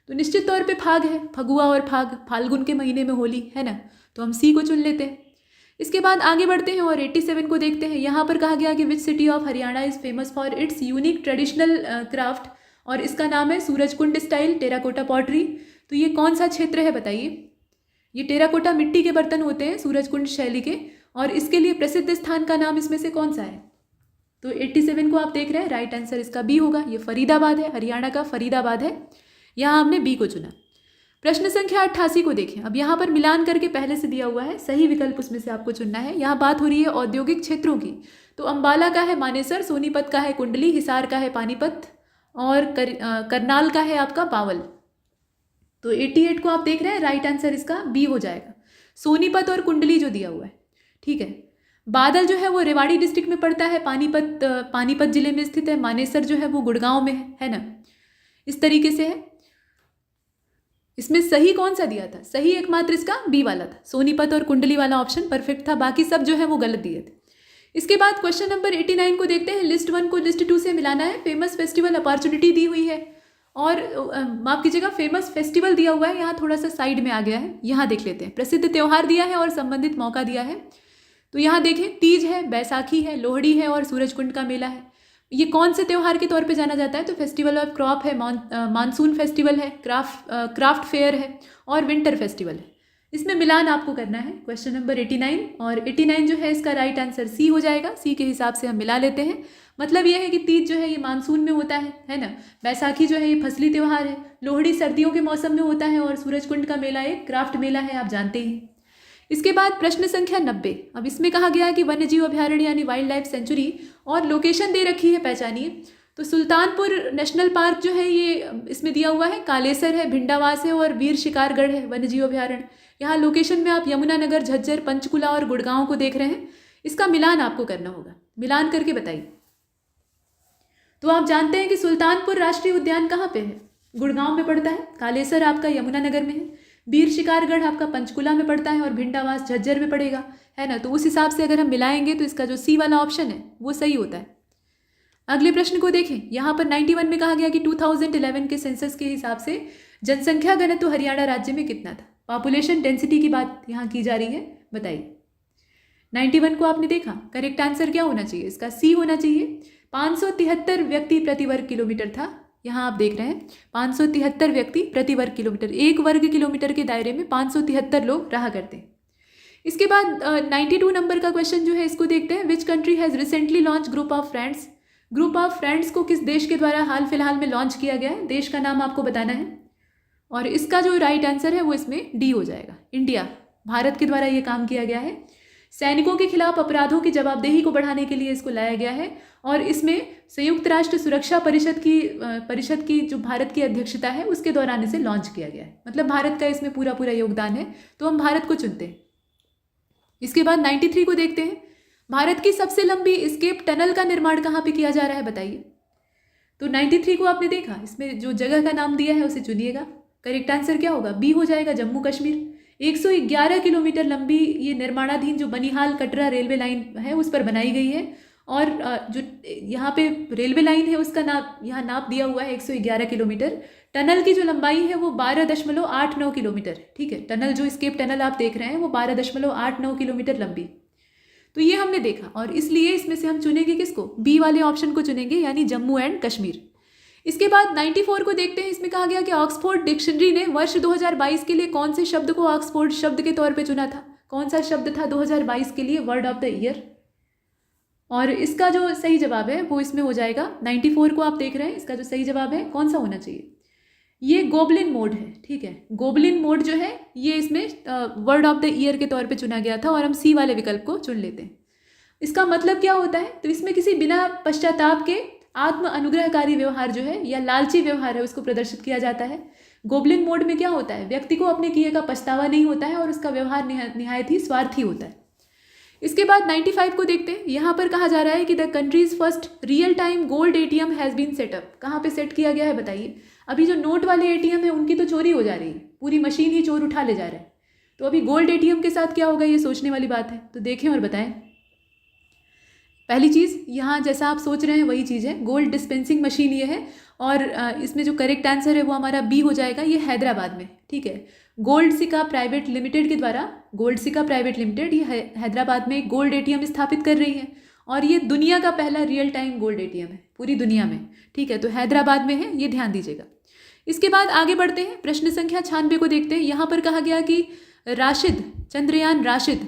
तो निश्चित तौर पे फाग है, फगुआ और फाग, फाल्गुन के महीने में होली है ना, तो हम सी को चुन लेते हैं। इसके बाद आगे बढ़ते हैं और 87 को देखते हैं। यहाँ पर कहा गया कि which city of Haryana is famous for its unique traditional craft, और इसका नाम है सूरजकुंड स्टाइल टेराकोटा पॉटरी। तो ये कौन सा क्षेत्र है बताइए। ये टेराकोटा मिट्टी के बर्तन होते हैं सूरजकुंड शैली के, और इसके लिए प्रसिद्ध स्थान का नाम इसमें से कौन सा है। तो 87 को आप देख रहे हैं, राइट आंसर इसका बी होगा। ये फरीदाबाद है, हरियाणा का फरीदाबाद है, यहाँ हमने बी को चुना। प्रश्न संख्या 88 को देखें। अब यहाँ पर मिलान करके पहले से दिया हुआ है, सही विकल्प उसमें से आपको चुनना है। यहाँ बात हो रही है औद्योगिक क्षेत्रों की, तो अंबाला का है मानेसर, सोनीपत का है कुंडली, हिसार का है पानीपत, और करनाल का है आपका बावल। तो 88 को आप देख रहे हैं, राइट आंसर इसका बी हो जाएगा, सोनीपत और कुंडली जो दिया हुआ है। ठीक है, बादल जो है वो रेवाड़ी डिस्ट्रिक्ट में पड़ता है, पानीपत जिले में स्थित है, मानेसर जो है वो गुड़गांव में है ना, इस तरीके से है। इसमें सही कौन सा दिया था, सही एकमात्र इसका बी वाला था, सोनीपत और कुंडली वाला ऑप्शन परफेक्ट था, बाकी सब जो है वो गलत दिए थे। इसके बाद क्वेश्चन नंबर 89 को देखते हैं। लिस्ट 1 को लिस्ट 2 से मिलाना है। फेमस फेस्टिवल अपॉर्चुनिटी दी हुई है, और माफ कीजिएगा फेमस फेस्टिवल दिया हुआ है, यहाँ थोड़ा सा साइड में आ गया है, यहाँ देख लेते हैं। प्रसिद्ध त्यौहार दिया है और संबंधित मौका दिया है, तो यहाँ देखें तीज है, बैसाखी है, लोहड़ी है और सूरजकुंड का मेला है। ये कौन से त्यौहार के तौर पे जाना जाता है, तो फेस्टिवल ऑफ क्रॉप है, मानसून फेस्टिवल है, क्राफ्ट फेयर है और विंटर फेस्टिवल है। इसमें मिलान आपको करना है। क्वेश्चन नंबर 89 और 89 जो है इसका राइट आंसर सी हो जाएगा। सी के हिसाब से हम मिला लेते हैं। मतलब ये है कि तीज जो है ये मानसून में होता है ना, बैसाखी जो है ये फसली त्यौहार है, लोहड़ी सर्दियों के मौसम में होता है और सूरजकुंड का मेला एक क्राफ्ट मेला है, आप जानते ही। इसके बाद प्रश्न संख्या 90। अब इसमें कहा गया है कि वन्यजीव अभ्यारण्य यानी वाइल्ड लाइफ सेंचुरी, और लोकेशन दे रखी है, पहचानिए। तो सुल्तानपुर नेशनल पार्क जो है ये इसमें दिया हुआ है, कालेसर है, भिंडावास है और वीर शिकारगढ़ है वन्यजीव अभ्यारण्य। यहाँ लोकेशन में आप यमुनानगर, झज्जर, पंचकुला और गुड़गांव को देख रहे हैं। इसका मिलान आपको करना होगा, मिलान करके बताइए। तो आप जानते हैं कि सुल्तानपुर राष्ट्रीय उद्यान कहाँ पे है? गुड़गांव में पड़ता है। कालेसर आपका यमुनानगर में है। वीर शिकारगढ़ आपका पंचकुला में पड़ता है और भिंडावास झज्जर में पड़ेगा, है ना। तो उस हिसाब से अगर हम मिलाएंगे तो इसका जो सी वाला ऑप्शन है वो सही होता है। अगले प्रश्न को देखें। यहाँ पर 91 में कहा गया कि 2011 के सेंसस के हिसाब से जनसंख्या घनत्व हरियाणा राज्य में कितना था? पॉपुलेशन डेंसिटी की बात यहाँ की जा रही है, बताइए। 91 को आपने देखा, करेक्ट आंसर क्या होना चाहिए? इसका सी होना चाहिए। 573 व्यक्ति प्रति वर्ग किलोमीटर था। यहाँ आप देख रहे हैं 573 व्यक्ति प्रति वर्ग किलोमीटर, एक वर्ग किलोमीटर के दायरे में 573 लोग रहा करते हैं। इसके बाद 92 नंबर का क्वेश्चन जो है इसको देखते हैं। Which country has recently launch group of friends? Group of friends को किस देश के द्वारा हाल फिलहाल में लॉन्च किया गया है? देश का नाम आपको बताना है और इसका जो राइट आंसर है वो इसमें डी हो जाएगा, इंडिया। भारत के द्वारा ये काम किया गया है। सैनिकों के खिलाफ अपराधों की जवाबदेही को बढ़ाने के लिए इसको लाया गया है और इसमें संयुक्त राष्ट्र सुरक्षा परिषद की जो भारत की अध्यक्षता है उसके दौरान इसे लॉन्च किया गया है। मतलब भारत का इसमें पूरा पूरा योगदान है, तो हम भारत को चुनते हैं। इसके बाद 93 को देखते हैं। भारत की सबसे लंबी एस्केप टनल का निर्माण कहाँ पे किया जा रहा है, बताइए। तो 93 को आपने देखा, इसमें जो जगह का नाम दिया है उसे चुनिएगा। करेक्ट आंसर क्या होगा? बी हो जाएगा, जम्मू कश्मीर। 111 किलोमीटर लंबी ये निर्माणाधीन जो बनिहाल कटरा रेलवे लाइन है उस पर बनाई गई है और जो यहाँ पे रेलवे लाइन है उसका नाप यहाँ नाप दिया हुआ है 111 किलोमीटर। टनल की जो लंबाई है वो 12.89 किलोमीटर, ठीक है। टनल जो एस्केप टनल आप देख रहे हैं वो 12.89 किलोमीटर लंबी। तो ये हमने देखा और इसलिए इसमें से हम चुनेंगे किसको? बी वाले ऑप्शन को चुनेंगे, यानी जम्मू एंड कश्मीर। इसके बाद 94 को देखते हैं। इसमें कहा गया कि ऑक्सफोर्ड डिक्शनरी ने वर्ष 2022 के लिए कौन से शब्द को ऑक्सफोर्ड शब्द के तौर पे चुना था? कौन सा शब्द था 2022 के लिए वर्ड ऑफ द ईयर? और इसका जो सही जवाब है वो इसमें हो जाएगा। 94 को आप देख रहे हैं, इसका जो सही जवाब है कौन सा होना चाहिए? ये गोबलिन मोड है, ठीक है। गोबलिन मोड जो है ये इसमें वर्ड ऑफ द ईयर के तौर पे चुना गया था और हम सी वाले विकल्प को चुन लेते हैं। इसका मतलब क्या होता है? तो इसमें किसी बिना पश्चाताप के आत्म अनुग्रहकारी व्यवहार जो है या लालची व्यवहार है उसको प्रदर्शित किया जाता है। गोबलिन मोड में क्या होता है? व्यक्ति को अपने किए का पछतावा नहीं होता है और उसका व्यवहार निहायत ही स्वार्थी होता है। इसके बाद 95 को देखते हैं। यहाँ पर कहा जा रहा है कि the country's first real time gold ATM has been setup. कहाँ पे सेट किया गया है, बताइए। अभी जो नोट वाले एटीएम है उनकी तो चोरी हो जा रही है, पूरी मशीन ही चोर उठा ले जा रहे हैं। तो अभी गोल्ड एटीएम के साथ क्या होगा ये सोचने वाली बात है। तो देखें और बताएं। पहली चीज़, यहाँ जैसा आप सोच रहे हैं वही चीज़ है, गोल्ड डिस्पेंसिंग मशीन ये है और इसमें जो करेक्ट आंसर है वो हमारा बी हो जाएगा। ये हैदराबाद में, ठीक है। गोल्ड सिका प्राइवेट लिमिटेड के द्वारा, गोल्ड सिका प्राइवेट लिमिटेड ये हैदराबाद में एक गोल्ड एटीएम स्थापित कर रही है और ये दुनिया का पहला रियल टाइम गोल्ड एटीएम है पूरी दुनिया में, ठीक है। तो हैदराबाद में है, ये ध्यान दीजिएगा। इसके बाद आगे बढ़ते हैं। प्रश्न संख्या 96 को देखते हैं। यहाँ पर कहा गया कि राशिद, चंद्रयान राशिद,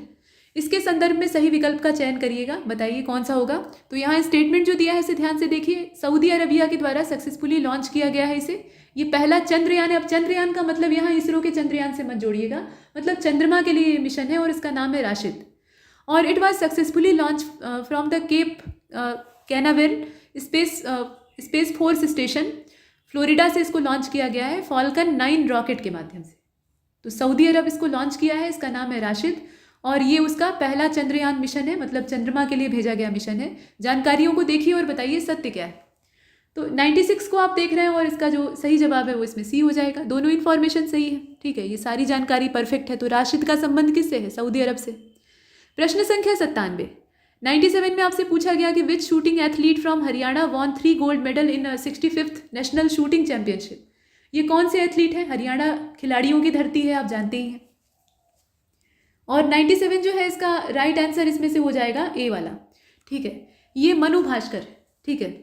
इसके संदर्भ में सही विकल्प का चयन करिएगा, बताइए कौन सा होगा। तो यहाँ स्टेटमेंट जो दिया है इसे ध्यान से देखिए। सऊदी अरबिया के द्वारा सक्सेसफुली लॉन्च किया गया है इसे। ये पहला चंद्रयान है। अब चंद्रयान का मतलब यहाँ इसरो के चंद्रयान से मत जोड़िएगा, मतलब चंद्रमा के लिए ये मिशन है और इसका नाम है राशिद। और it was successfully launch from the Cape Canaveral space force station, Florida से इसको लॉन्च किया गया है फॉल्कन 9 रॉकेट के माध्यम से। तो सऊदी अरब इसको लॉन्च किया है, इसका नाम है राशिद और ये उसका पहला चंद्रयान मिशन है, मतलब चंद्रमा के लिए भेजा गया मिशन है। जानकारियों को देखिए और बताइए सत्य क्या है। तो 96 को आप देख रहे हैं और इसका जो सही जवाब है वो इसमें सी हो जाएगा। दोनों इन्फॉर्मेशन सही है, ठीक है। ये सारी जानकारी परफेक्ट है। तो राशिद का संबंध किससे है? सऊदी अरब से। प्रश्न संख्या 97। 97 में आपसे पूछा गया कि which shooting athlete from Haryana won 3 gold medal in 65th national shooting championship. ये कौन से एथलीट हैं? हरियाणा खिलाड़ियों की धरती है, आप जानते ही हैं। और 97 जो है इसका राइट आंसर इसमें से हो जाएगा ए वाला, ठीक है। ये मनु भास्कर, ठीक है।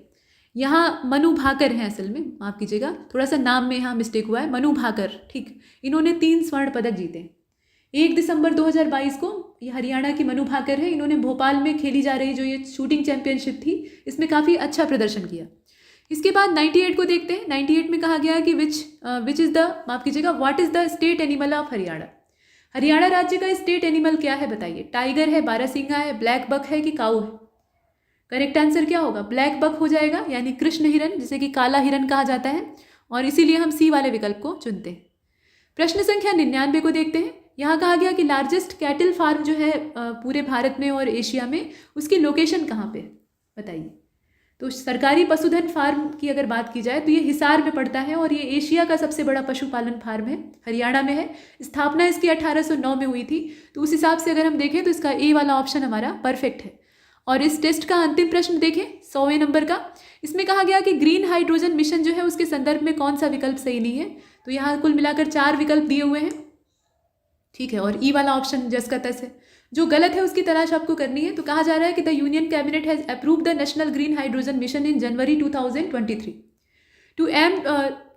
यहाँ मनु भाकर हैं असल में, माफ़ कीजिएगा थोड़ा सा नाम में यहाँ मिस्टेक हुआ है। मनु भाकर, ठीक। इन्होंने 3 स्वर्ण पदक जीते। 1 दिसंबर 2022 को ये हरियाणा की मनु भाकर है। इन्होंने भोपाल में खेली जा रही जो ये शूटिंग चैंपियनशिप थी इसमें काफ़ी अच्छा प्रदर्शन किया। इसके बाद 98 को देखते हैं। 98 में कहा गया है कि विच इज़ द, माफ़ कीजिएगा, what is the state animal of Haryana. Haryana राज्य का स्टेट एनिमल क्या है, बताइए। टाइगर है, बारहसिंगा है, ब्लैक बक है कि काऊ है? करेक्ट आंसर क्या होगा? ब्लैक बक हो जाएगा, यानी कृष्ण हिरन, जिसे कि काला हिरन कहा जाता है और इसीलिए हम सी वाले विकल्प को चुनते हैं। प्रश्न संख्या 99 को देखते हैं। यहाँ कहा गया कि लार्जेस्ट कैटल फार्म जो है पूरे भारत में और एशिया में, उसकी लोकेशन कहाँ पे है बताइए। तो सरकारी पशुधन फार्म की अगर बात की जाए तो ये हिसार में पड़ता है और ये एशिया का सबसे बड़ा पशुपालन फार्म है, हरियाणा में है। स्थापना इसकी 1809 में हुई थी। तो उस हिसाब से अगर हम देखें तो इसका ए वाला ऑप्शन हमारा परफेक्ट है। और इस टेस्ट का अंतिम प्रश्न देखें 100वें नंबर का। इसमें कहा गया कि ग्रीन हाइड्रोजन मिशन जो है उसके संदर्भ में कौन सा विकल्प सही नहीं है। तो यहाँ कुल मिलाकर 4 विकल्प दिए हुए हैं, ठीक है। और ई वाला ऑप्शन जस का तस है। जो गलत है उसकी तलाश आपको करनी है। तो कहा जा रहा है कि the union cabinet has approved the national green hydrogen mission in January 2023 to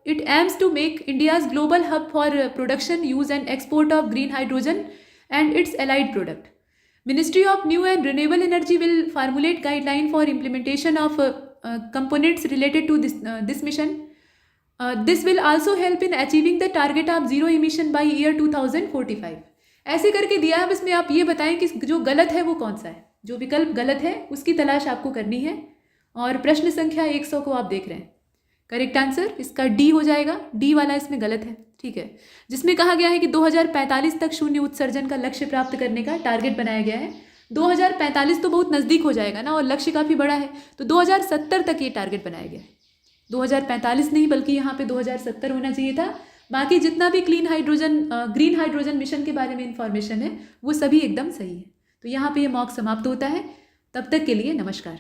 it aims to make India's global hub for production, use and export of green hydrogen and its allied product. Ministry of New and Renewable Energy will formulate guideline for implementation of components related to this mission. This will also help in achieving the target of zero emission by year 2045. ऐसे करके दिया है। अब इसमें आप ये बताएं कि जो गलत है वो कौन सा है। जो विकल्प गलत है उसकी तलाश आपको करनी है। और प्रश्न संख्या 100 को आप देख रहे हैं। करेक्ट आंसर इसका डी हो जाएगा। डी वाला इसमें गलत है, ठीक है। जिसमें कहा गया है कि 2045 तक शून्य उत्सर्जन का लक्ष्य प्राप्त करने का टारगेट बनाया गया है। 2045 तो बहुत नज़दीक हो जाएगा ना, और लक्ष्य काफ़ी बड़ा है। तो 2070 तक ये टारगेट बनाया गया है। 2045 नहीं बल्कि यहाँ पे 2070 होना चाहिए था। बाकी जितना भी ग्रीन हाइड्रोजन मिशन के बारे में इंफॉर्मेशन है वो सभी एकदम सही है। तो यहाँ पे ये मॉक समाप्त होता है। तब तक के लिए नमस्कार।